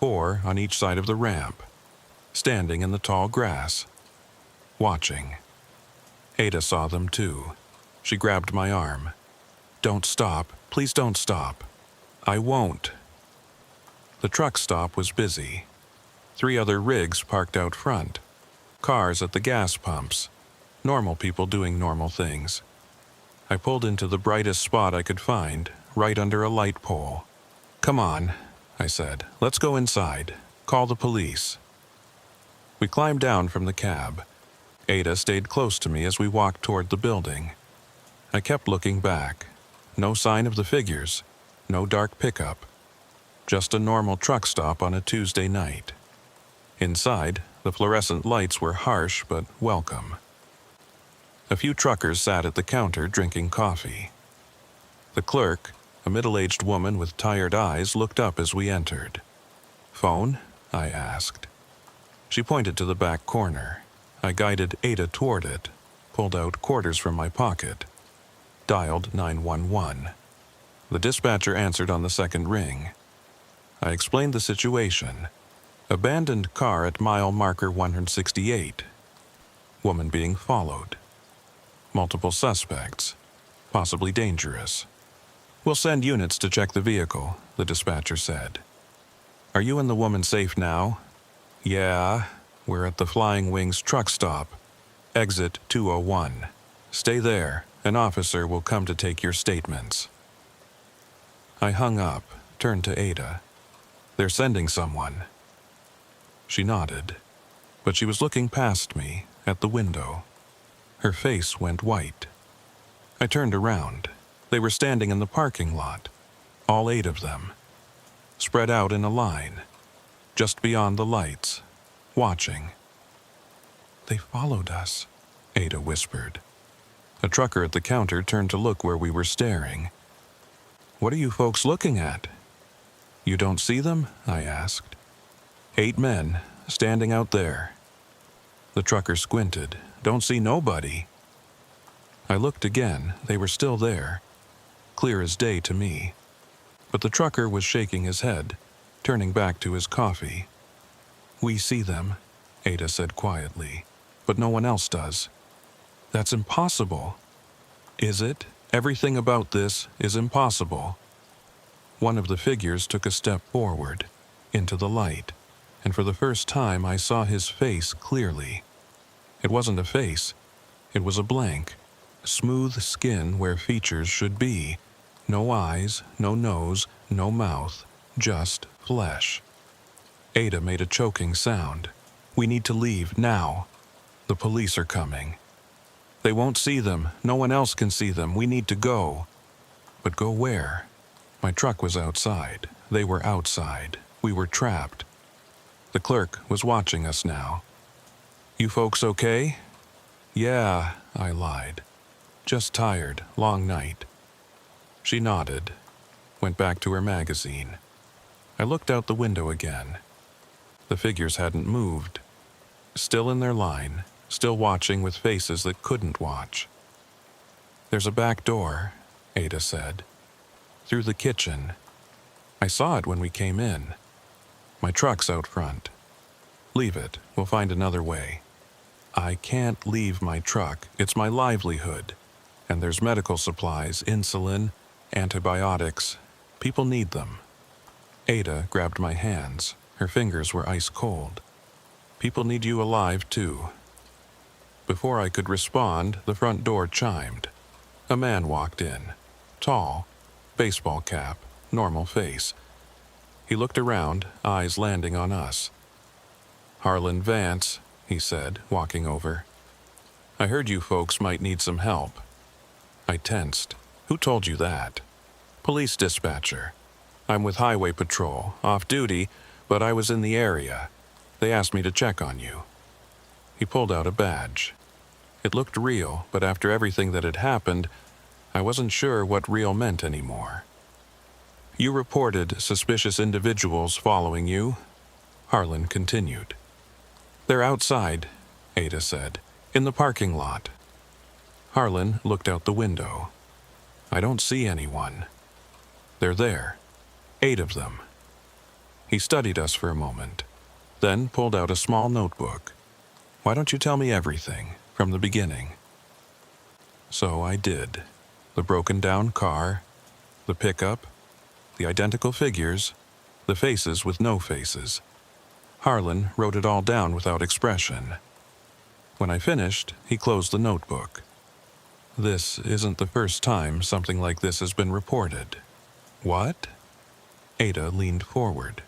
4 on each side of the ramp. Standing in the tall grass. Watching. Ada saw them too. She grabbed my arm. Don't stop. Please don't stop. I won't. The truck stop was busy. 3 other rigs parked out front. Cars at the gas pumps. Normal people doing normal things. I pulled into the brightest spot I could find, right under a light pole. Come on, I said. Let's go inside. Call the police. We climbed down from the cab. Ada stayed close to me as we walked toward the building. I kept looking back. No sign of the figures. No dark pickup. Just a normal truck stop on a Tuesday night. Inside, the fluorescent lights were harsh but welcome. A few truckers sat at the counter drinking coffee. The clerk, a middle-aged woman with tired eyes, looked up as we entered. Phone? I asked. She pointed to the back corner. I guided Ada toward it, pulled out quarters from my pocket. Dialed 911. The dispatcher answered on the second ring. I explained the situation. Abandoned car at mile marker 168. Woman being followed. Multiple suspects. Possibly dangerous. We'll send units to check the vehicle, the dispatcher said. Are you and the woman safe now? Yeah, we're at the Flying Wings truck stop. Exit 201. Stay there. An officer will come to take your statements. I hung up, turned to Ada. They're sending someone. She nodded, but she was looking past me, at the window. Her face went white. I turned around. They were standing in the parking lot, all 8 of them, spread out in a line, just beyond the lights, watching. They followed us, Ada whispered. A trucker at the counter turned to look where we were staring. What are you folks looking at? You don't see them? I asked. 8 men, standing out there. The trucker squinted. Don't see nobody. I looked again. They were still there, clear as day to me. But the trucker was shaking his head, turning back to his coffee. We see them, Ada said quietly, but no one else does. That's impossible. Is it? Everything about this is impossible. One of the figures took a step forward, into the light, and for the first time I saw his face clearly. It wasn't a face. It was a blank. Smooth skin where features should be. No eyes, no nose, no mouth, just flesh. Ada made a choking sound. We need to leave now. The police are coming. They won't see them. No one else can see them. We need to go. But go where? My truck was outside. They were outside. We were trapped. The clerk was watching us now. You folks okay? Yeah, I lied. Just tired, long night. She nodded, went back to her magazine. I looked out the window again. The figures hadn't moved. Still in their line, still watching with faces that couldn't watch. There's a back door, Ada said. Through the kitchen. I saw it when we came in. My truck's out front. Leave it, we'll find another way. I can't leave my truck, it's my livelihood. And there's medical supplies, insulin, antibiotics. People need them. Ada grabbed my hands. Her fingers were ice cold. People need you alive, too. Before I could respond, the front door chimed. A man walked in. Tall, baseball cap, normal face. He looked around, eyes landing on us. Harlan Vance, he said, walking over. I heard you folks might need some help. I tensed. Who told you that? Police dispatcher. I'm with Highway Patrol, off duty, but I was in the area. They asked me to check on you. He pulled out a badge. It looked real, but after everything that had happened, I wasn't sure what real meant anymore. You reported suspicious individuals following you? Harlan continued. They're outside, Ada said, in the parking lot. Harlan looked out the window. I don't see anyone. They're there. 8 of them. He studied us for a moment, then pulled out a small notebook. Why don't you tell me everything, from the beginning? So I did. The broken down car, the pickup, the identical figures, the faces with no faces. Harlan wrote it all down without expression. When I finished, he closed the notebook. This isn't the first time something like this has been reported. What? Ada leaned forward.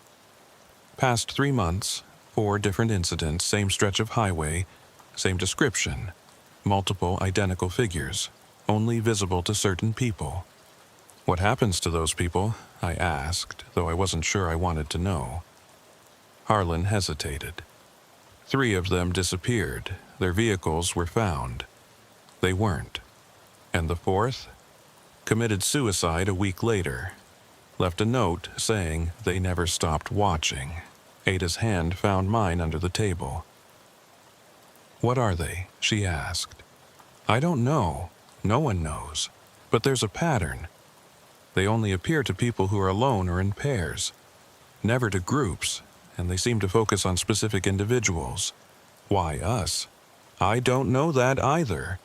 Past 3 months, 4 different incidents, same stretch of highway, same description, multiple identical figures, only visible to certain people. What happens to those people? I asked, though I wasn't sure I wanted to know. Harlan hesitated. 3 of them disappeared. Their vehicles were found. They weren't. And the 4th? Committed suicide a week later. Left a note saying they never stopped watching. Ada's hand found mine under the table. What are they? She asked. I don't know. No one knows. But there's a pattern. They only appear to people who are alone or in pairs. Never to groups, and they seem to focus on specific individuals. Why us? I don't know that either.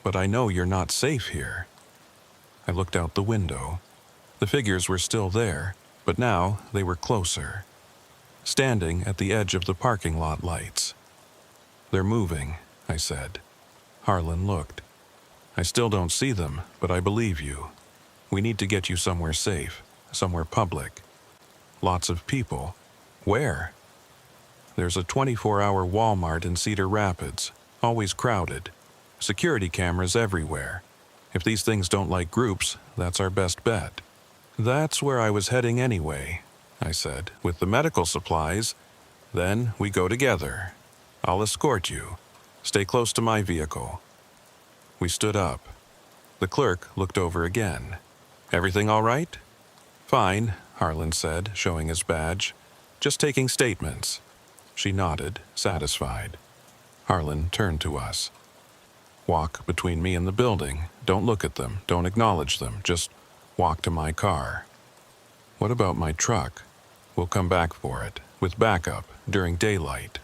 But I know you're not safe here. I looked out the window. The figures were still there, but now they were closer. Standing at the edge of the parking lot lights. They're moving, I said. Harlan looked. I still don't see them, but I believe you. We need to get you somewhere safe, somewhere public. Lots of people. Where? There's a 24-hour Walmart in Cedar Rapids, always crowded. Security cameras everywhere. If these things don't like groups, that's our best bet. That's where I was heading anyway, I said, with the medical supplies. Then we go together. I'll escort you. Stay close to my vehicle. We stood up. The clerk looked over again. Everything all right? Fine, Harlan said, showing his badge. Just taking statements. She nodded, satisfied. Harlan turned to us. Walk between me and the building. Don't look at them. Don't acknowledge them. Just walk to my car. What about my truck? We'll come back for it, with backup, during daylight.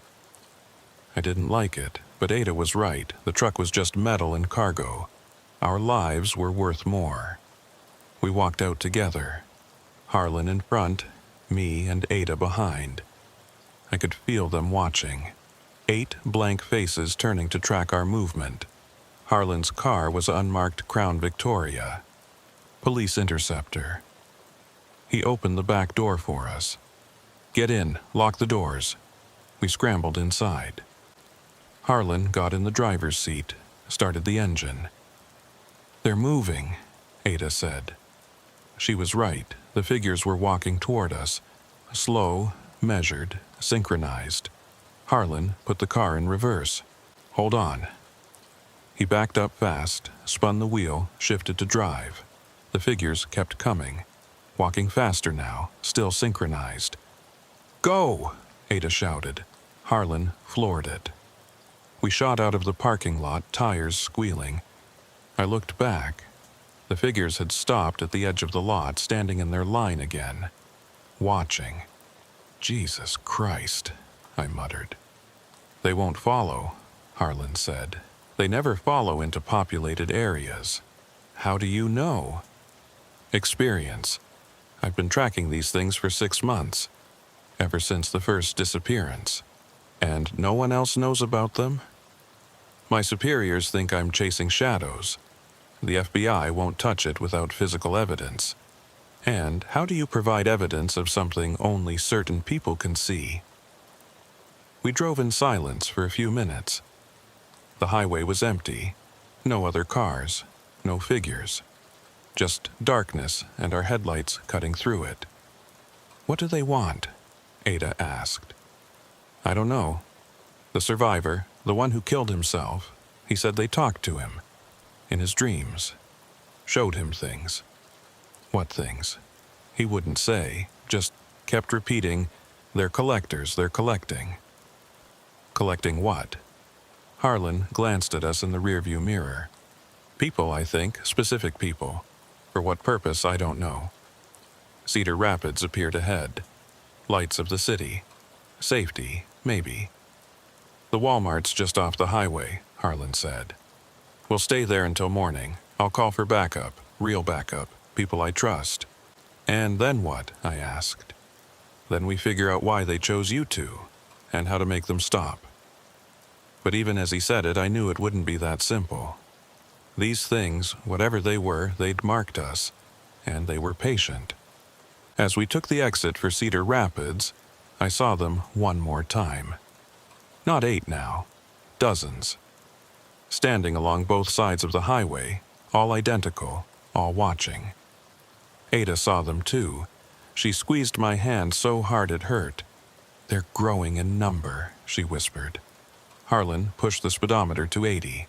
I didn't like it, but Ada was right. The truck was just metal and cargo. Our lives were worth more. We walked out together. Harlan in front, me and Ada behind. I could feel them watching. 8 blank faces turning to track our movement. Harlan's car was unmarked Crown Victoria. Police interceptor. He opened the back door for us. Get in, lock the doors. We scrambled inside. Harlan got in the driver's seat, started the engine. They're moving, Ada said. She was right. The figures were walking toward us. Slow, measured, synchronized. Harlan put the car in reverse. Hold on. He backed up fast, spun the wheel, shifted to drive. The figures kept coming. Walking faster now, still synchronized. Go! Ada shouted. Harlan floored it. We shot out of the parking lot, tires squealing. I looked back. The figures had stopped at the edge of the lot, standing in their line again. Watching. Jesus Christ, I muttered. They won't follow, Harlan said. They never follow into populated areas. How do you know? Experience. I've been tracking these things for 6 months, ever since the first disappearance. And no one else knows about them? My superiors think I'm chasing shadows. The FBI won't touch it without physical evidence. And how do you provide evidence of something only certain people can see? We drove in silence for a few minutes. The highway was empty. No other cars, no figures. Just darkness and our headlights cutting through it. What do they want? Ada asked. I don't know. The survivor, the one who killed himself, he said they talked to him. In his dreams. Showed him things. What things? He wouldn't say, just kept repeating, they're collectors, they're collecting. Collecting what? Harlan glanced at us in the rearview mirror. People, I think, specific people. For what purpose, I don't know. Cedar Rapids appeared ahead. Lights of the city. Safety, maybe. The Walmart's just off the highway, Harlan said. We'll stay there until morning. I'll call for backup, real backup, people I trust. And then what? I asked. Then we figure out why they chose you two, and how to make them stop. But even as he said it, I knew it wouldn't be that simple. These things, whatever they were, they'd marked us, and they were patient. As we took the exit for Cedar Rapids, I saw them one more time. Not 8 now, dozens. Standing along both sides of the highway, all identical, all watching. Ada saw them too. She squeezed my hand so hard it hurt. They're growing in number, she whispered. Harlan pushed the speedometer to 80.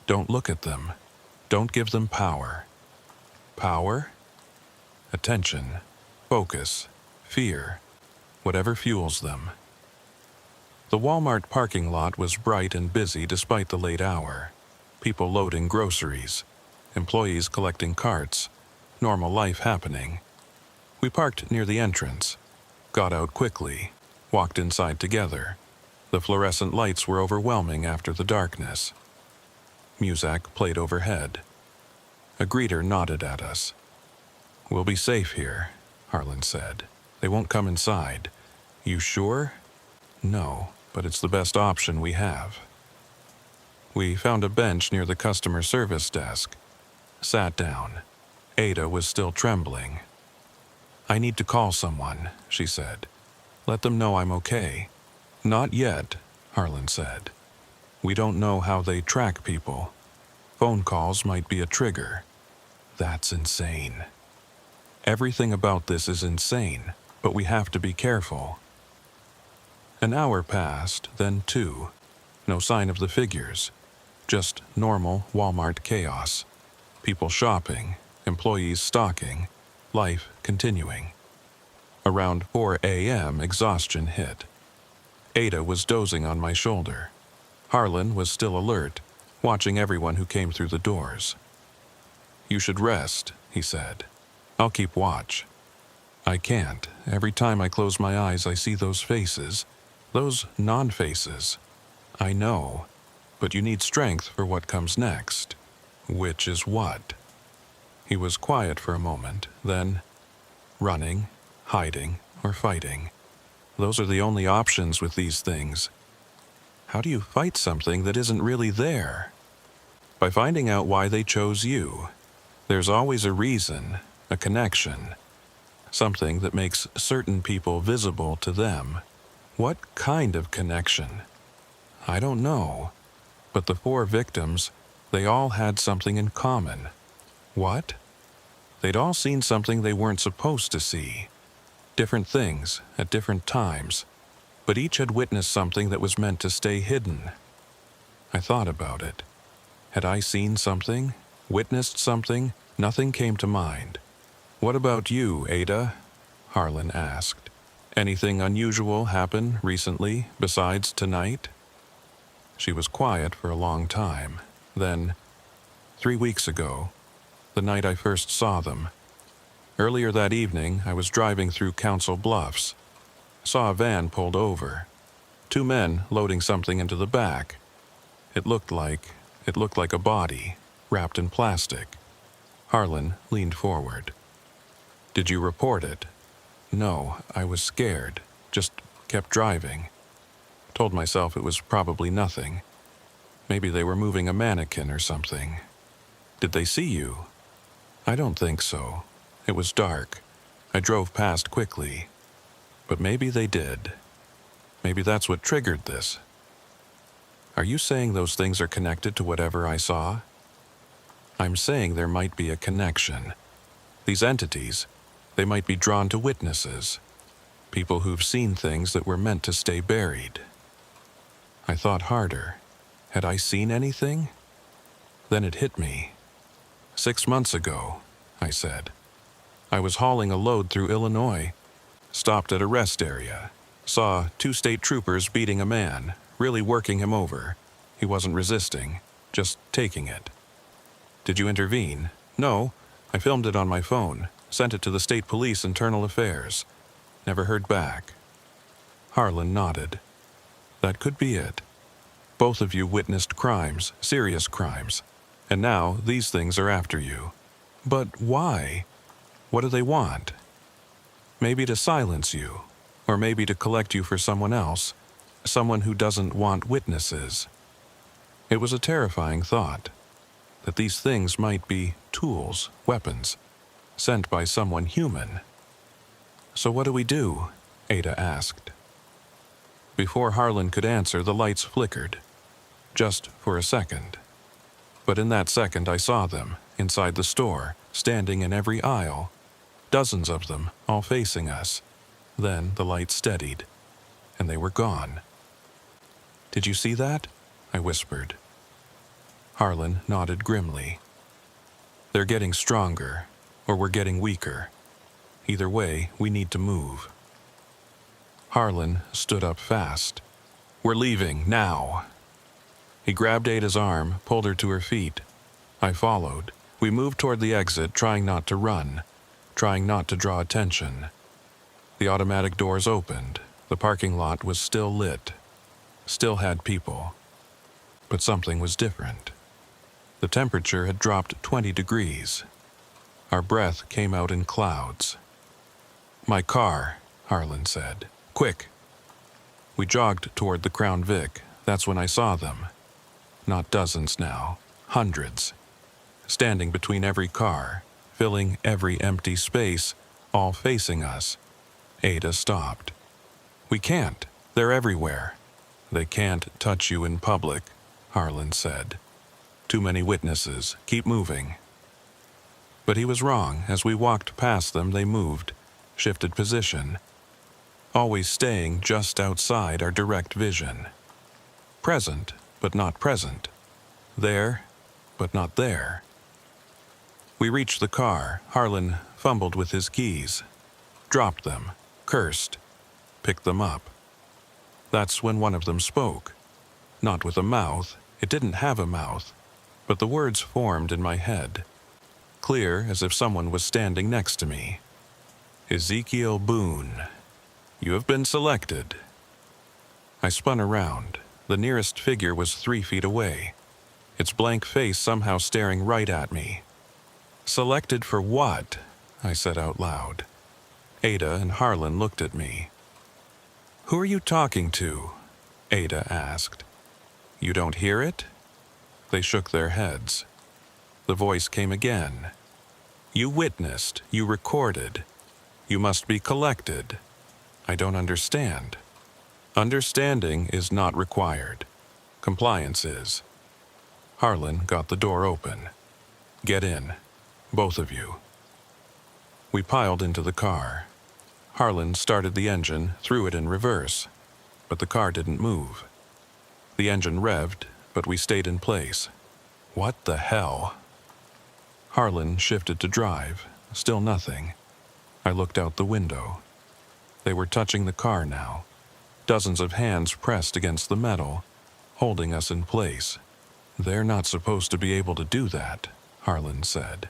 Don't look at them. Don't give them power. Power? Attention, focus, fear, whatever fuels them. The Walmart parking lot was bright and busy despite the late hour. People loading groceries, employees collecting carts, normal life happening. We parked near the entrance, got out quickly, walked inside together. The fluorescent lights were overwhelming after the darkness. Muzak played overhead. A greeter nodded at us. We'll be safe here, Harlan said. They won't come inside. You sure? No, but it's the best option we have. We found a bench near the customer service desk. Sat down. Ada was still trembling. I need to call someone, she said. Let them know I'm okay. Not yet, Harlan said. We don't know how they track people. Phone calls might be a trigger. That's insane. Everything about this is insane, but we have to be careful. An hour passed, then 2. No sign of the figures. Just normal Walmart chaos. People shopping, employees stocking, life continuing. Around 4 a.m., exhaustion hit. Ada was dozing on my shoulder. Harlan was still alert, watching everyone who came through the doors. "You should rest," he said. "I'll keep watch." I can't. Every time I close my eyes, I see those faces. Those non-faces. I know, but you need strength for what comes next. Which is what? He was quiet for a moment, then running, hiding, or fighting. Those are the only options with these things. How do you fight something that isn't really there? By finding out why they chose you. There's always a reason, a connection. Something that makes certain people visible to them. What kind of connection? I don't know. But the 4 victims, they all had something in common. What? They'd all seen something they weren't supposed to see. Different things at different times, but each had witnessed something that was meant to stay hidden. I thought about it. Had I seen something? Witnessed something? Nothing came to mind. "What about you, Ada?" Harlan asked. "Anything unusual happen recently besides tonight?" She was quiet for a long time. Then, 3 weeks ago, the night I first saw them. Earlier that evening, I was driving through Council Bluffs. Saw a van pulled over. 2 men loading something into the back. It looked like a body, wrapped in plastic. Harlan leaned forward. "Did you report it?" "No, I was scared. Just kept driving. Told myself it was probably nothing. Maybe they were moving a mannequin or something." "Did they see you?" "I don't think so. It was dark. I drove past quickly. But maybe they did. Maybe that's what triggered this." "Are you saying those things are connected to whatever I saw?" "I'm saying there might be a connection. These entities, they might be drawn to witnesses. People who've seen things that were meant to stay buried." I thought harder. Had I seen anything? Then it hit me. 6 months ago, I said. I was hauling a load through Illinois. Stopped at a rest area. Saw 2 state troopers beating a man, really working him over. He wasn't resisting, just taking it. "Did you intervene?" "No. I filmed it on my phone. Sent it to the state police internal affairs. Never heard back." Harlan nodded. "That could be it. Both of you witnessed crimes, serious crimes. And now these things are after you. But why? What do they want? Maybe to silence you, or maybe to collect you for someone else, someone who doesn't want witnesses." It was a terrifying thought, that these things might be tools, weapons, sent by someone human. "So what do we do?" Ada asked. Before Harlan could answer, the lights flickered. Just for a second. But in that second I saw them, inside the store, standing in every aisle. Dozens of them, all facing us. Then the light steadied, and they were gone. "Did you see that?" I whispered. Harlan nodded grimly. "They're getting stronger, or we're getting weaker. Either way, we need to move." Harlan stood up fast. "We're leaving, now." He grabbed Ada's arm, pulled her to her feet. I followed. We moved toward the exit, trying not to run, trying not to draw attention. The automatic doors opened. The parking lot was still lit. Still had people. But something was different. The temperature had dropped 20 degrees. Our breath came out in clouds. "My car," Harlan said. "Quick." We jogged toward the Crown Vic. That's when I saw them. Not dozens now, hundreds. Standing between every car, filling every empty space, all facing us. Ada stopped. "We can't. They're everywhere." "They can't touch you in public," Harlan said. "Too many witnesses. Keep moving." But he was wrong. As we walked past them, they moved, shifted position, always staying just outside our direct vision. Present, but not present. There, but not there. We reached the car. Harlan fumbled with his keys, dropped them, cursed, picked them up. That's when one of them spoke. Not with a mouth, it didn't have a mouth, but the words formed in my head, clear as if someone was standing next to me. Ezekiel Boone, you have been selected. I spun around. The nearest figure was 3 feet away, its blank face somehow staring right at me. Selected for what? I said out loud. Ada and Harlan looked at me. Who are you talking to? Ada asked. You don't hear it? They shook their heads. The voice came again. You witnessed, you recorded. You must be collected. I don't understand. Understanding is not required. Compliance is. Harlan got the door open. Get in, both of you. We piled into the car. Harlan started the engine, threw it in reverse, but the car didn't move. The engine revved, but we stayed in place. What the hell? Harlan shifted to drive. Still nothing. I looked out the window. They were touching the car now. Dozens of hands pressed against the metal, holding us in place. They're not supposed to be able to do that, Harlan said.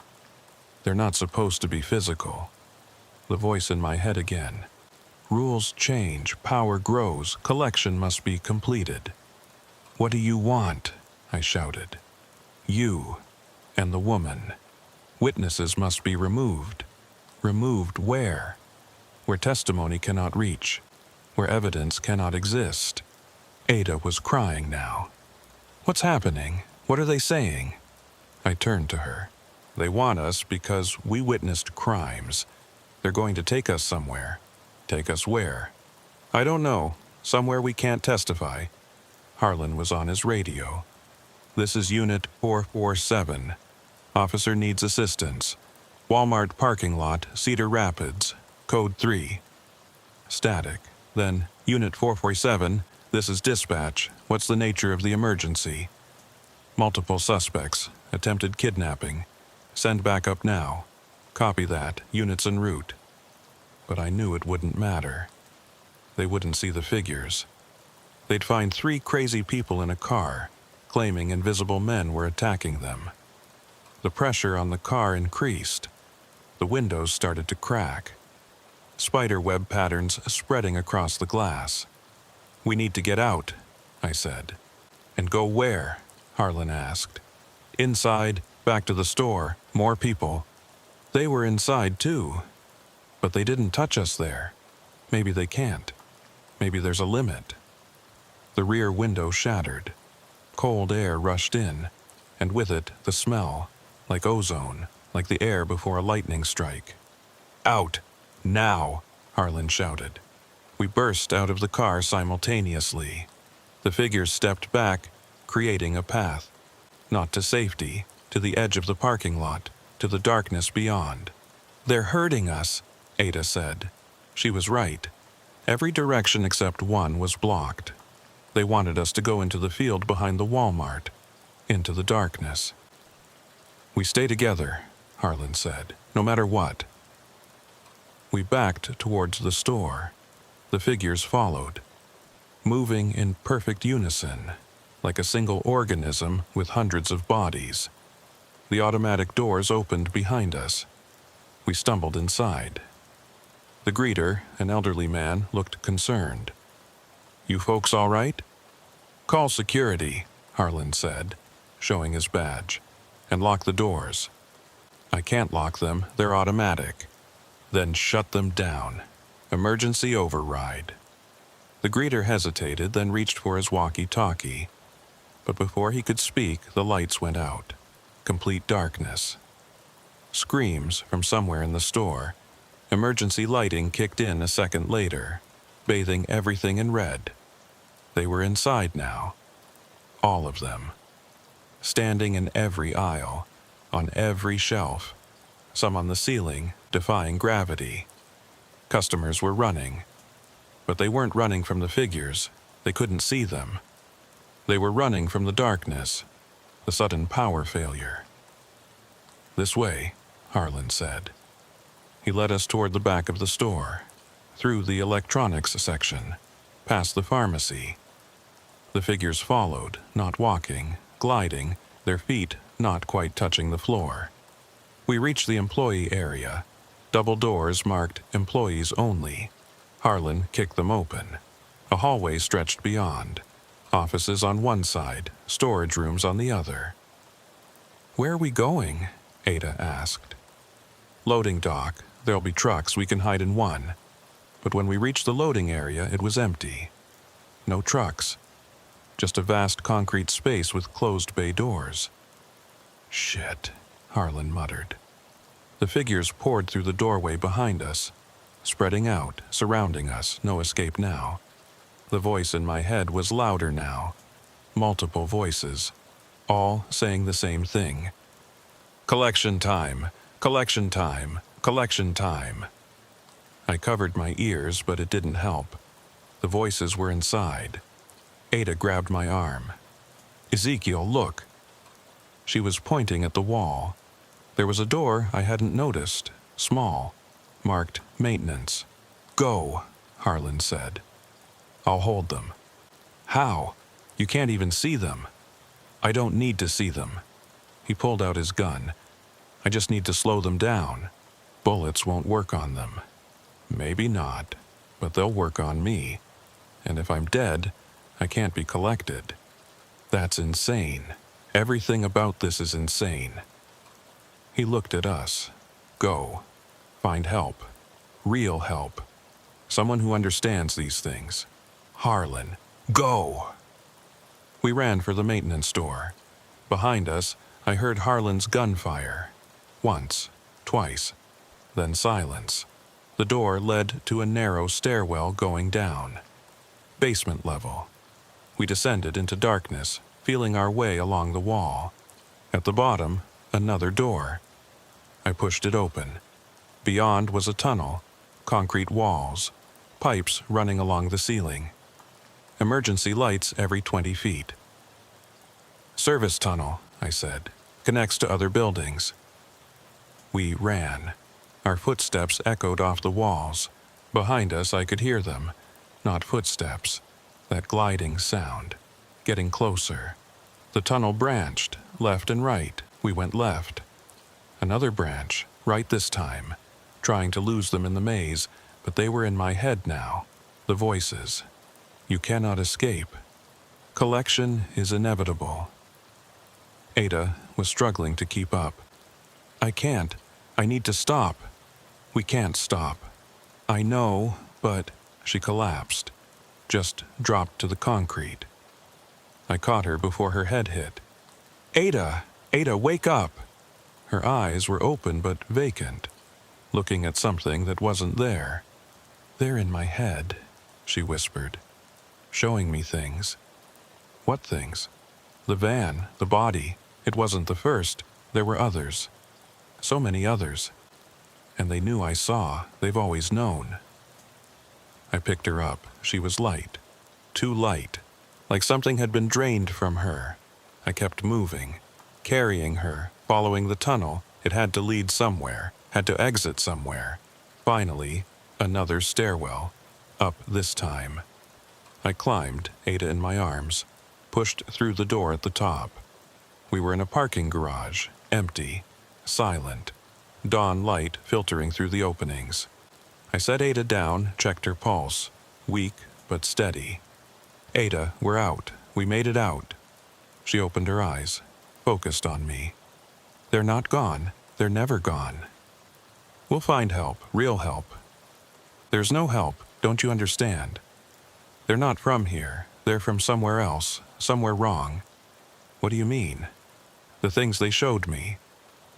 They're not supposed to be physical. The voice in my head again. Rules change, power grows, collection must be completed. What do you want? I shouted. You and the woman. Witnesses must be removed. Removed where? Where testimony cannot reach. Where evidence cannot exist. Ada was crying now. What's happening? What are they saying? I turned to her. They want us because we witnessed crimes. They're going to take us somewhere. Take us where? I don't know. Somewhere we can't testify. Harlan was on his radio. This is Unit 447. Officer needs assistance. Walmart parking lot, Cedar Rapids. Code 3. Static. Then, Unit 447, this is dispatch. What's the nature of the emergency? Multiple suspects. Attempted kidnapping. Send backup now. Copy that. Units en route. But I knew it wouldn't matter. They wouldn't see the figures. They'd find 3 crazy people in a car, claiming invisible men were attacking them. The pressure on the car increased. The windows started to crack. Spider web patterns spreading across the glass. We need to get out, I said. And go where? Harlan asked. Inside, back to the store, more people. They were inside too. But they didn't touch us there. Maybe they can't. Maybe there's a limit. The rear window shattered. Cold air rushed in, and with it the smell, like ozone, like the air before a lightning strike. Out! Now! Harlan shouted. We burst out of the car simultaneously. The figures stepped back, creating a path. Not to safety, to the edge of the parking lot, to the darkness beyond. They're hurting us, Ada said. She was right. Every direction except one was blocked. They wanted us to go into the field behind the Walmart, into the darkness. We stay together, Harlan said, no matter what. We backed towards the store. The figures followed, moving in perfect unison, like a single organism with hundreds of bodies. The automatic doors opened behind us. We stumbled inside. The greeter, an elderly man, looked concerned. You folks all right? Call security, Harlan said, showing his badge, and lock the doors. I can't lock them, they're automatic. Then shut them down. Emergency override. The greeter hesitated, then reached for his walkie-talkie. But before he could speak, the lights went out. Complete darkness. Screams from somewhere in the store. Emergency lighting kicked in a second later, bathing everything in red. They were inside now. All of them. Standing in every aisle, on every shelf. Some on the ceiling, defying gravity. Customers were running. But they weren't running from the figures. They couldn't see them. They were running from the darkness, the sudden power failure. "This way," Harlan said. He led us toward the back of the store, through the electronics section, past the pharmacy. The figures followed, not walking, gliding, their feet not quite touching the floor. We reached the employee area, double doors marked "Employees Only." Harlan kicked them open. A hallway stretched beyond, offices on one side, storage rooms on the other. "Where are we going?" Ada asked. "Loading dock. There'll be trucks, we can hide in one." But when we reached the loading area, it was empty. No trucks. Just a vast concrete space with closed bay doors. "Shit," Harlan muttered. The figures poured through the doorway behind us, spreading out, surrounding us, no escape now. The voice in my head was louder now. Multiple voices, all saying the same thing. "Collection time! Collection time! Collection time!" I covered my ears, but it didn't help. The voices were inside. Ada grabbed my arm. "Ezekiel, look!" She was pointing at the wall. There was a door I hadn't noticed, small, marked "Maintenance." "Go," Harlan said. "I'll hold them." "How? You can't even see them." "I don't need to see them." He pulled out his gun. "I just need to slow them down. Bullets won't work on them." "Maybe not, but they'll work on me. And if I'm dead, I can't be collected." "That's insane. Everything about this is insane." He looked at us. "Go. Find help. Real help. Someone who understands these things. Harlan, go!" We ran for the maintenance store. Behind us, I heard Harlan's gunfire. Once, twice, then silence. The door led to a narrow stairwell going down. Basement level. We descended into darkness, feeling our way along the wall. At the bottom, another door. I pushed it open. Beyond was a tunnel, concrete walls, pipes running along the ceiling. Emergency lights every 20 feet. "Service tunnel," I said, "connects to other buildings." We ran. Our footsteps echoed off the walls. Behind us I could hear them. Not footsteps. That gliding sound. Getting closer. The tunnel branched, left and right. We went left. Another branch, right this time. Trying to lose them in the maze, but they were in my head now. The voices. "You cannot escape. Collection is inevitable." Ada was struggling to keep up. "I can't. I need to stop." "We can't stop." "I know, but..." She collapsed. Just dropped to the concrete. I caught her before her head hit. "Ada! Ada, wake up!" Her eyes were open but vacant, looking at something that wasn't there. "They're in my head," she whispered, showing me things. "What things?" "The van, the body. It wasn't the first. There were others. So many others. And they knew I saw. They've always known." I picked her up. She was light. Too light. Like something had been drained from her. I kept moving, carrying her, following the tunnel. It had to lead somewhere, had to exit somewhere. Finally, another stairwell. Up this time. I climbed, Ada in my arms, pushed through the door at the top. We were in a parking garage, empty, silent, dawn light filtering through the openings. I set Ada down, checked her pulse, weak but steady. "Ada, we're out. We made it out." She opened her eyes, focused on me. "They're not gone. They're never gone. We'll find help, real help." "There's no help, don't you understand? They're not from here. They're from somewhere else, somewhere wrong." "What do you mean?" "The things they showed me.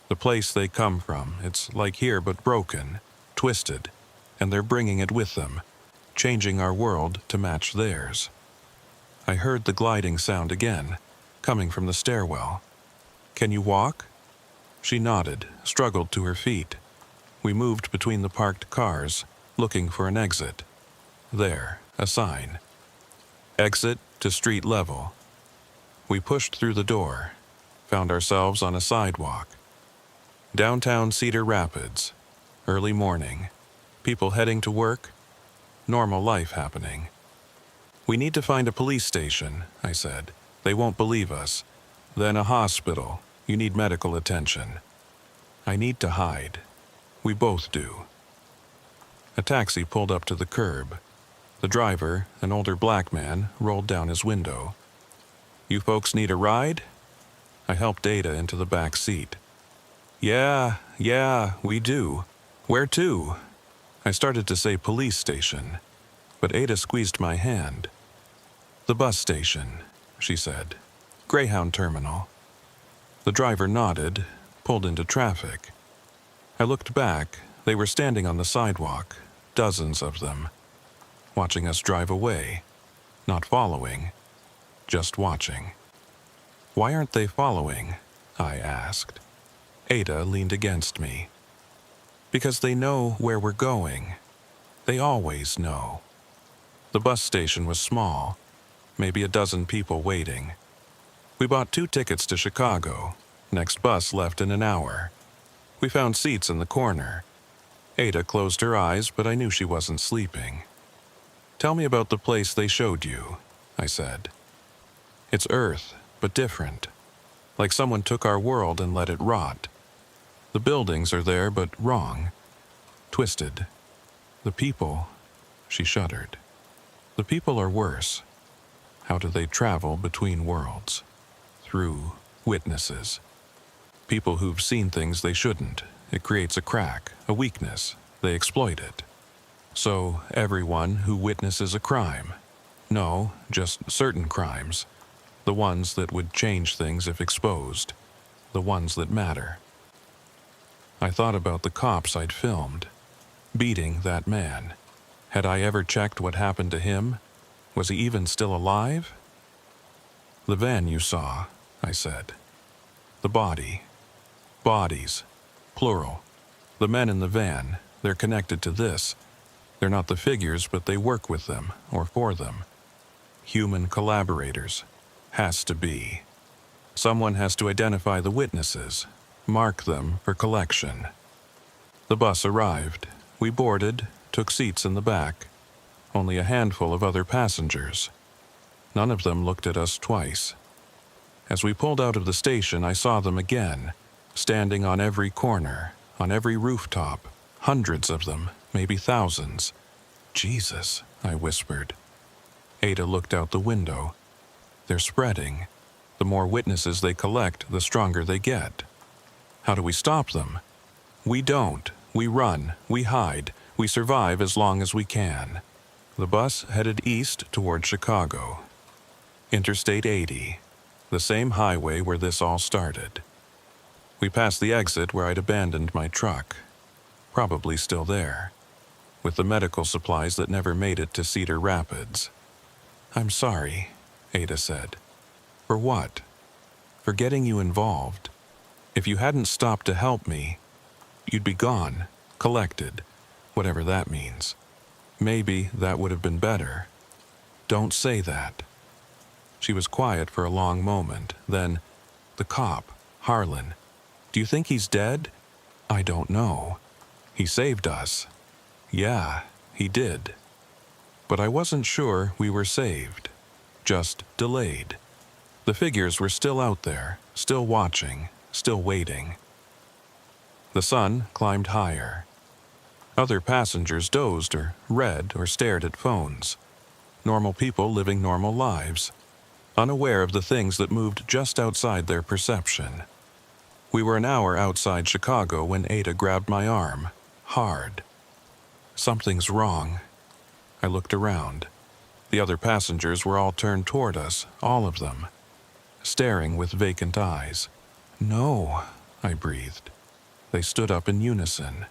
The place they come from, it's like here but broken, twisted, and they're bringing it with them, changing our world to match theirs." I heard the gliding sound again, coming from the stairwell. "Can you walk?" She nodded, struggled to her feet. We moved between the parked cars, looking for an exit. There, a sign. "Exit to street level." We pushed through the door, found ourselves on a sidewalk. Downtown Cedar Rapids, early morning, people heading to work, normal life happening. "We need to find a police station," I said. "They won't believe us. Then a hospital. You need medical attention." "I need to hide." "We both do." A taxi pulled up to the curb. The driver, an older black man, rolled down his window. "You folks need a ride?" I helped Ada into the back seat. Yeah, we do. Where to?" I started to say police station, but Ada squeezed my hand. "The bus station," she said. "Greyhound terminal." The driver nodded, pulled into traffic. I looked back. They were standing on the sidewalk, dozens of them, watching us drive away, not following, just watching. "Why aren't they following?" I asked. Ada leaned against me. "Because they know where we're going. They always know." The bus station was small, maybe a dozen people waiting. We bought 2 tickets to Chicago. Next bus left in an hour. We found seats in the corner. Ada closed her eyes, but I knew she wasn't sleeping. "Tell me about the place they showed you," I said. "It's Earth, but different. Like someone took our world and let it rot. The buildings are there, but wrong. Twisted. The people," she shuddered. "The people are worse. How do they travel between worlds? Through witnesses. People who've seen things they shouldn't. It creates a crack, a weakness. They exploit it. So everyone who witnesses a crime. No, just certain crimes. The ones that would change things if exposed. The ones that matter." I thought about the cops I'd filmed. Beating that man. Had I ever checked what happened to him? Was he even still alive? "The van you saw," I said. "The body. Bodies. Plural. The men in the van, they're connected to this. They're not the figures, but they work with them, or for them. Human collaborators. Has to be. Someone has to identify the witnesses, mark them for collection." The bus arrived. We boarded, took seats in the back. Only a handful of other passengers. None of them looked at us twice. As we pulled out of the station, I saw them again, standing on every corner, on every rooftop, hundreds of them, maybe thousands. "Jesus," I whispered. Ada looked out the window. "They're spreading. The more witnesses they collect, the stronger they get. How do we stop them?" "We don't. We run. We hide. We survive as long as we can." The bus headed east toward Chicago. Interstate 80, the same highway where this all started. We passed the exit where I'd abandoned my truck. Probably still there, with the medical supplies that never made it to Cedar Rapids. "I'm sorry," Ada said. "For what?" "For getting you involved. If you hadn't stopped to help me, you'd be gone, collected, whatever that means. Maybe that would have been better." "Don't say that." She was quiet for a long moment. Then, "The cop, Harlan. Do you think he's dead?" "I don't know. He saved us." "Yeah, he did. But I wasn't sure we were saved. Just delayed. The figures were still out there, still watching, still waiting." The sun climbed higher. Other passengers dozed or read or stared at phones. Normal people living normal lives, unaware of the things that moved just outside their perception. We were an hour outside Chicago when Ada grabbed my arm, hard. "Something's wrong." I looked around. The other passengers were all turned toward us, all of them, staring with vacant eyes. "No," I breathed. They stood up in unison,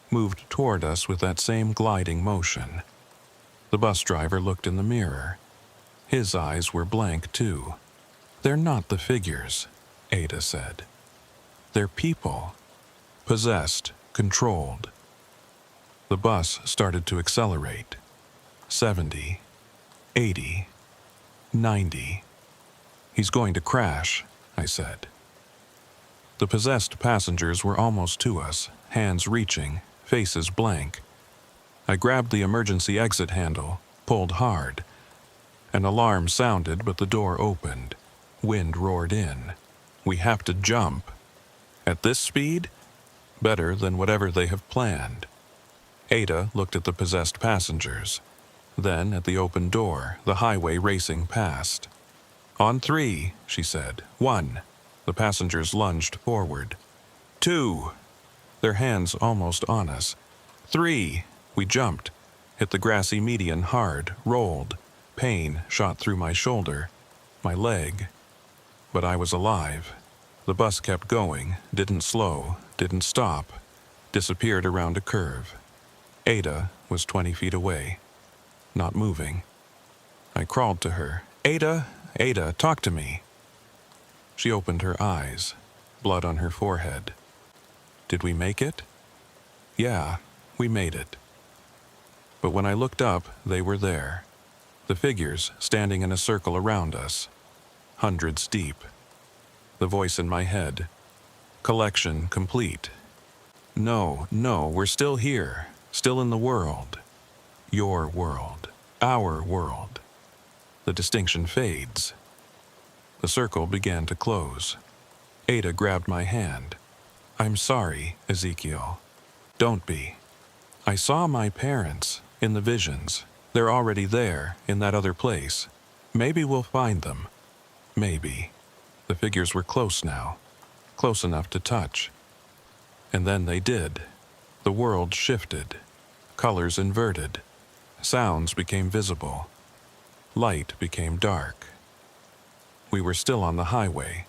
moved toward us with that same gliding motion. The bus driver looked in the mirror. His eyes were blank, too. "They're not the figures," Ada said. "They're people. Possessed, controlled." The bus started to accelerate. 70, 80, 90. He's going to crash, I said. The possessed passengers were almost to us, hands reaching, faces blank. I grabbed the emergency exit handle, pulled hard. An alarm sounded, but the door opened. Wind roared in. We have to jump. At this speed? Better than whatever they have planned. Ada looked at the possessed passengers, then at the open door, the highway racing past. On 3, she said. 1. The passengers lunged forward. 2. Their hands almost on us. 3. We jumped, hit the grassy median hard, rolled. Pain shot through my shoulder, my leg. But I was alive. The bus kept going, didn't slow, didn't stop, disappeared around a curve. Ada was 20 feet away, not moving. I crawled to her. Ada, Ada, talk to me. She opened her eyes, blood on her forehead. Did we make it? Yeah, we made it. But when I looked up, they were there. The figures standing in a circle around us, hundreds deep. The voice in my head. Collection complete. No, we're still here, still in the world. Your world, our world. The distinction fades. The circle began to close. Ada grabbed my hand. I'm sorry, Ezekiel. Don't be. I saw my parents in the visions. They're already there, in that other place. Maybe we'll find them. Maybe. The figures were close now, close enough to touch. And then they did. The world shifted. Colors inverted. Sounds became visible. Light became dark. We were still on the highway.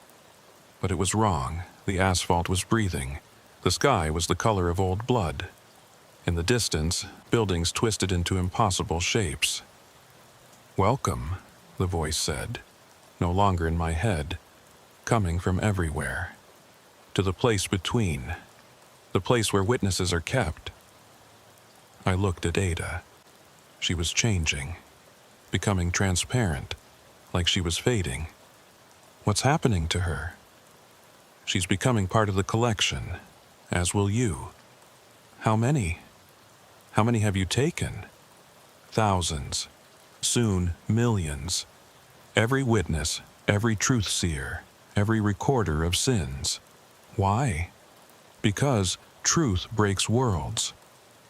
But it was wrong. The asphalt was breathing. The sky was the color of old blood. In the distance, buildings twisted into impossible shapes. Welcome, the voice said, no longer in my head, coming from everywhere. To the place between, the place where witnesses are kept. I looked at Ada. She was changing, becoming transparent, like she was fading. What's happening to her? She's becoming part of the collection, as will you. How many? How many have you taken? Thousands. Soon, millions. Every witness, every truth seer, every recorder of sins. Why? Because truth breaks worlds,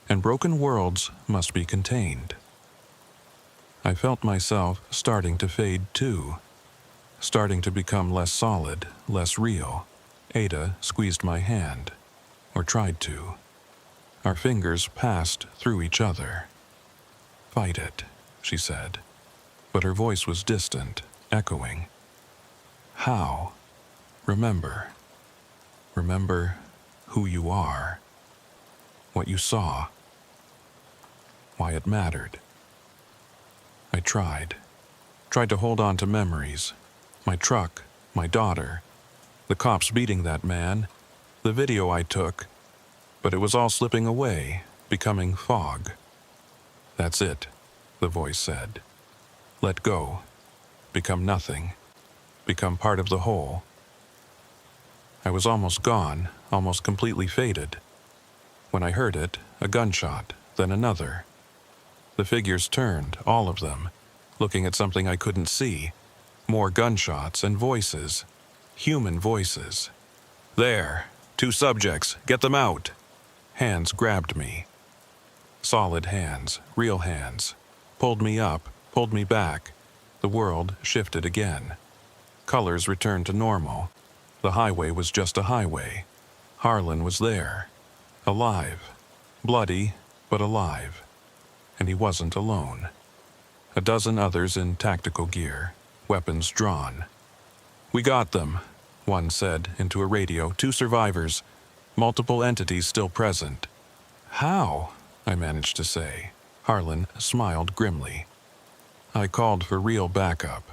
and broken worlds must be contained. I felt myself starting to fade too, starting to become less solid, less real. Ada squeezed my hand, or tried to. Our fingers passed through each other. Fight it, she said, but her voice was distant, echoing. How? Remember. Remember who you are, what you saw, why it mattered. I tried to hold on to memories. My truck, my daughter, the cops beating that man, the video I took, but it was all slipping away, becoming fog. That's it, the voice said. Let go, become nothing, become part of the whole. I was almost gone, almost completely faded. When I heard it, a gunshot, then another. The figures turned, all of them, looking at something I couldn't see. More gunshots and voices, human voices. There, 2 subjects, get them out. Hands grabbed me. Solid hands, real hands. Pulled me up, pulled me back. The world shifted again. Colors returned to normal. The highway was just a highway. Harlan was there. Alive. Bloody, but alive. And he wasn't alone. A dozen others in tactical gear, weapons drawn. We got them, one said into a radio. 2 survivors. Multiple entities still present. How? I managed to say. Harlan smiled grimly. I called for real backup,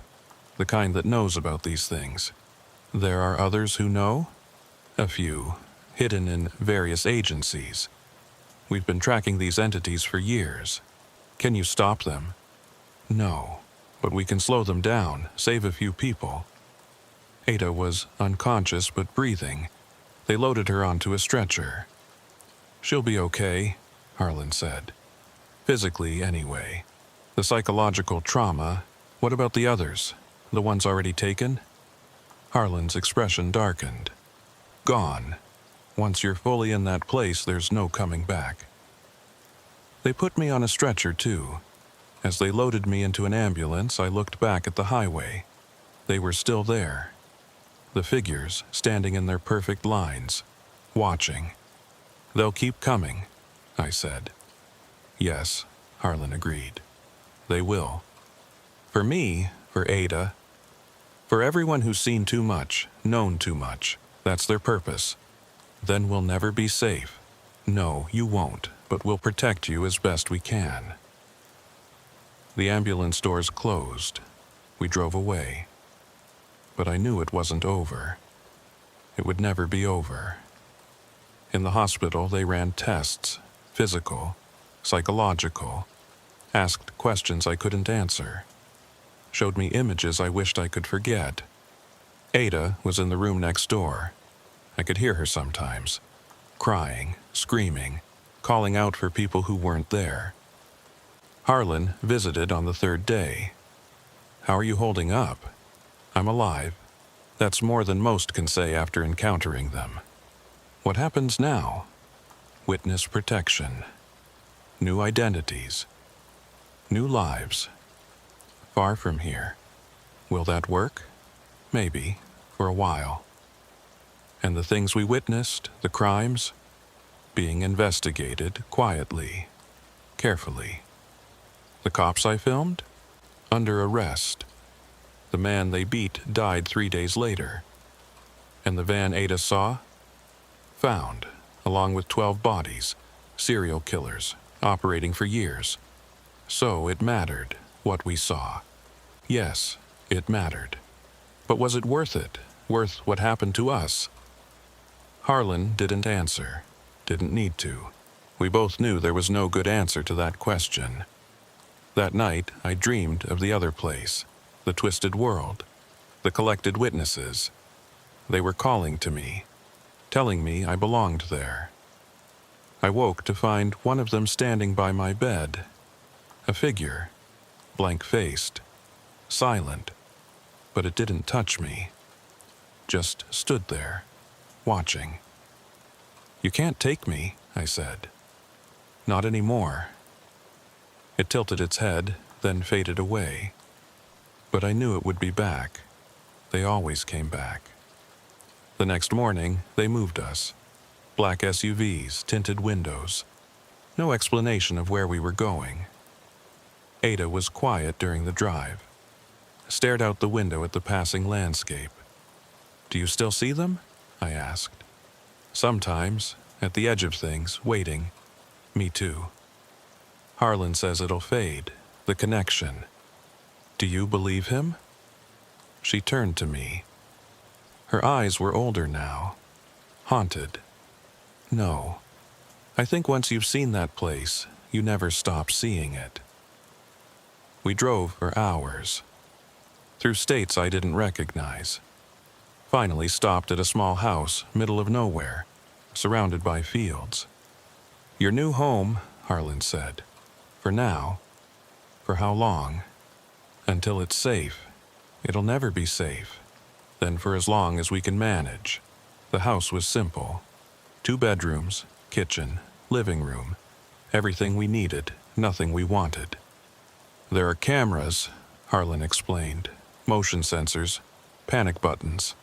the kind that knows about these things. There are others who know? A few, hidden in various agencies. We've been tracking these entities for years. Can you stop them? No, but we can slow them down, save a few people. Ada was unconscious but breathing. They loaded her onto a stretcher. "She'll be okay," Harlan said. "Physically, anyway. The psychological trauma, what about the others? The ones already taken?" Harlan's expression darkened. "Gone. Once you're fully in that place, there's no coming back." They put me on a stretcher, too. As they loaded me into an ambulance, I looked back at the highway. They were still there. The figures standing in their perfect lines, watching. "They'll keep coming," I said. "Yes," Harlan agreed. "They will. For me, for Ada, for everyone who's seen too much, known too much, that's their purpose. Then we'll never be safe. No, you won't, but we'll protect you as best we can." The ambulance doors closed. We drove away. But I knew it wasn't over. It would never be over. In the hospital, they ran tests, physical, psychological, asked questions I couldn't answer, showed me images I wished I could forget. Ada was in the room next door. I could hear her sometimes, crying, screaming, calling out for people who weren't there. Harlan visited on the third day. "How are you holding up?" "I'm alive. That's more than most can say after encountering them." "What happens now?" "Witness protection. New identities. New lives. Far from here. Will that work? Maybe, for a while. And the things we witnessed, the crimes, being investigated quietly, carefully. The cops I filmed? Under arrest. The man they beat died 3 days later. And the van Ada saw? Found, along with 12 bodies, serial killers, operating for years. So it mattered, what we saw. Yes, it mattered. But was it worth it? Worth what happened to us? Harlan didn't answer. Didn't need to. We both knew there was no good answer to that question. That night, I dreamed of the other place, the twisted world, the collected witnesses. They were calling to me, telling me I belonged there. I woke to find one of them standing by my bed. A figure, blank-faced, silent, but it didn't touch me. Just stood there, watching. "You can't take me," I said. "Not anymore." It tilted its head, then faded away. But I knew it would be back. They always came back. The next morning, they moved us. Black SUVs, tinted windows. No explanation of where we were going. Ada was quiet during the drive. Stared out the window at the passing landscape. "Do you still see them?" I asked. "Sometimes, at the edge of things, waiting. Me too." Harlan says it'll fade, the connection. "Do you believe him?" She turned to me. Her eyes were older now, haunted. "No. I think once you've seen that place, you never stop seeing it." We drove for hours. Through states I didn't recognize. Finally stopped at a small house, middle of nowhere, surrounded by fields. "Your new home," Harlan said. "For now. For how long? Until it's safe. It'll never be safe. Then for as long as we can manage." The house was simple. 2 bedrooms, kitchen, living room. Everything we needed, nothing we wanted. "There are cameras," Harlan explained. "Motion sensors, panic buttons.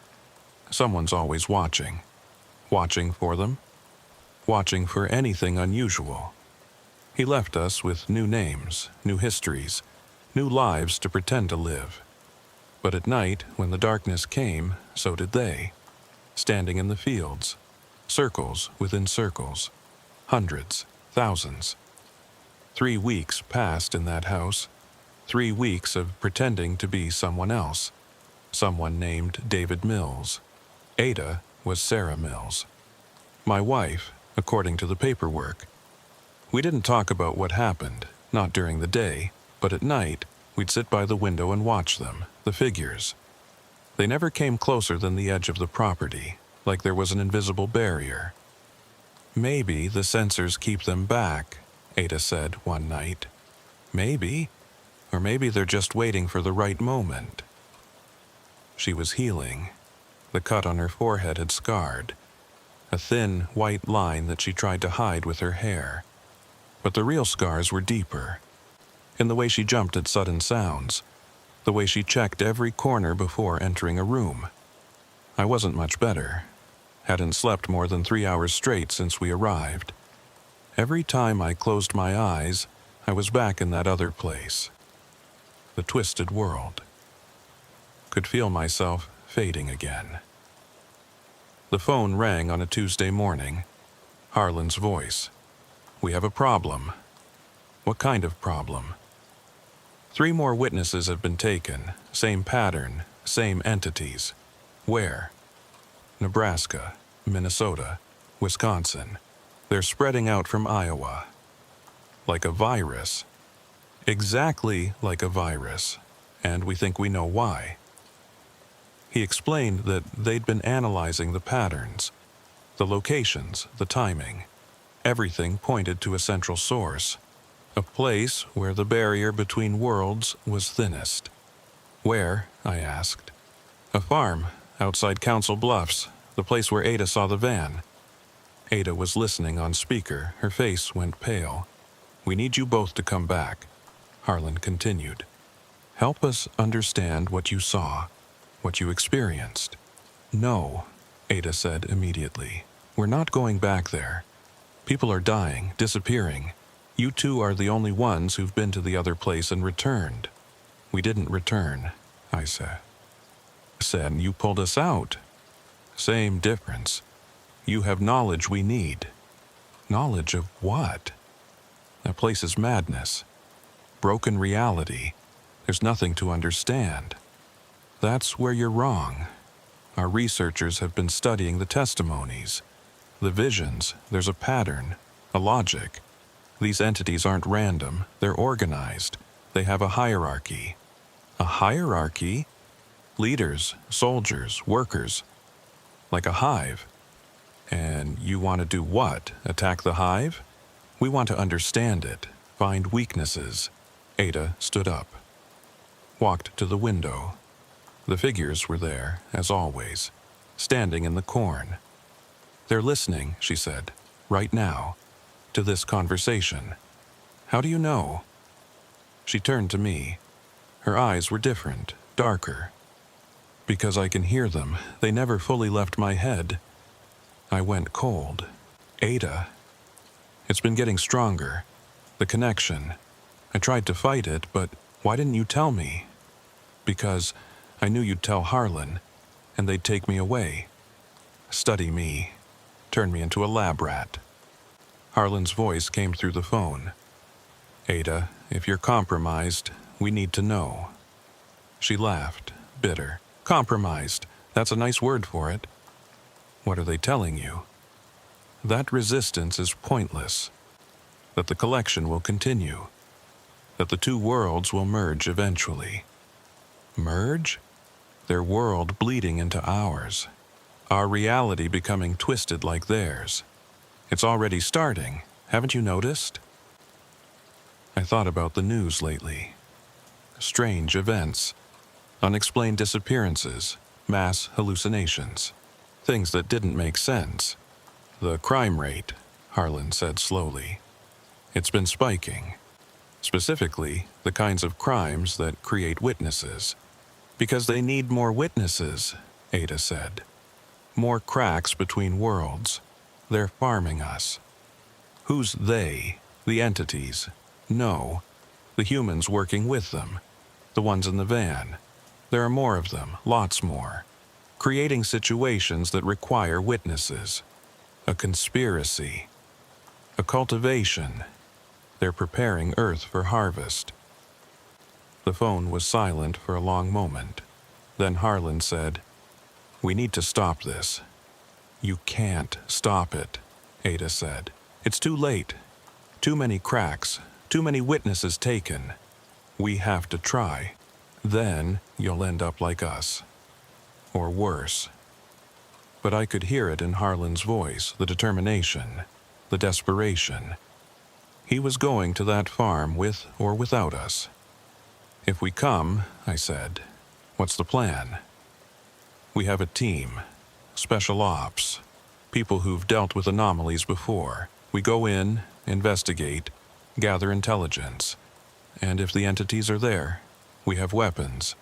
Someone's always watching." Watching for them? Watching for anything unusual. He left us with new names, new histories, new lives to pretend to live. But at night, when the darkness came, so did they. Standing in the fields, circles within circles, hundreds, thousands. 3 weeks passed in that house. 3 weeks of pretending to be someone else. Someone named David Mills. Ada was Sarah Mills. My wife, according to the paperwork. We didn't talk about what happened, not during the day, but at night, we'd sit by the window and watch them, the figures. They never came closer than the edge of the property, like there was an invisible barrier. Maybe the sensors keep them back, Ada said one night. Maybe. Or maybe they're just waiting for the right moment. She was healing. The cut on her forehead had scarred, a thin, white line that she tried to hide with her hair. But the real scars were deeper. In the way she jumped at sudden sounds, the way she checked every corner before entering a room. I wasn't much better. Hadn't slept more than 3 hours straight since we arrived. Every time I closed my eyes, I was back in that other place. The twisted world. Could feel myself fading again. The phone rang on a Tuesday morning. Harlan's voice. "We have a problem." "What kind of problem?" 3 more witnesses have been taken. Same pattern, same entities. Where? Nebraska, Minnesota, Wisconsin. They're spreading out from Iowa. Like a virus. Exactly like a virus. And we think we know why. He explained that they'd been analyzing the patterns, the locations, the timing. Everything pointed to a central source, a place where the barrier between worlds was thinnest. "Where?" I asked. "A farm, outside Council Bluffs, the place where Ada saw the van." Ada was listening on speaker. Her face went pale. "We need you both to come back," Harlan continued. "Help us understand what you saw, what you experienced." "No," Ada said immediately. "We're not going back there. People are dying, disappearing. You two are the only ones who've been to the other place and returned." "We didn't return," I said. "Said you pulled us out." "Same difference. You have knowledge we need." "Knowledge of what?" "That place is madness. Broken reality. There's nothing to understand." "That's where you're wrong. Our researchers have been studying the testimonies, the visions. There's a pattern, a logic. These entities aren't random. They're organized. They have a hierarchy." "A hierarchy?" "Leaders, soldiers, workers. Like a hive." "And you want to do what? Attack the hive?" "We want to understand it, find weaknesses." Ada stood up, walked to the window. The figures were there, as always, standing in the corn. "They're listening," she said, "right now, to this conversation." "How do you know?" She turned to me. Her eyes were different, darker. "Because I can hear them. They never fully left my head." I went cold. "Ada." "It's been getting stronger. The connection. I tried to fight it, but why didn't you tell me?" "Because I knew you'd tell Harlan, and they'd take me away. Study me. Turn me into a lab rat." Harlan's voice came through the phone. "Ada, if you're compromised, we need to know." She laughed, bitter. "Compromised. That's a nice word for it." "What are they telling you?" "That resistance is pointless. That the collection will continue. That the 2 worlds will merge eventually." "Merge?" "Their world bleeding into ours. Our reality becoming twisted like theirs. It's already starting. Haven't you noticed?" I thought about the news lately. Strange events. Unexplained disappearances. Mass hallucinations. Things that didn't make sense. "The crime rate," Harlan said slowly. "It's been spiking. Specifically, the kinds of crimes that create witnesses. Because they need more witnesses," Ada said. "More cracks between worlds. They're farming us." "Who's they? The entities?" "No. The humans working with them. The ones in the van. There are more of them, lots more. Creating situations that require witnesses. A conspiracy. A cultivation. They're preparing Earth for harvest." The phone was silent for a long moment. Then Harlan said, "We need to stop this." "You can't stop it," Ada said. "It's too late. Too many cracks. Too many witnesses taken. We have to try. Then you'll end up like us." or worse. But I could hear it in Harlan's voice, the determination, the desperation. He was going to that farm with or without us. If we come, I said, what's the plan? We have a team, special ops, people who've dealt with anomalies before. We go in, investigate, gather intelligence, and if the entities are there, we have weapons,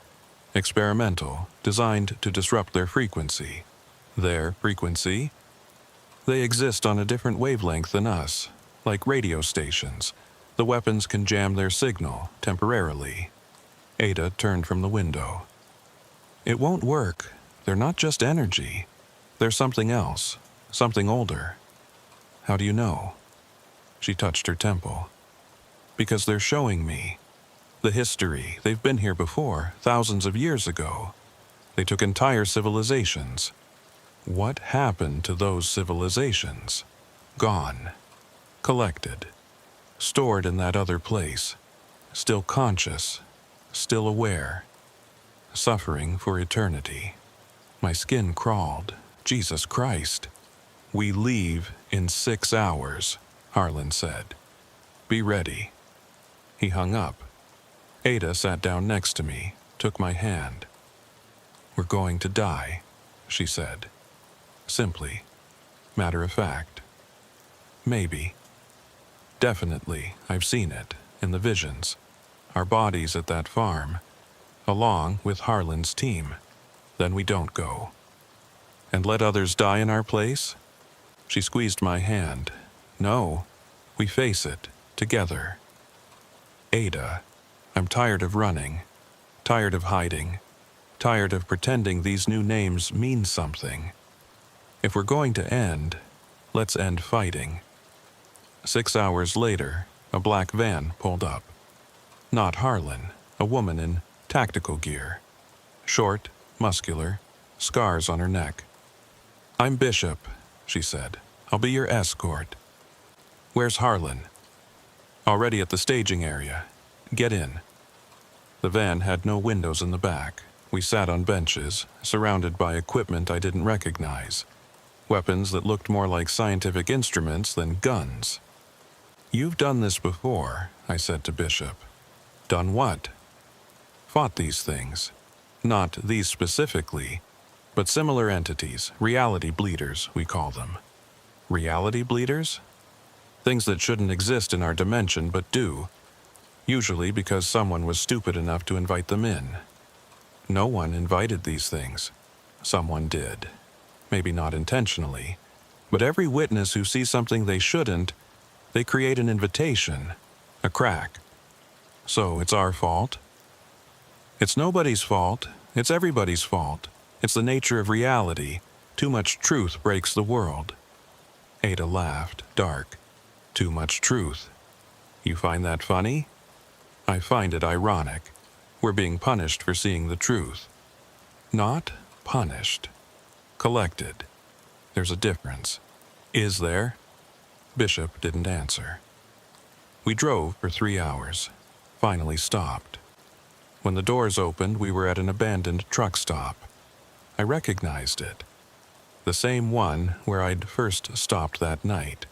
experimental, designed to disrupt their frequency. Their frequency? They exist on a different wavelength than us, like radio stations. The weapons can jam their signal temporarily. Ada turned from the window. It won't work. They're not just energy. They're something else, something older. How do you know? She touched her temple. Because they're showing me. The history. They've been here before, thousands of years ago. They took entire civilizations. What happened to those civilizations? Gone. Collected. Stored in that other place. Still conscious. Still aware. Suffering for eternity. My skin crawled. Jesus Christ. We leave in 6 hours, Harlan said. Be ready. He hung up. Ada sat down next to me, took my hand. We're going to die, she said. Simply. Matter of fact. Maybe. Definitely, I've seen it, in the visions. Our bodies at that farm, along with Harlan's team. Then we don't go. And let others die in our place? She squeezed my hand. No, we face it, together. Ada, I'm tired of running, tired of hiding, tired of pretending these new names mean something. If we're going to end, let's end fighting. 6 hours later, a black van pulled up. Not Harlan, a woman in tactical gear. Short, muscular, scars on her neck. I'm Bishop, she said. I'll be your escort. Where's Harlan? Already at the staging area. Get in. The van had no windows in the back. We sat on benches, surrounded by equipment I didn't recognize. Weapons that looked more like scientific instruments than guns. You've done this before, I said to Bishop. Done what? Fought these things. Not these specifically, but similar entities, reality bleeders, we call them. Reality bleeders? Things that shouldn't exist in our dimension but do, usually because someone was stupid enough to invite them in. No one invited these things. Someone did. Maybe not intentionally, but every witness who sees something they shouldn't, they create an invitation, a crack. So it's our fault? It's nobody's fault. It's everybody's fault. It's the nature of reality. Too much truth breaks the world. Ada laughed, dark. Too much truth. You find that funny? I find it ironic. We're being punished for seeing the truth. Not punished. Collected. There's a difference. Is there? Bishop didn't answer. We drove for 3 hours. Finally stopped. When the doors opened, we were at an abandoned truck stop. I recognized it. The same one where I'd first stopped that night.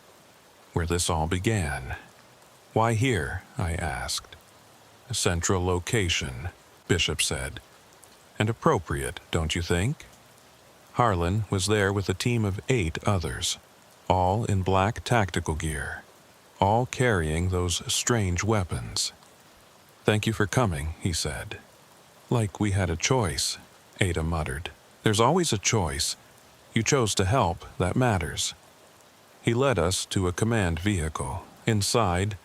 Where this all began. Why here? I asked. Central location, Bishop said. And appropriate, don't you think? Harlan was there with a team of 8 others, all in black tactical gear, all carrying those strange weapons. Thank you for coming, he said. Like we had a choice, Ada muttered. There's always a choice. You chose to help, that matters. He led us to a command vehicle. Inside,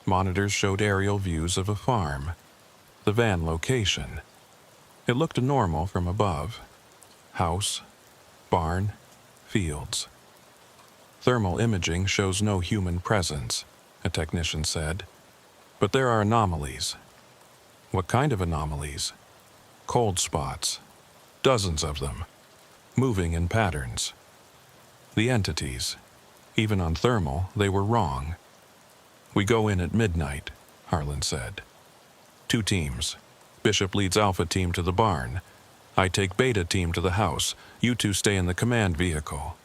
monitors showed aerial views of a farm. The van location. It looked normal from above. House, barn, fields. Thermal imaging shows no human presence, a technician said. But there are anomalies. What kind of anomalies? Cold spots. Dozens of them. Moving in patterns. The entities. Even on thermal, they were wrong. We go in at midnight, Harlan said. 2 teams. Bishop leads Alpha Team to the barn. I take Beta team to the house. You two stay in the command vehicle.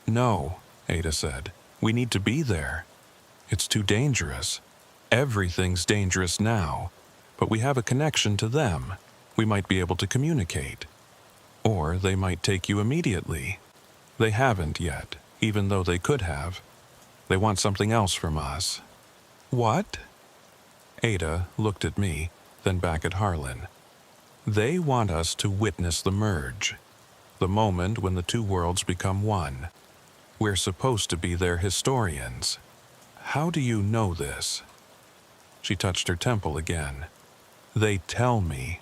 No, Ada said. We need to be there. It's too dangerous. Everything's dangerous now, but we have a connection to them. We might be able to communicate. Or they might take you immediately. They haven't yet, even though they could have. They want something else from us. What? Ada looked at me, then back at Harlan. They want us to witness the merge, the moment when the two worlds become one. We're supposed to be their historians. How do you know this? She touched her temple again. They tell me.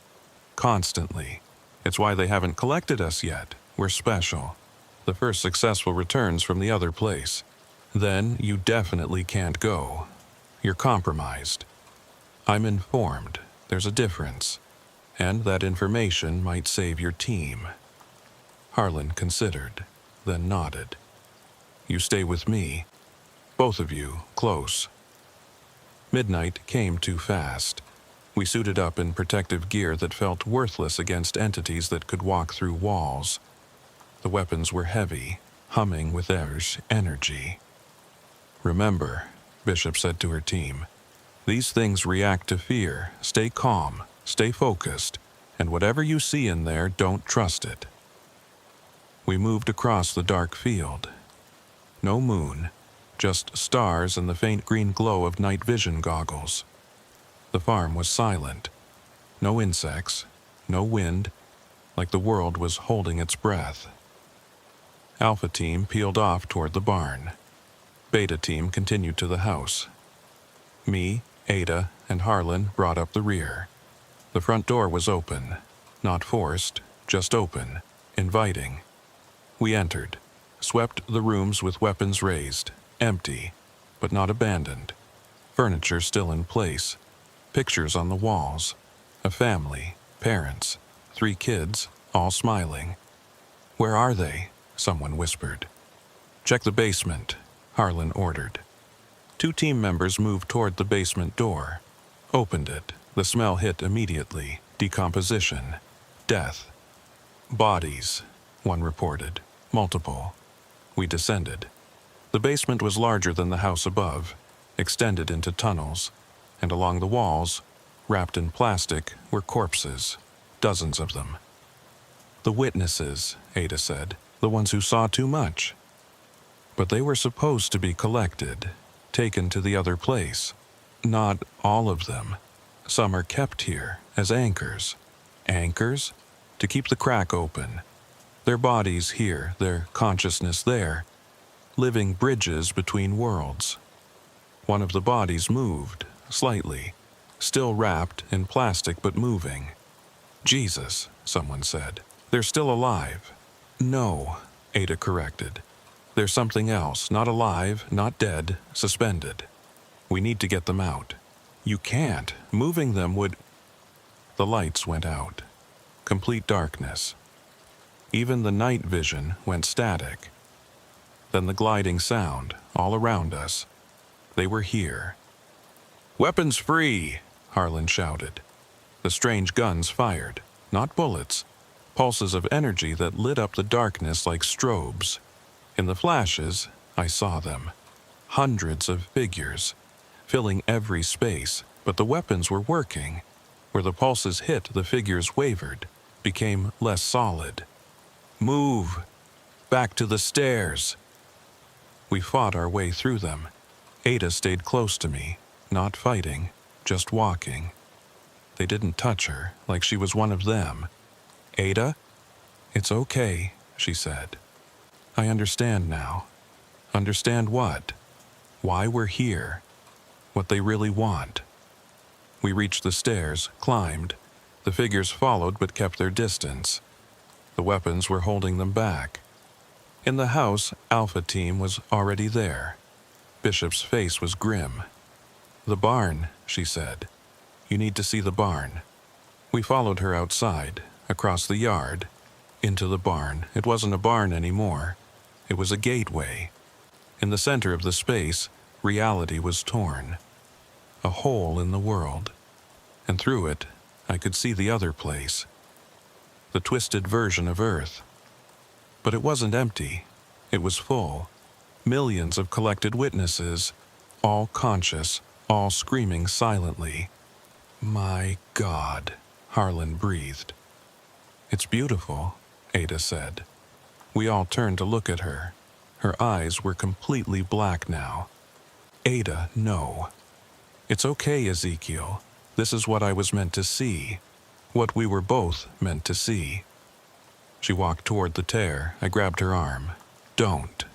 Constantly. It's why they haven't collected us yet. We're special. The first successful returns from the other place. Then you definitely can't go. You're compromised. I'm informed. There's a difference. And that information might save your team. Harlan considered, then nodded. You stay with me. Both of you, close. Midnight came too fast. We suited up in protective gear that felt worthless against entities that could walk through walls. The weapons were heavy, humming with Air's energy. Remember, Bishop said to her team, these things react to fear. Stay calm, stay focused, and whatever you see in there, don't trust it. We moved across the dark field. No moon, just stars and the faint green glow of night vision goggles. The farm was silent. No insects, no wind, like the world was holding its breath. Alpha team peeled off toward the barn. Beta team continued to the house. Me, Ada, and Harlan brought up the rear. The front door was open, not forced, just open, inviting. We entered, swept the rooms with weapons raised, empty, but not abandoned. Furniture still in place, pictures on the walls, a family, parents, 3 kids, all smiling. Where are they? Someone whispered. Check the basement, Harlan ordered. 2 team members moved toward the basement door. Opened it. The smell hit immediately. Decomposition. Death. Bodies, one reported. Multiple. We descended. The basement was larger than the house above, extended into tunnels, and along the walls, wrapped in plastic, were corpses, dozens of them. The witnesses, Ada said, the ones who saw too much. But they were supposed to be collected, taken to the other place. Not all of them. Some are kept here as anchors. Anchors? To keep the crack open. Their bodies here, their consciousness there. Living bridges between worlds. One of the bodies moved, slightly, still wrapped in plastic but moving. Jesus, someone said. They're still alive. No, Ada corrected. There's something else, not alive, not dead, suspended. We need to get them out. You can't. Moving them would... The lights went out. Complete darkness. Even the night vision went static. Then the gliding sound, all around us. They were here. Weapons free, Harlan shouted. The strange guns fired, not bullets, pulses of energy that lit up the darkness like strobes. In the flashes, I saw them. Hundreds of figures, filling every space, but the weapons were working. Where the pulses hit, the figures wavered, became less solid. Move! Back to the stairs! We fought our way through them. Ada stayed close to me, not fighting, just walking. They didn't touch her, like she was one of them. Ada? It's okay, she said. I understand now. Understand what? Why we're here. What they really want. We reached the stairs, climbed. The figures followed but kept their distance. The weapons were holding them back. In the house, Alpha Team was already there. Bishop's face was grim. The barn, she said. You need to see the barn. We followed her outside, across the yard, into the barn. It wasn't a barn anymore. It was a gateway. In the center of the space, reality was torn. A hole in the world. And through it, I could see the other place. the twisted version of Earth. But it wasn't empty. It was full. Millions of collected witnesses, all conscious, all screaming silently. My God, Harlan breathed. It's beautiful, Ada said. We all turned to look at her. Her eyes were completely black now. Ada, no. It's okay, Ezekiel. This is what I was meant to see. What we were both meant to see. She walked toward the tear. I grabbed her arm. Don't.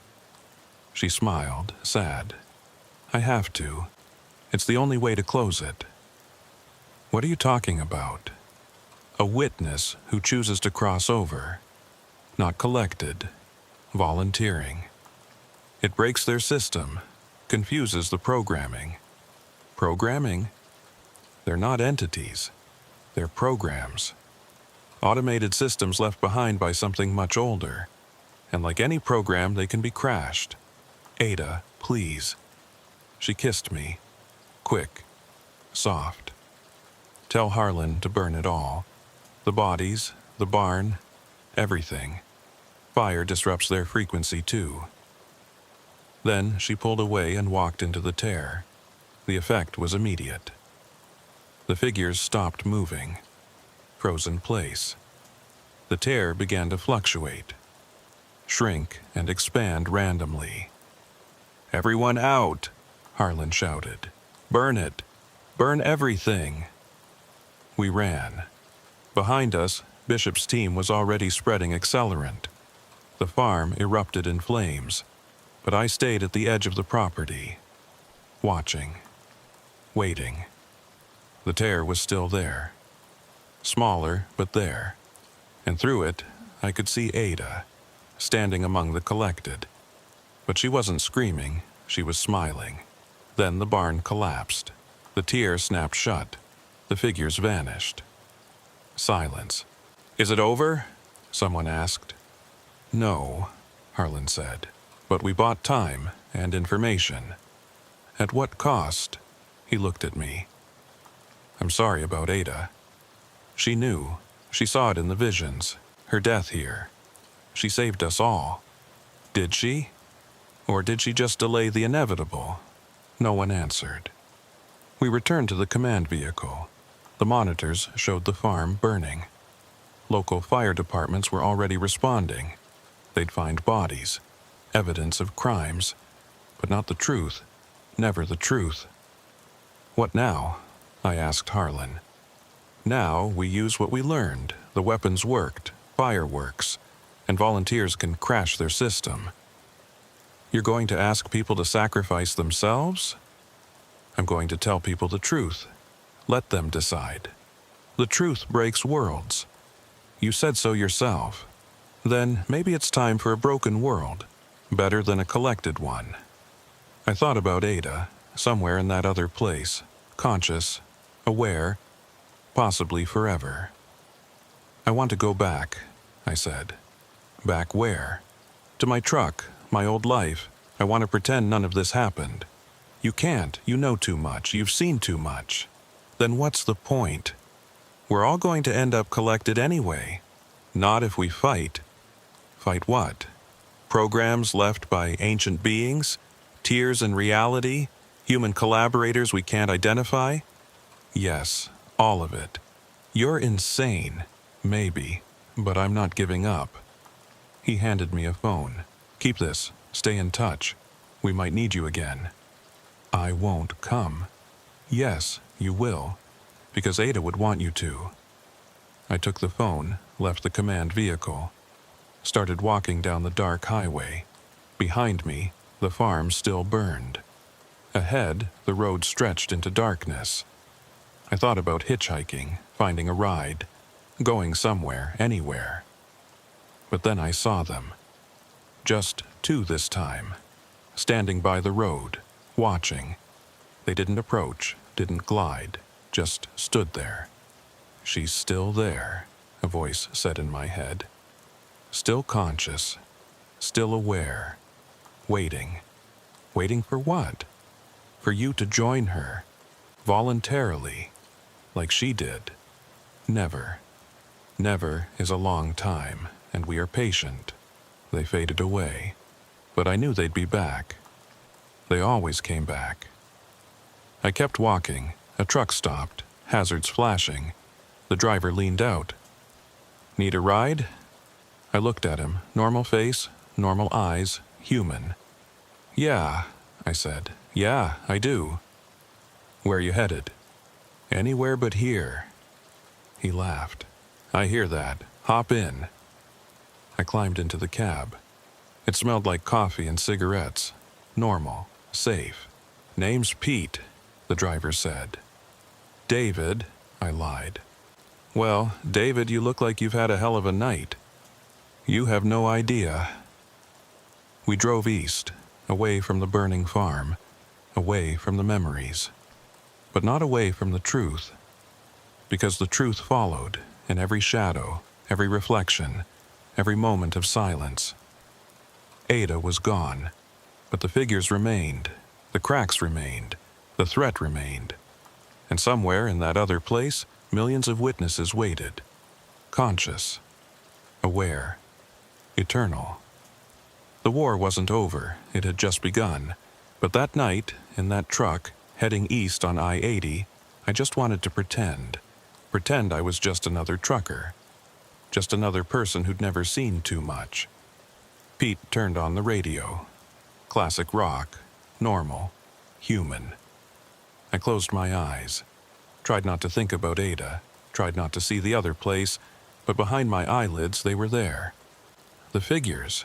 She smiled, sad. I have to. It's the only way to close it. What are you talking about? A witness who chooses to cross over. Not collected. Volunteering. It breaks their system. Confuses the programming. Programming? They're not entities. They're programs. Automated systems left behind by something much older. And like any program, they can be crashed. Ada, please. She kissed me. Quick. Soft. Tell Harlan to burn it all. The bodies, the barn, everything. Fire disrupts their frequency too. Then she pulled away and walked into the tear. The effect was immediate. The figures stopped moving. Froze in place. The tear began to fluctuate. Shrink and expand randomly. Everyone out, Harlan shouted. Burn it. Burn everything. We ran. Behind us, Bishop's team was already spreading accelerant. The farm erupted in flames, but I stayed at the edge of the property, watching, waiting. The tear was still there. Smaller, but there. And through it, I could see Ada, standing among the collected. But she wasn't screaming, she was smiling. Then the barn collapsed. The tear snapped shut. The figures vanished. Silence. Is it over? Someone asked. No, Harlan said. But we bought time and information. At what cost? He looked at me. I'm sorry about Ada. She knew. She saw it in the visions. Her death here. She saved us all. Did she? Or did she just delay the inevitable? No one answered. We returned to the command vehicle. The monitors showed the farm burning. Local fire departments were already responding. They'd find bodies, evidence of crimes, but not the truth, never the truth. What now? I asked Harlan. Now we use what we learned. The weapons worked, fire works, and volunteers can crash their system. You're going to ask people to sacrifice themselves? I'm going to tell people the truth. Let them decide. The truth breaks worlds. You said so yourself. Then maybe it's time for a broken world, better than a collected one. I thought about Ada, somewhere in that other place, conscious, aware, possibly forever. I want to go back, I said. Back where? To my truck, my old life. I want to pretend none of this happened. You can't. You know too much. You've seen too much. Then what's the point? We're all going to end up collected anyway. Not if we fight. Fight what? Programs left by ancient beings? Tears in reality? Human collaborators we can't identify? Yes, all of it. You're insane. Maybe. But I'm not giving up. He handed me a phone. Keep this. Stay in touch. We might need you again. I won't come. Yes, you will. Because Ada would want you to. I took the phone, left the command vehicle, started walking down the dark highway. Behind me, the farm still burned. Ahead, the road stretched into darkness. I thought about hitchhiking, finding a ride, going somewhere, anywhere. But then I saw them. Just two this time, standing by the road, watching. They didn't approach, didn't glide, just stood there. She's still there, a voice said in my head. Still conscious, still aware, waiting. Waiting for what? For you to join her, voluntarily, like she did. Never. Never is a long time, and we are patient. They faded away, but I knew they'd be back. They always came back. I kept walking. A truck stopped, hazards flashing. The driver leaned out. "Need a ride?" I looked at him. Normal face, normal eyes, human. "Yeah," I said. "Yeah, I do." "Where you headed?" "Anywhere but here." He laughed. "I hear that. Hop in." I climbed into the cab. It smelled like coffee and cigarettes. Normal. Safe. "Name's Pete," the driver said. "David," I lied. "Well, David, you look like you've had a hell of a night." "You have no idea." We drove east, away from the burning farm, away from the memories, but not away from the truth, because the truth followed in every shadow, every reflection, every moment of silence. Ada was gone, but the figures remained, the cracks remained, the threat remained, and somewhere in that other place, millions of witnesses waited, conscious, aware, eternal. The war wasn't over, it had just begun, but that night, in that truck, heading east on I-80, I just wanted to pretend I was just another trucker, just another person who'd never seen too much. Pete turned on the radio. Classic rock, normal, human. I closed my eyes, tried not to think about Ada, tried not to see the other place, but behind my eyelids they were there. The figures.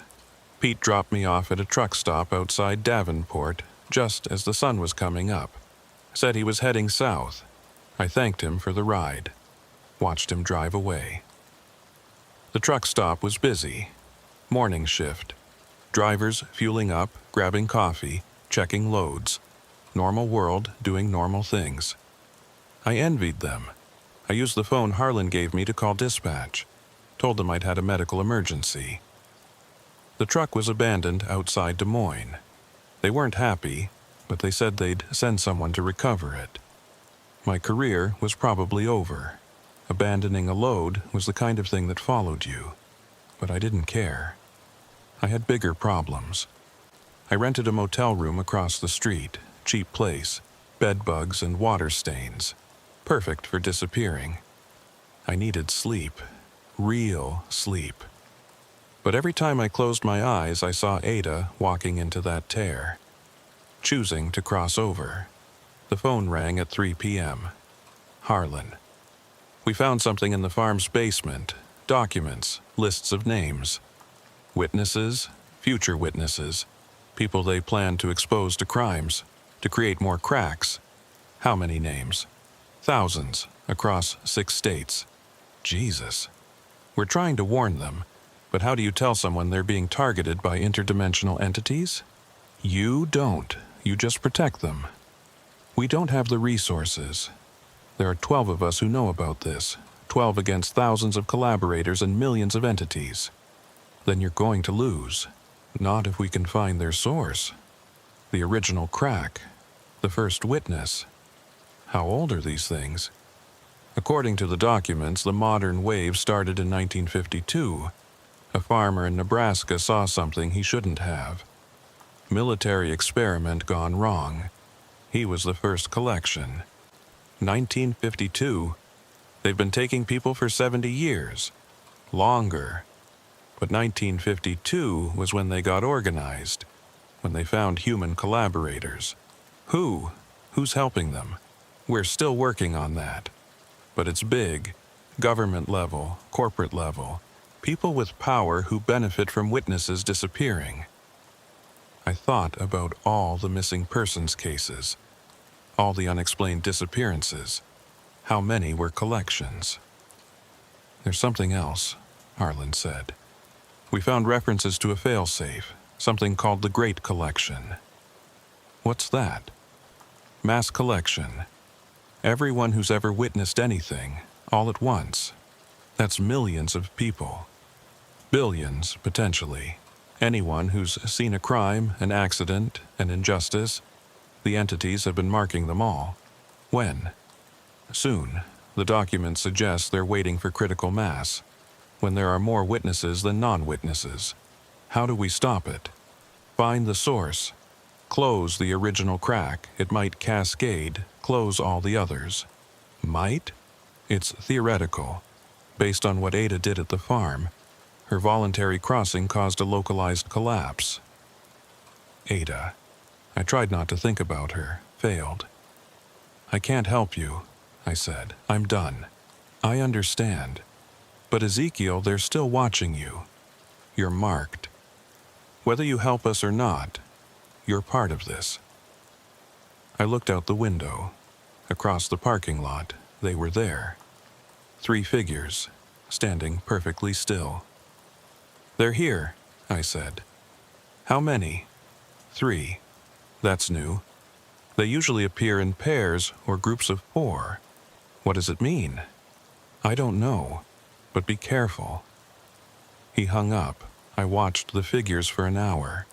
Pete dropped me off at a truck stop outside Davenport, just as the sun was coming up. Said he was heading south. I thanked him for the ride. Watched him drive away. The truck stop was busy. Morning shift. Drivers fueling up, grabbing coffee, checking loads. Normal world doing normal things. I envied them. I used the phone Harlan gave me to call dispatch. Told them I'd had a medical emergency. The truck was abandoned outside Des Moines. They weren't happy, but they said they'd send someone to recover it. My career was probably over. Abandoning a load was the kind of thing that followed you. But I didn't care. I had bigger problems. I rented a motel room across the street, cheap place, bed bugs and water stains. Perfect for disappearing. I needed sleep. Real sleep. But every time I closed my eyes, I saw Ada walking into that tear, choosing to cross over. The phone rang at 3 p.m. Harlan. We found something in the farm's basement, documents, lists of names. Witnesses, future witnesses, people they planned to expose to crimes, to create more cracks. How many names? Thousands, across 6 states. Jesus. We're trying to warn them. But how do you tell someone they're being targeted by interdimensional entities? You don't. You just protect them. We don't have the resources. There are 12 of us who know about this. 12 against thousands of collaborators and millions of entities. Then you're going to lose. Not if we can find their source. The original crack. The first witness. How old are these things? According to the documents, the modern wave started in 1952. A farmer in Nebraska saw something he shouldn't have. Military experiment gone wrong. He was the first collection. 1952. They've been taking people for 70 years. Longer. But 1952 was when they got organized. When they found human collaborators. Who? Who's helping them? We're still working on that. But it's big. Government level, corporate level. People with power who benefit from witnesses disappearing. I thought about all the missing persons cases, all the unexplained disappearances. How many were collections? There's something else, Harlan said. We found references to a failsafe, something called the Great Collection. What's that? Mass collection. Everyone who's ever witnessed anything, all at once. That's millions of people. Billions, potentially. Anyone who's seen a crime, an accident, an injustice. The entities have been marking them all. When? Soon. The document suggests they're waiting for critical mass, when there are more witnesses than non-witnesses. How do we stop it? Find the source. Close the original crack. It might cascade, close all the others. Might? It's theoretical. Based on what Ada did at the farm, her voluntary crossing caused a localized collapse. Ada. I tried not to think about her, failed. I can't help you, I said. I'm done. I understand. But Ezekiel, they're still watching you. You're marked. Whether you help us or not, you're part of this. I looked out the window. Across the parking lot, they were there. 3 figures, standing perfectly still. They're here, I said. How many? 3. That's new. They usually appear in pairs or groups of 4. What does it mean? I don't know, but be careful. He hung up. I watched the figures for an hour.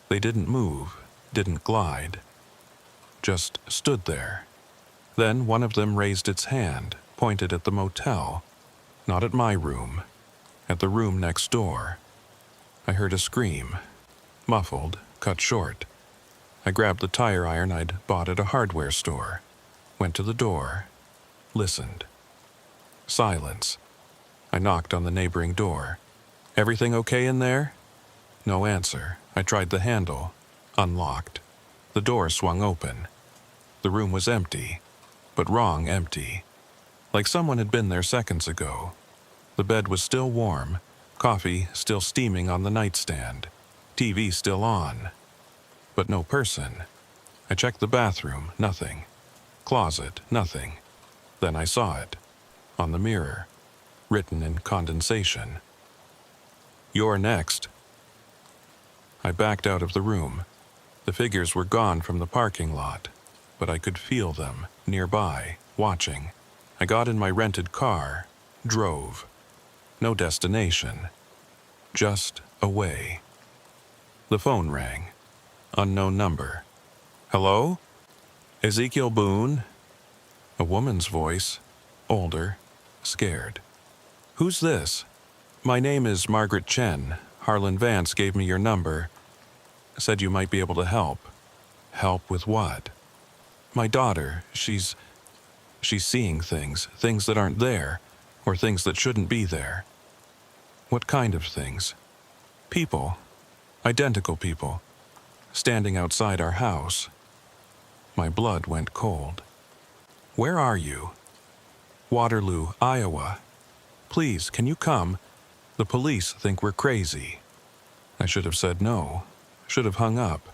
They didn't move, didn't glide, just stood there. Then one of them raised its hand, pointed at the motel, not at my room, at the room next door. I heard a scream, muffled, cut short. I grabbed the tire iron I'd bought at a hardware store, went to the door, listened. Silence. I knocked on the neighboring door. Everything okay in there? No answer. I tried the handle. Unlocked. The door swung open. The room was empty, but wrong empty. Like someone had been there seconds ago. The bed was still warm, coffee still steaming on the nightstand, TV still on. But no person. I checked the bathroom, nothing. Closet, nothing. Then I saw it. On the mirror. Written in condensation. You're next. I backed out of the room. The figures were gone from the parking lot, but I could feel them, nearby, watching. I got in my rented car, drove. No destination. Just away. The phone rang. Unknown number. Hello? Ezekiel Boone? A woman's voice, older, scared. Who's this? My name is Margaret Chen. Harlan Vance gave me your number. Said you might be able to help. Help with what? My daughter, she's seeing things that aren't there, or things that shouldn't be there. What kind of things? People. Identical people. Standing outside our house. My blood went cold. Where are you? Waterloo, Iowa. Please, can you come? The police think we're crazy. I should have said no. Should have hung up.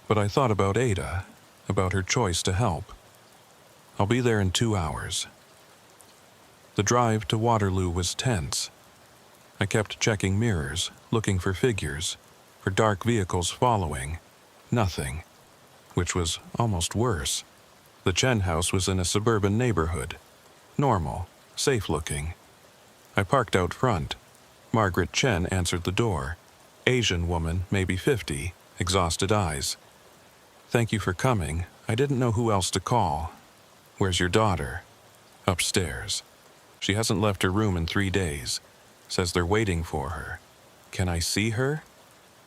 But I thought about Ada, about her choice to help. I'll be there in 2 hours. The drive to Waterloo was tense. I kept checking mirrors, looking for figures, for dark vehicles following. Nothing. Which was almost worse. The Chen house was in a suburban neighborhood. Normal, safe-looking. I parked out front. Margaret Chen answered the door. Asian woman, maybe 50, exhausted eyes. Thank you for coming. I didn't know who else to call. Where's your daughter? Upstairs. She hasn't left her room in 3 days. Says they're waiting for her. Can I see her?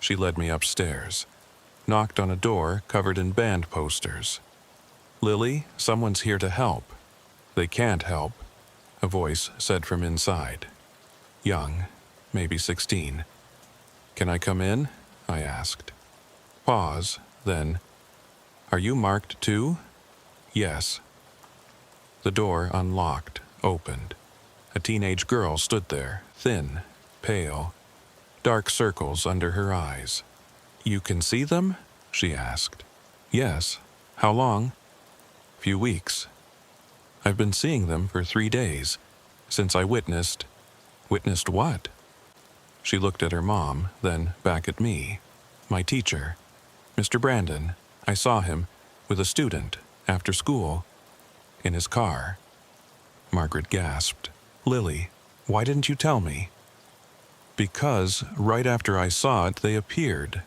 She led me upstairs. Knocked on a door covered in band posters. Lily, someone's here to help. They can't help, a voice said from inside. Young, maybe 16. Can I come in? I asked. Pause, then, are you marked too? Yes. The door unlocked, opened. A teenage girl stood there, thin, pale, dark circles under her eyes. You can see them? She asked. Yes. How long? Few weeks. I've been seeing them for 3 days, since I witnessed... Witnessed what? She looked at her mom, then back at me. My teacher. Mr. Brandon. I saw him, with a student, after school, in his car. Margaret gasped. Lily, why didn't you tell me? Because, right after I saw it, they appeared.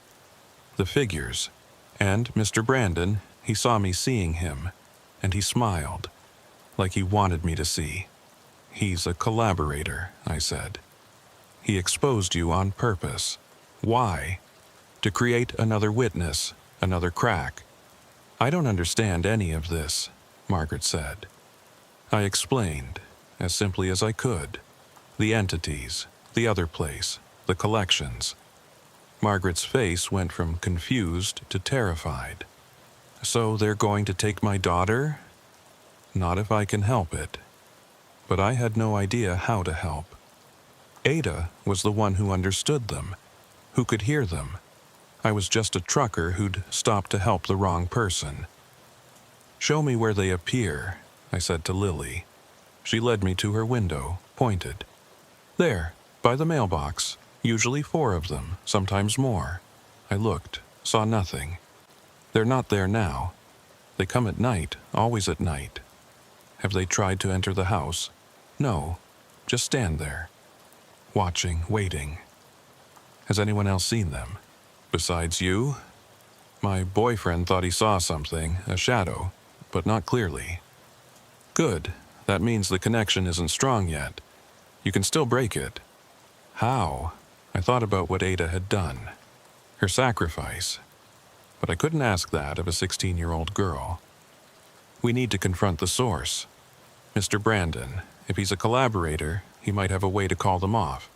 The figures. And Mr. Brandon, he saw me seeing him, and he smiled. like he wanted me to see. He's a collaborator, I said. He exposed you on purpose. Why? To create another witness, another crack. I don't understand any of this, Margaret said. I explained, as simply as I could. The entities, the other place, the collections. Margaret's face went from confused to terrified. So they're going to take my daughter? Not if I can help it. But I had no idea how to help. Ada was the one who understood them, who could hear them. I was just a trucker who'd stopped to help the wrong person. Show me where they appear, I said to Lily. She led me to her window, pointed. There, by the mailbox, usually 4 of them, sometimes more. I looked, saw nothing. They're not there now. They come at night, always at night. Have they tried to enter the house? No, just stand there. Watching, waiting. Has anyone else seen them? Besides you? My boyfriend thought he saw something, a shadow, but not clearly. Good. That means the connection isn't strong yet. You can still break it. How? I thought about what Ada had done. Her sacrifice. But I couldn't ask that of a 16-year-old girl. We need to confront the source. Mr. Brandon, if he's a collaborator, he might have a way to call them off.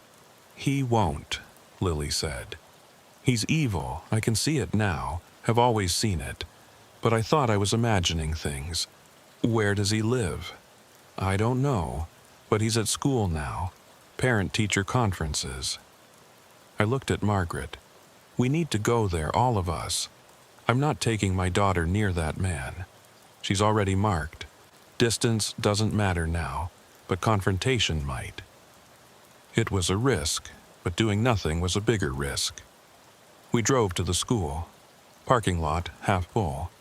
He won't, Lily said. He's evil, I can see it now, have always seen it. But I thought I was imagining things. Where does he live? I don't know, but he's at school now. Parent-teacher conferences. I looked at Margaret. We need to go there, all of us. I'm not taking my daughter near that man. She's already marked. Distance doesn't matter now, but confrontation might. It was a risk, but doing nothing was a bigger risk. We drove to the school. Parking lot half full.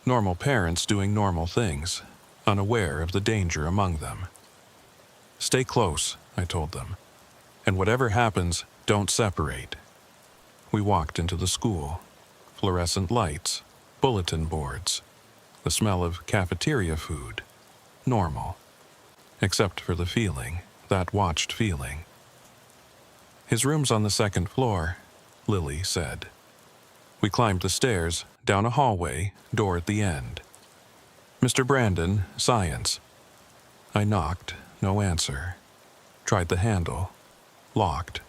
Normal parents doing normal things, unaware of the danger among them. Stay close, I told them. And whatever happens, don't separate. We walked into the school. Fluorescent lights, bulletin boards, the smell of cafeteria food. Normal. Except for the feeling, that watched feeling. His room's on the 2nd floor, Lily said. We climbed the stairs, down a hallway, door at the end. Mr. Brandon, science. I knocked, no answer. Tried the handle. Locked.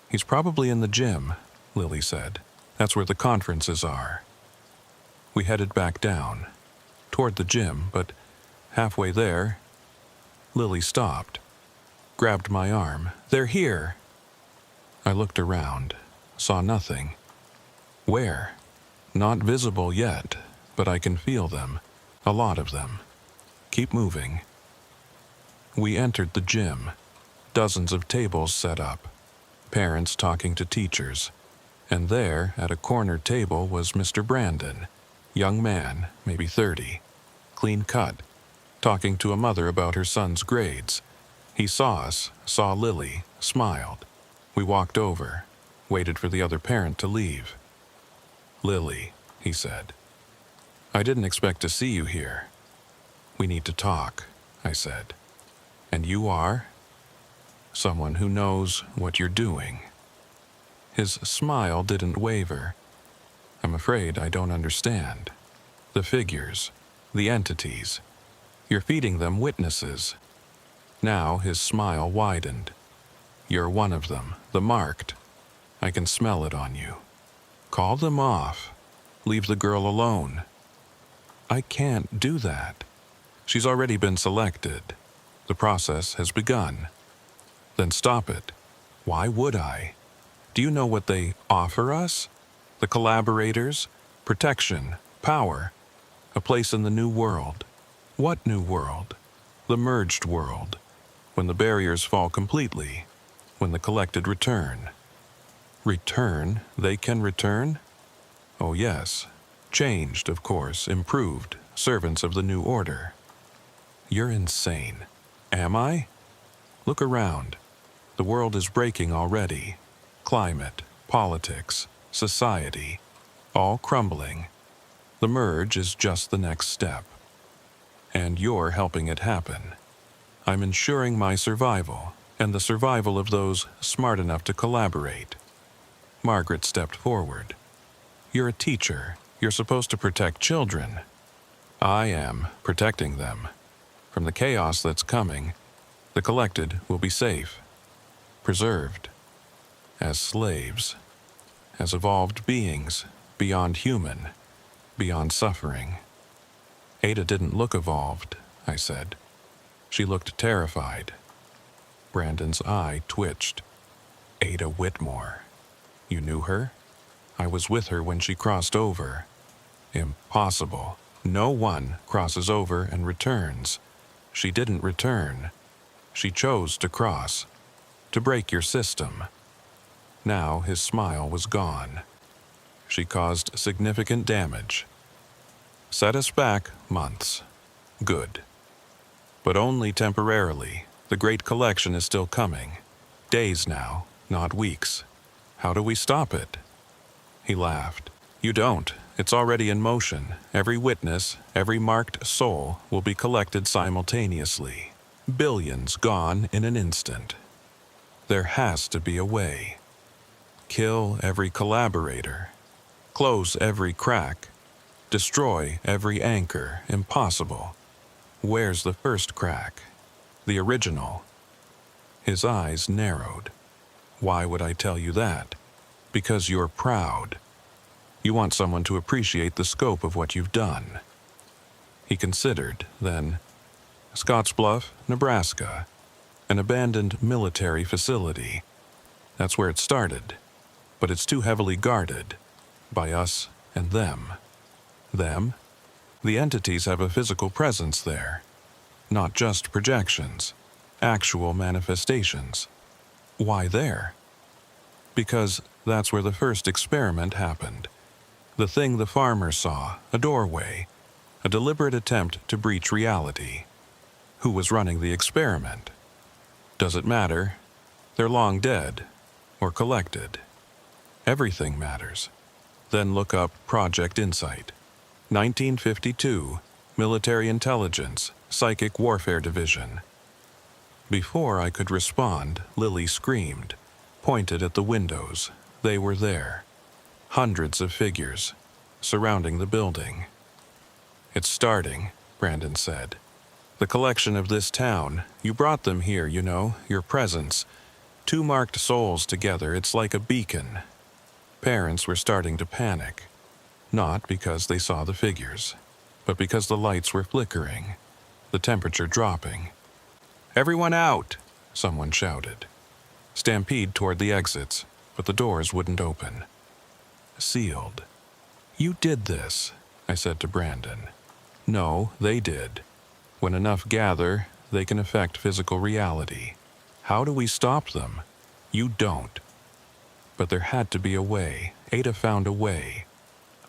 He's probably in the gym, Lily said. That's where the conferences are. We headed back down, toward the gym, but halfway there, Lily stopped, grabbed my arm. They're here. I looked around, saw nothing. Where? Not visible yet, but I can feel them, a lot of them. Keep moving. We entered the gym, dozens of tables set up, parents talking to teachers, and there, at a corner table, was Mr. Brandon, young man, maybe 30, clean cut, talking to a mother about her son's grades. He saw us, saw Lily, smiled. We walked over, waited for the other parent to leave. Lily, he said, I didn't expect to see you here. We need to talk, I said. And you are? Someone who knows what you're doing. His smile didn't waver. I'm afraid I don't understand. The figures, the entities. You're feeding them witnesses. Now his smile widened. You're one of them, the marked. I can smell it on you. Call them off. Leave the girl alone. I can't do that. She's already been selected. The process has begun. Then stop it. Why would I? Do you know what they offer us? The collaborators? Protection, power, a place in the new world. What new world? The merged world. When the barriers fall completely. When the collected return. Return? They can return? Oh yes. Changed, of course, improved, servants of the new order. You're insane. Am I? Look around. The world is breaking already. Climate, politics, society, all crumbling. The merge is just the next step. And you're helping it happen. I'm ensuring my survival, and the survival of those smart enough to collaborate. Margaret stepped forward. You're a teacher. You're supposed to protect children. I am protecting them. From the chaos that's coming, the collected will be safe, preserved, as slaves, as evolved beings, beyond human, beyond suffering. Ada didn't look evolved, I said. She looked terrified. Brandon's eye twitched. Ada Whitmore. You knew her? I was with her when she crossed over. Impossible. No one crosses over and returns. She didn't return. She chose to cross, to break your system. Now his smile was gone. She caused significant damage. Set us back months. Good. But only temporarily. The Great Collection is still coming. Days now, not weeks. How do we stop it? He laughed. You don't. It's already in motion. Every witness, every marked soul will be collected simultaneously. Billions gone in an instant. There has to be a way. Kill every collaborator. Close every crack. Destroy every anchor. Impossible. Where's the first crack? The original. His eyes narrowed. Why would I tell you that? Because you're proud. You want someone to appreciate the scope of what you've done. He considered, then, Scottsbluff, Nebraska, an abandoned military facility. That's where it started, but it's too heavily guarded, by us and them. Them? The entities have a physical presence there, not just projections, actual manifestations. Why there? Because that's where the first experiment happened. The thing the farmer saw, a doorway, a deliberate attempt to breach reality. Who was running the experiment? Does it matter? They're long dead, or collected. Everything matters. Then look up Project Insight. 1952, Military Intelligence, Psychic Warfare Division. Before I could respond, Lily screamed, pointed at the windows. They were there. Hundreds of figures, surrounding the building. It's starting, Brandon said. The collection of this town, you brought them here, you know, your presence. Two marked souls together, it's like a beacon. Parents were starting to panic. Not because they saw the figures, but because the lights were flickering, the temperature dropping. Everyone out, someone shouted. Stampede toward the exits, but the doors wouldn't open. Sealed. You did this, I said to Brandon. No, they did. When enough gather, they can affect physical reality. How do we stop them? You don't. But there had to be a way. Ada found a way.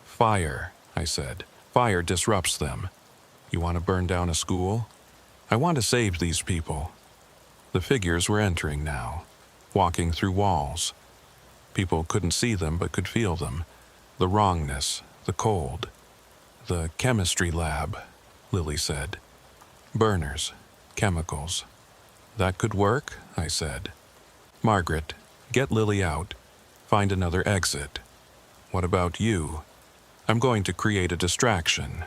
Fire, I said. Fire disrupts them. You want to burn down a school? I want to save these people. The figures were entering now, walking through walls. People couldn't see them but could feel them. The wrongness, the cold. The chemistry lab, Lily said. Burners, chemicals. That could work, I said. Margaret, get Lily out. Find another exit. What about you? I'm going to create a distraction.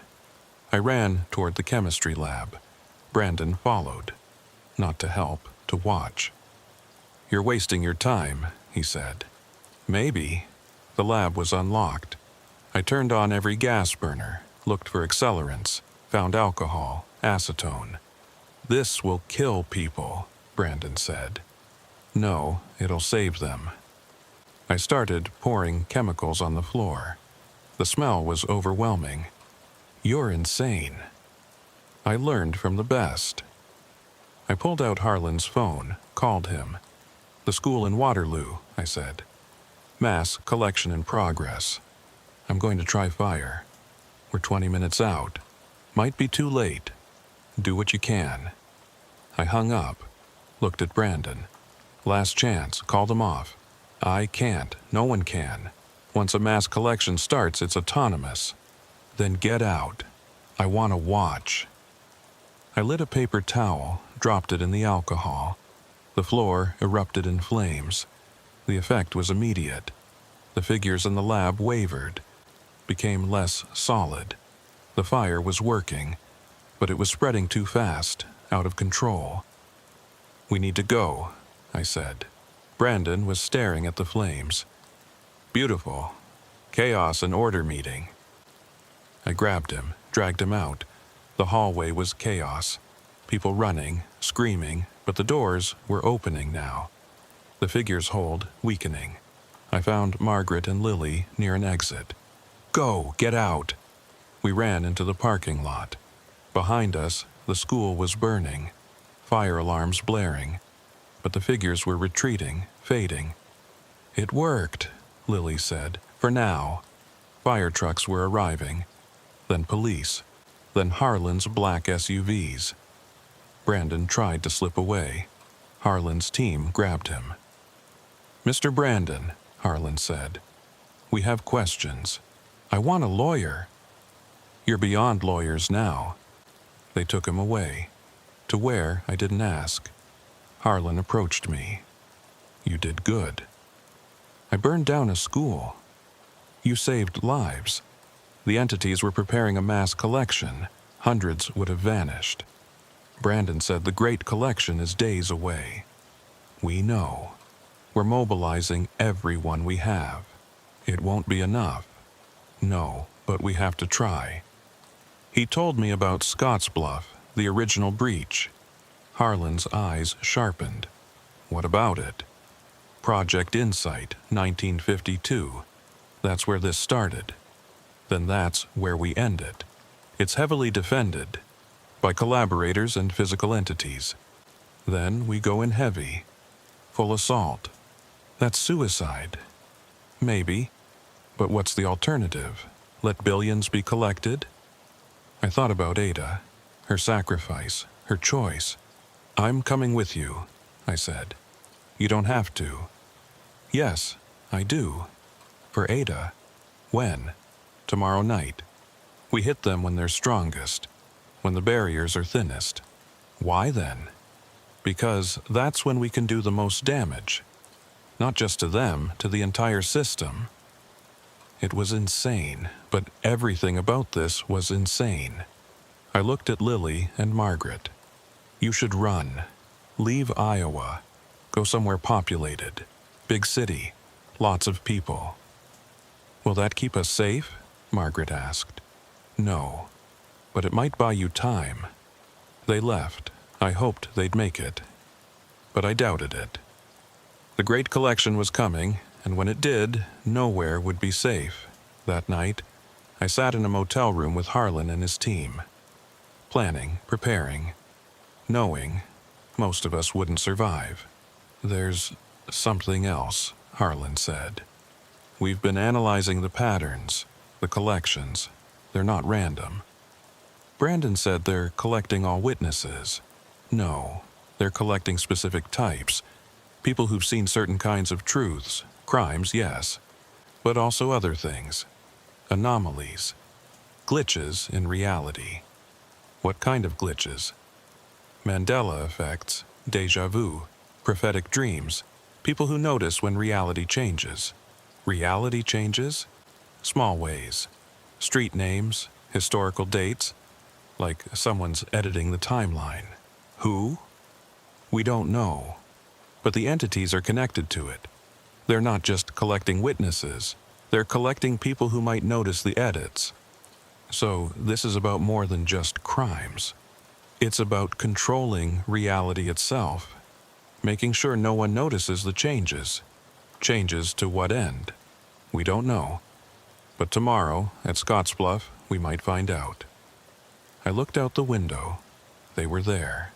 I ran toward the chemistry lab. Brandon followed. Not to help, to watch. You're wasting your time, he said. Maybe. The lab was unlocked. I turned on every gas burner, looked for accelerants, found alcohol, acetone. This will kill people, Brandon said. No, it'll save them. I started pouring chemicals on the floor. The smell was overwhelming. You're insane. I learned from the best. I pulled out Harlan's phone, called him. The school in Waterloo, I said. Mass collection in progress. I'm going to try fire. We're 20 minutes out. Might be too late. Do what you can. I hung up, looked at Brandon. Last chance, call them off. I can't. No one can. Once a mass collection starts, it's autonomous. Then get out. I want to watch. I lit a paper towel, dropped it in the alcohol. The floor erupted in flames. The effect was immediate. The figures in the lab wavered, became less solid. The fire was working, but it was spreading too fast, out of control. "We need to go," I said. Brandon was staring at the flames. "Beautiful. Chaos and order meeting." I grabbed him, dragged him out. The hallway was chaos. People running, screaming, but the doors were opening now. The figures' hold weakening. I found Margaret and Lily near an exit. "Go, get out!" We ran into the parking lot. Behind us, the school was burning, fire alarms blaring, but the figures were retreating, fading. "It worked," Lily said, "for now." Fire trucks were arriving, then police, then Harlan's black SUVs. Brandon tried to slip away. Harlan's team grabbed him. "Mr. Brandon," Harlan said, "we have questions. I want a lawyer." "You're beyond lawyers now." They took him away. To where, I didn't ask. Harlan approached me. "You did good." "I burned down a school." "You saved lives." The entities were preparing a mass collection. Hundreds would have vanished. Brandon said the great collection is days away. "We know. We're mobilizing everyone we have. It won't be enough." "No, but we have to try." He told me about Scottsbluff, the original breach. Harlan's eyes sharpened. "What about it?" "Project Insight, 1952. That's where this started. Then that's where we end it. It's heavily defended by collaborators and physical entities. Then we go in heavy, full assault. That's suicide." "Maybe. But what's the alternative? Let billions be collected?" I thought about Ada, her sacrifice, her choice. "I'm coming with you," I said. "You don't have to." "Yes, I do. For Ada." "When?" "Tomorrow night. We hit them when they're strongest, when the barriers are thinnest." "Why then?" "Because that's when we can do the most damage. Not just to them, to the entire system." It was insane, but everything about this was insane. I looked at Lily and Margaret. "You should run. Leave Iowa. Go somewhere populated. Big city. Lots of people." "Will that keep us safe?" Margaret asked. "No, but it might buy you time." They left. I hoped they'd make it, but I doubted it. The great collection was coming, and when it did, nowhere would be safe. That night, I sat in a motel room with Harlan and his team, planning, preparing, knowing most of us wouldn't survive. "There's something else," Harlan said. "We've been analyzing the patterns, the collections. They're not random." Brandon said they're collecting all witnesses. No, they're collecting specific types. People who've seen certain kinds of truths, crimes, yes, but also other things. Anomalies. Glitches in reality. What kind of glitches? Mandela effects, déjà vu, prophetic dreams, people who notice when reality changes. Reality changes? Small ways. Street names, historical dates, like someone's editing the timeline. Who? We don't know. But the entities are connected to it. They're not just collecting witnesses. They're collecting people who might notice the edits. So this is about more than just crimes. It's about controlling reality itself, making sure no one notices the changes. Changes to what end? We don't know. But tomorrow, at Scottsbluff, we might find out. I looked out the window. They were there.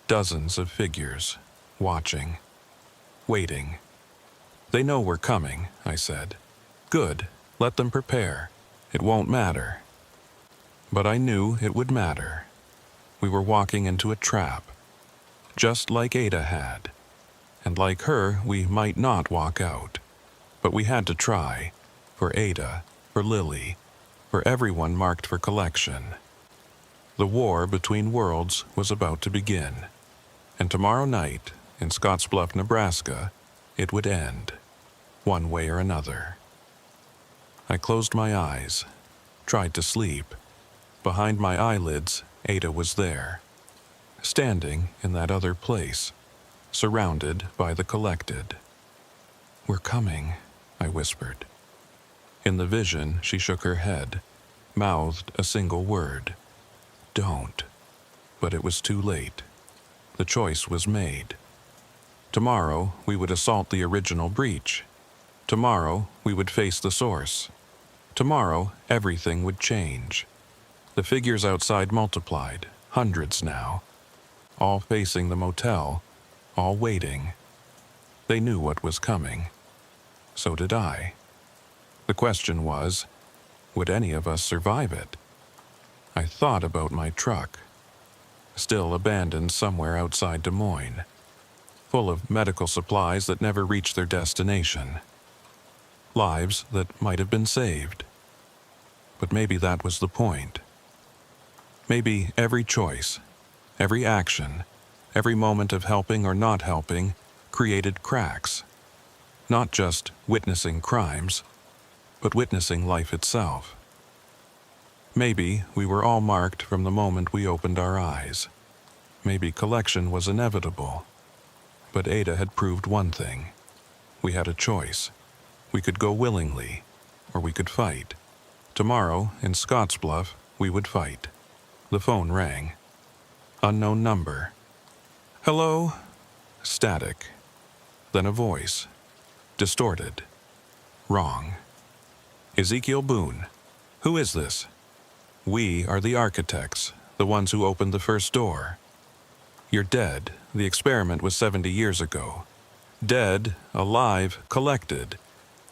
Dozens of figures, watching, waiting. "They know we're coming," I said. "Good, let them prepare. It won't matter." But I knew it would matter. We were walking into a trap, just like Ada had. And like her, we might not walk out. But we had to try, for Ada, for Lily, for everyone marked for collection. The war between worlds was about to begin, and tomorrow night, in Scottsbluff, Nebraska, it would end, one way or another. I closed my eyes, tried to sleep. Behind my eyelids, Ada was there, standing in that other place, surrounded by the collected. "We're coming," I whispered. In the vision, she shook her head, mouthed a single word. "Don't." But it was too late. The choice was made. Tomorrow, we would assault the original breach. Tomorrow, we would face the source. Tomorrow, everything would change. The figures outside multiplied, hundreds now, all facing the motel, all waiting. They knew what was coming. So did I. The question was, would any of us survive it? I thought about my truck, still abandoned somewhere outside Des Moines, full of medical supplies that never reached their destination. Lives that might have been saved. But maybe that was the point. Maybe every choice, every action, every moment of helping or not helping created cracks. Not just witnessing crimes, but witnessing life itself. Maybe we were all marked from the moment we opened our eyes. Maybe collection was inevitable. But Ada had proved one thing. We had a choice. We could go willingly, or we could fight. Tomorrow, in Scottsbluff, we would fight. The phone rang. Unknown number. "Hello?" Static. Then a voice. Distorted. Wrong. "Ezekiel Boone. Who is this?" "We are the architects, the ones who opened the first door." "You're dead. The experiment was 70 years ago. Dead, alive, collected.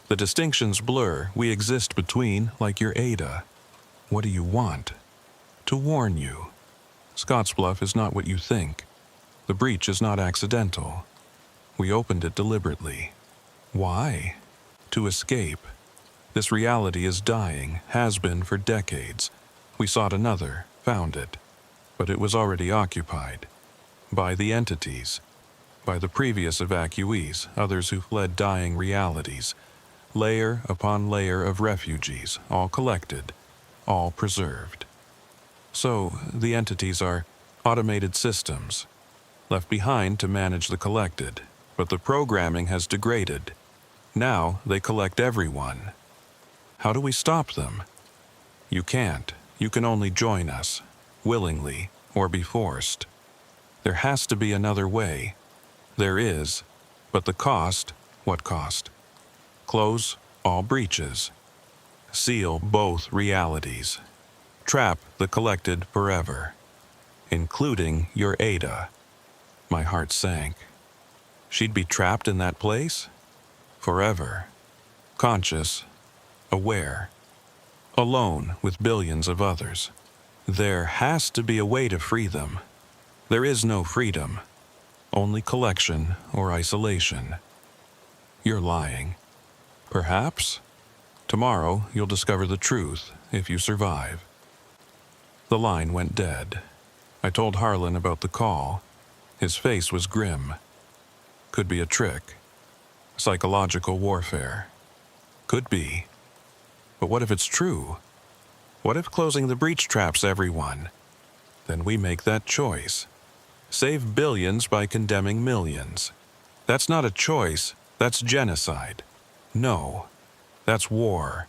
The distinctions blur. We exist between, like your Ada. What do you want?" "To warn you. Scottsbluff is not what you think. The breach is not accidental. We opened it deliberately." "Why?" "To escape. This reality is dying, has been for decades. We sought another, found it. But it was already occupied. By the entities. By the previous evacuees, others who fled dying realities. Layer upon layer of refugees, all collected, all preserved. So, the entities are automated systems, left behind to manage the collected, but the programming has degraded. Now they collect everyone. How do we stop them? You can't. You can only join us, willingly or be forced. There has to be another way. There is, but the cost, what cost? Close all breaches. Seal both realities. Trap the collected forever, including your Ada. My heart sank. She'd be trapped in that place? Forever. Conscious, aware, alone with billions of others. There has to be a way to free them. There is no freedom, only collection or isolation. You're lying. Perhaps? Tomorrow you'll discover the truth if you survive. The line went dead. I told Harlan about the call. His face was grim. Could be a trick. Psychological warfare. Could be. But what if it's true? What if closing the breach traps everyone? Then we make that choice. Save billions by condemning millions. That's not a choice, that's genocide. No, that's war.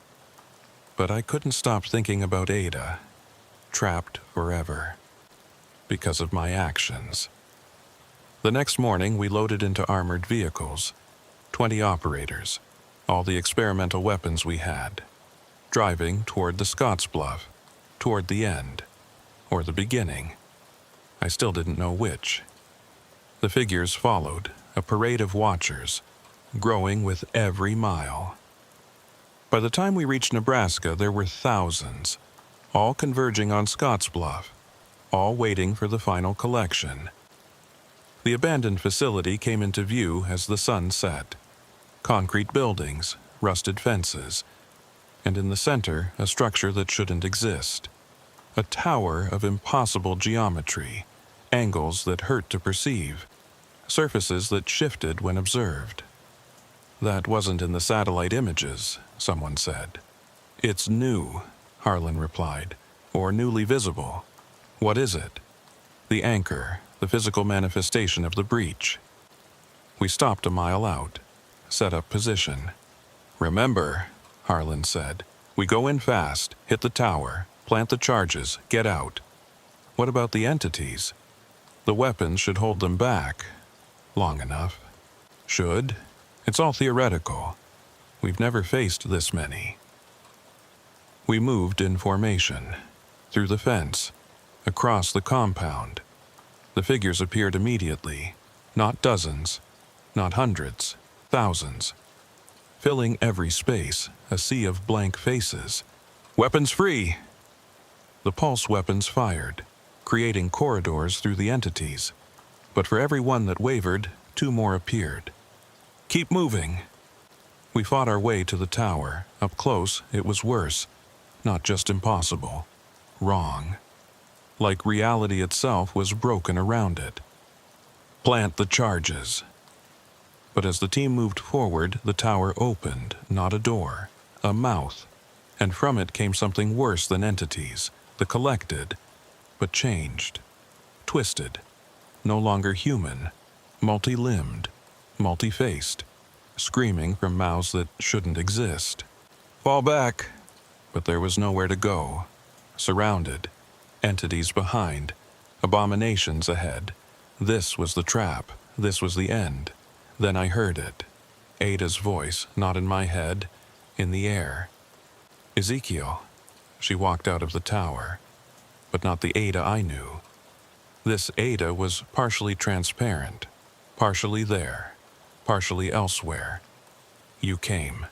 But I couldn't stop thinking about Ada, trapped forever, because of my actions. The next morning, we loaded into armored vehicles, 20 operators, all the experimental weapons we had, driving toward the Scottsbluff, toward the end, or the beginning. I still didn't know which. The figures followed, a parade of watchers, growing with every mile. By the time we reached Nebraska, there were thousands, all converging on Scottsbluff, all waiting for the final collection. The abandoned facility came into view as the sun set. Concrete buildings, rusted fences, and in the center, a structure that shouldn't exist. A tower of impossible geometry, angles that hurt to perceive, surfaces that shifted when observed. That wasn't in the satellite images, someone said. It's new, Harlan replied, or newly visible. What is it? The anchor, the physical manifestation of the breach. We stopped a mile out, set up position. Remember, Harlan said, we go in fast, hit the tower, plant the charges, get out. What about the entities? The weapons should hold them back. Long enough. Should? It's all theoretical. We've never faced this many. We moved in formation, through the fence, across the compound. The figures appeared immediately, not dozens, not hundreds, thousands. Filling every space, a sea of blank faces. Weapons free! The pulse weapons fired, creating corridors through the entities. But for every one that wavered, 2 more appeared. Keep moving! We fought our way to the tower. Up close, it was worse. Not just impossible. Wrong. Like reality itself was broken around it. Plant the charges. But as the team moved forward, the tower opened, not a door, a mouth, and from it came something worse than entities, the collected, but changed, twisted, no longer human, multi-limbed, multi-faced, screaming from mouths that shouldn't exist. Fall back! But there was nowhere to go. Surrounded, entities behind, abominations ahead. This was the trap. This was the end. Then I heard it. Ada's voice, not in my head, in the air. Ezekiel. She walked out of the tower. But not the Ada I knew. This Ada was partially transparent, partially there, partially elsewhere. You came.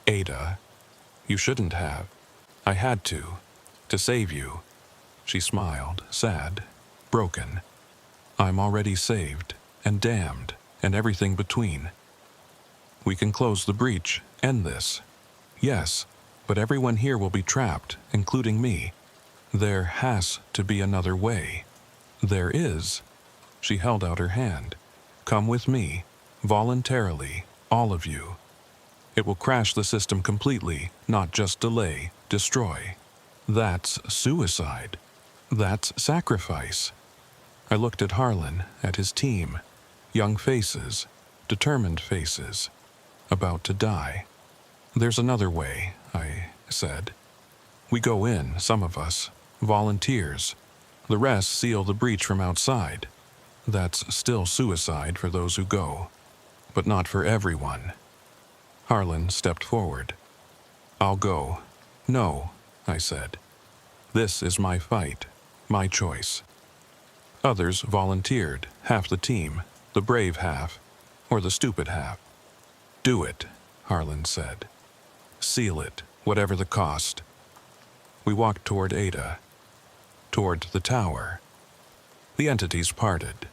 Ada. You shouldn't have. I had to save you. She smiled, sad, broken. I'm already saved, and damned, and everything between. We can close the breach, end this. Yes, but everyone here will be trapped, including me. There has to be another way. There is. She held out her hand. Come with me, voluntarily, all of you. It will crash the system completely, not just delay, destroy. That's suicide. That's sacrifice. I looked at Harlan, at his team. Young faces, determined faces, about to die. There's another way, I said. We go in, some of us, volunteers. The rest seal the breach from outside. That's still suicide for those who go, but not for everyone. Harlan stepped forward. I'll go. No, I said. This is my fight, my choice. Others volunteered, half the team, the brave half, or the stupid half. Do it, Harlan said. Seal it, whatever the cost. We walked toward Ada, toward the tower. The entities parted.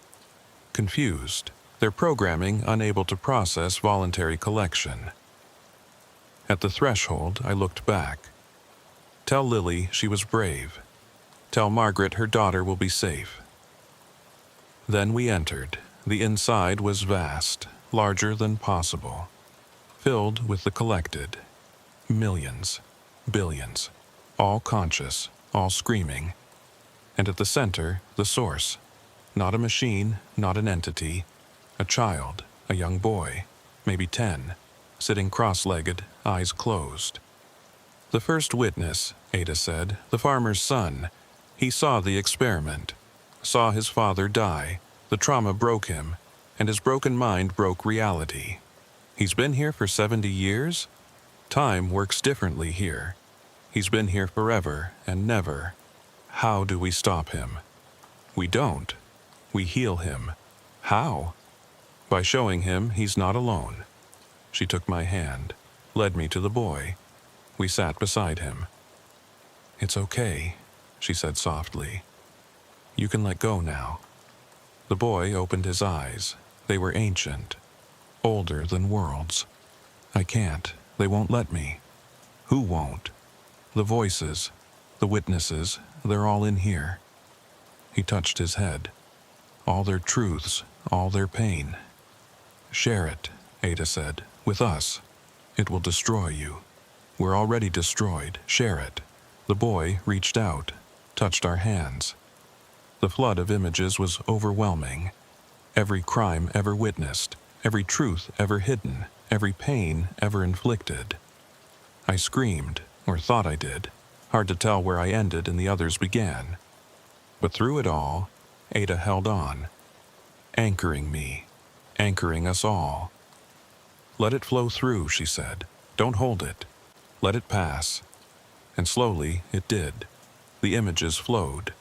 Confused, their programming unable to process voluntary collection. At the threshold, I looked back. Tell Lily she was brave. Tell Margaret her daughter will be safe. Then we entered. The inside was vast, larger than possible, filled with the collected. Millions, billions, all conscious, all screaming. And at the center, the source. Not a machine, not an entity. A child, a young boy, maybe 10, sitting cross-legged, eyes closed. The first witness, Ada said, the farmer's son. He saw the experiment, saw his father die. The trauma broke him, and his broken mind broke reality. He's been here for 70 years? Time works differently here. He's been here forever and never. How do we stop him? We don't. We heal him. How? By showing him he's not alone. She took my hand, led me to the boy. We sat beside him. It's okay, she said softly. You can let go now. The boy opened his eyes. They were ancient, older than worlds. I can't. They won't let me. Who won't? The voices. The witnesses, they're all in here." He touched his head. "All their truths, all their pain. Share it," Ada said, "with us. It will destroy you. We're already destroyed. Share it." The boy reached out, touched our hands. The flood of images was overwhelming. Every crime ever witnessed, every truth ever hidden, every pain ever inflicted. I screamed, or thought I did. Hard to tell where I ended and the others began. But through it all, Ada held on, anchoring me, anchoring us all. "Let it flow through," she said. "Don't hold it. Let it pass." And slowly it did. The images flowed,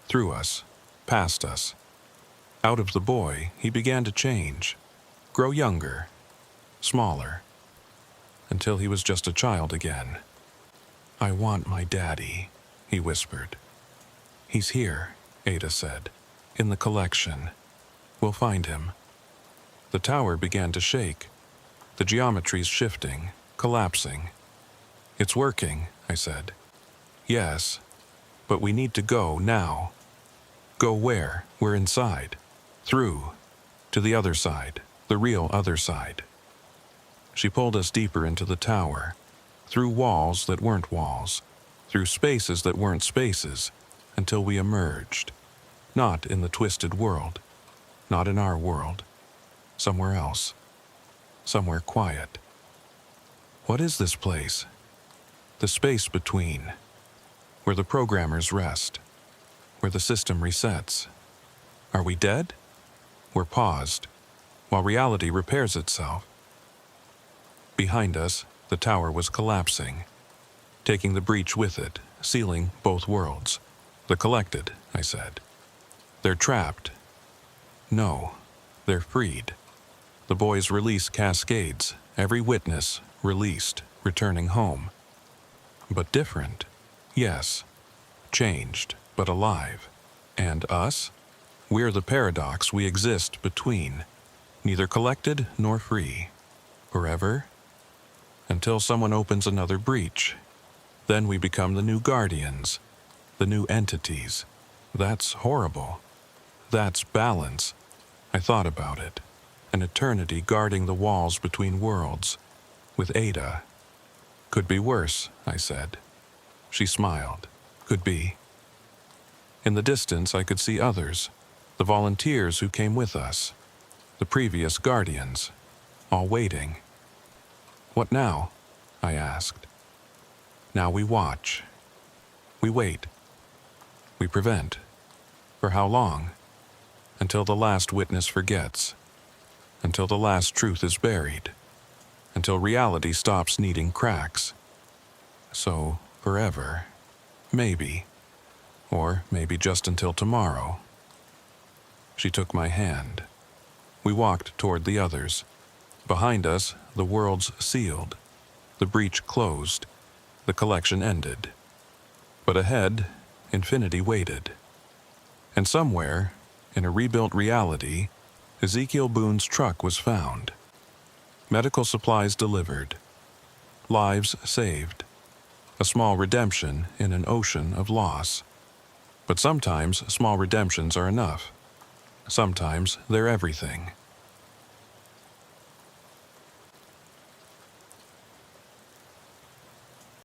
through us, past us. Out of the boy, he began to change, grow younger, smaller, until he was just a child again. "I want my daddy," he whispered. "He's here," Ada said, "in the collection. We'll find him." The tower began to shake, the geometries shifting, collapsing. "It's working," I said. "Yes, but we need to go now." "Go where? We're inside." "Through, to the other side, the real other side." She pulled us deeper into the tower, through walls that weren't walls, through spaces that weren't spaces, until we emerged. Not in the twisted world, not in our world, somewhere else, somewhere quiet. "What is this place?" "The space between, where the programmers rest, where the system resets. Are we dead? We're paused, while reality repairs itself." Behind us, the tower was collapsing, taking the breach with it, sealing both worlds. "The collected," I said. "They're trapped." "No, they're freed." The boys release cascades, every witness released, returning home. But different. Yes. Changed, but alive. And us? We're the paradox we exist between, neither collected nor free. Forever? Until someone opens another breach. Then we become the new guardians, the new entities. That's horrible. That's balance. I thought about it. An eternity guarding the walls between worlds. With Ada. "Could be worse," I said. She smiled. "Could be." In the distance I could see others, the volunteers who came with us, the previous guardians, all waiting. "What now?" I asked. "Now we watch. We wait. We prevent. For how long? Until the last witness forgets. Until the last truth is buried. Until reality stops needing cracks. So, forever. Maybe. Or maybe just until tomorrow." She took my hand. We walked toward the others. Behind us, the worlds sealed. The breach closed. The collection ended. But ahead, infinity waited. And somewhere, in a rebuilt reality, Ezekiel Boone's truck was found. Medical supplies delivered. Lives saved. A small redemption in an ocean of loss. But sometimes small redemptions are enough. Sometimes they're everything.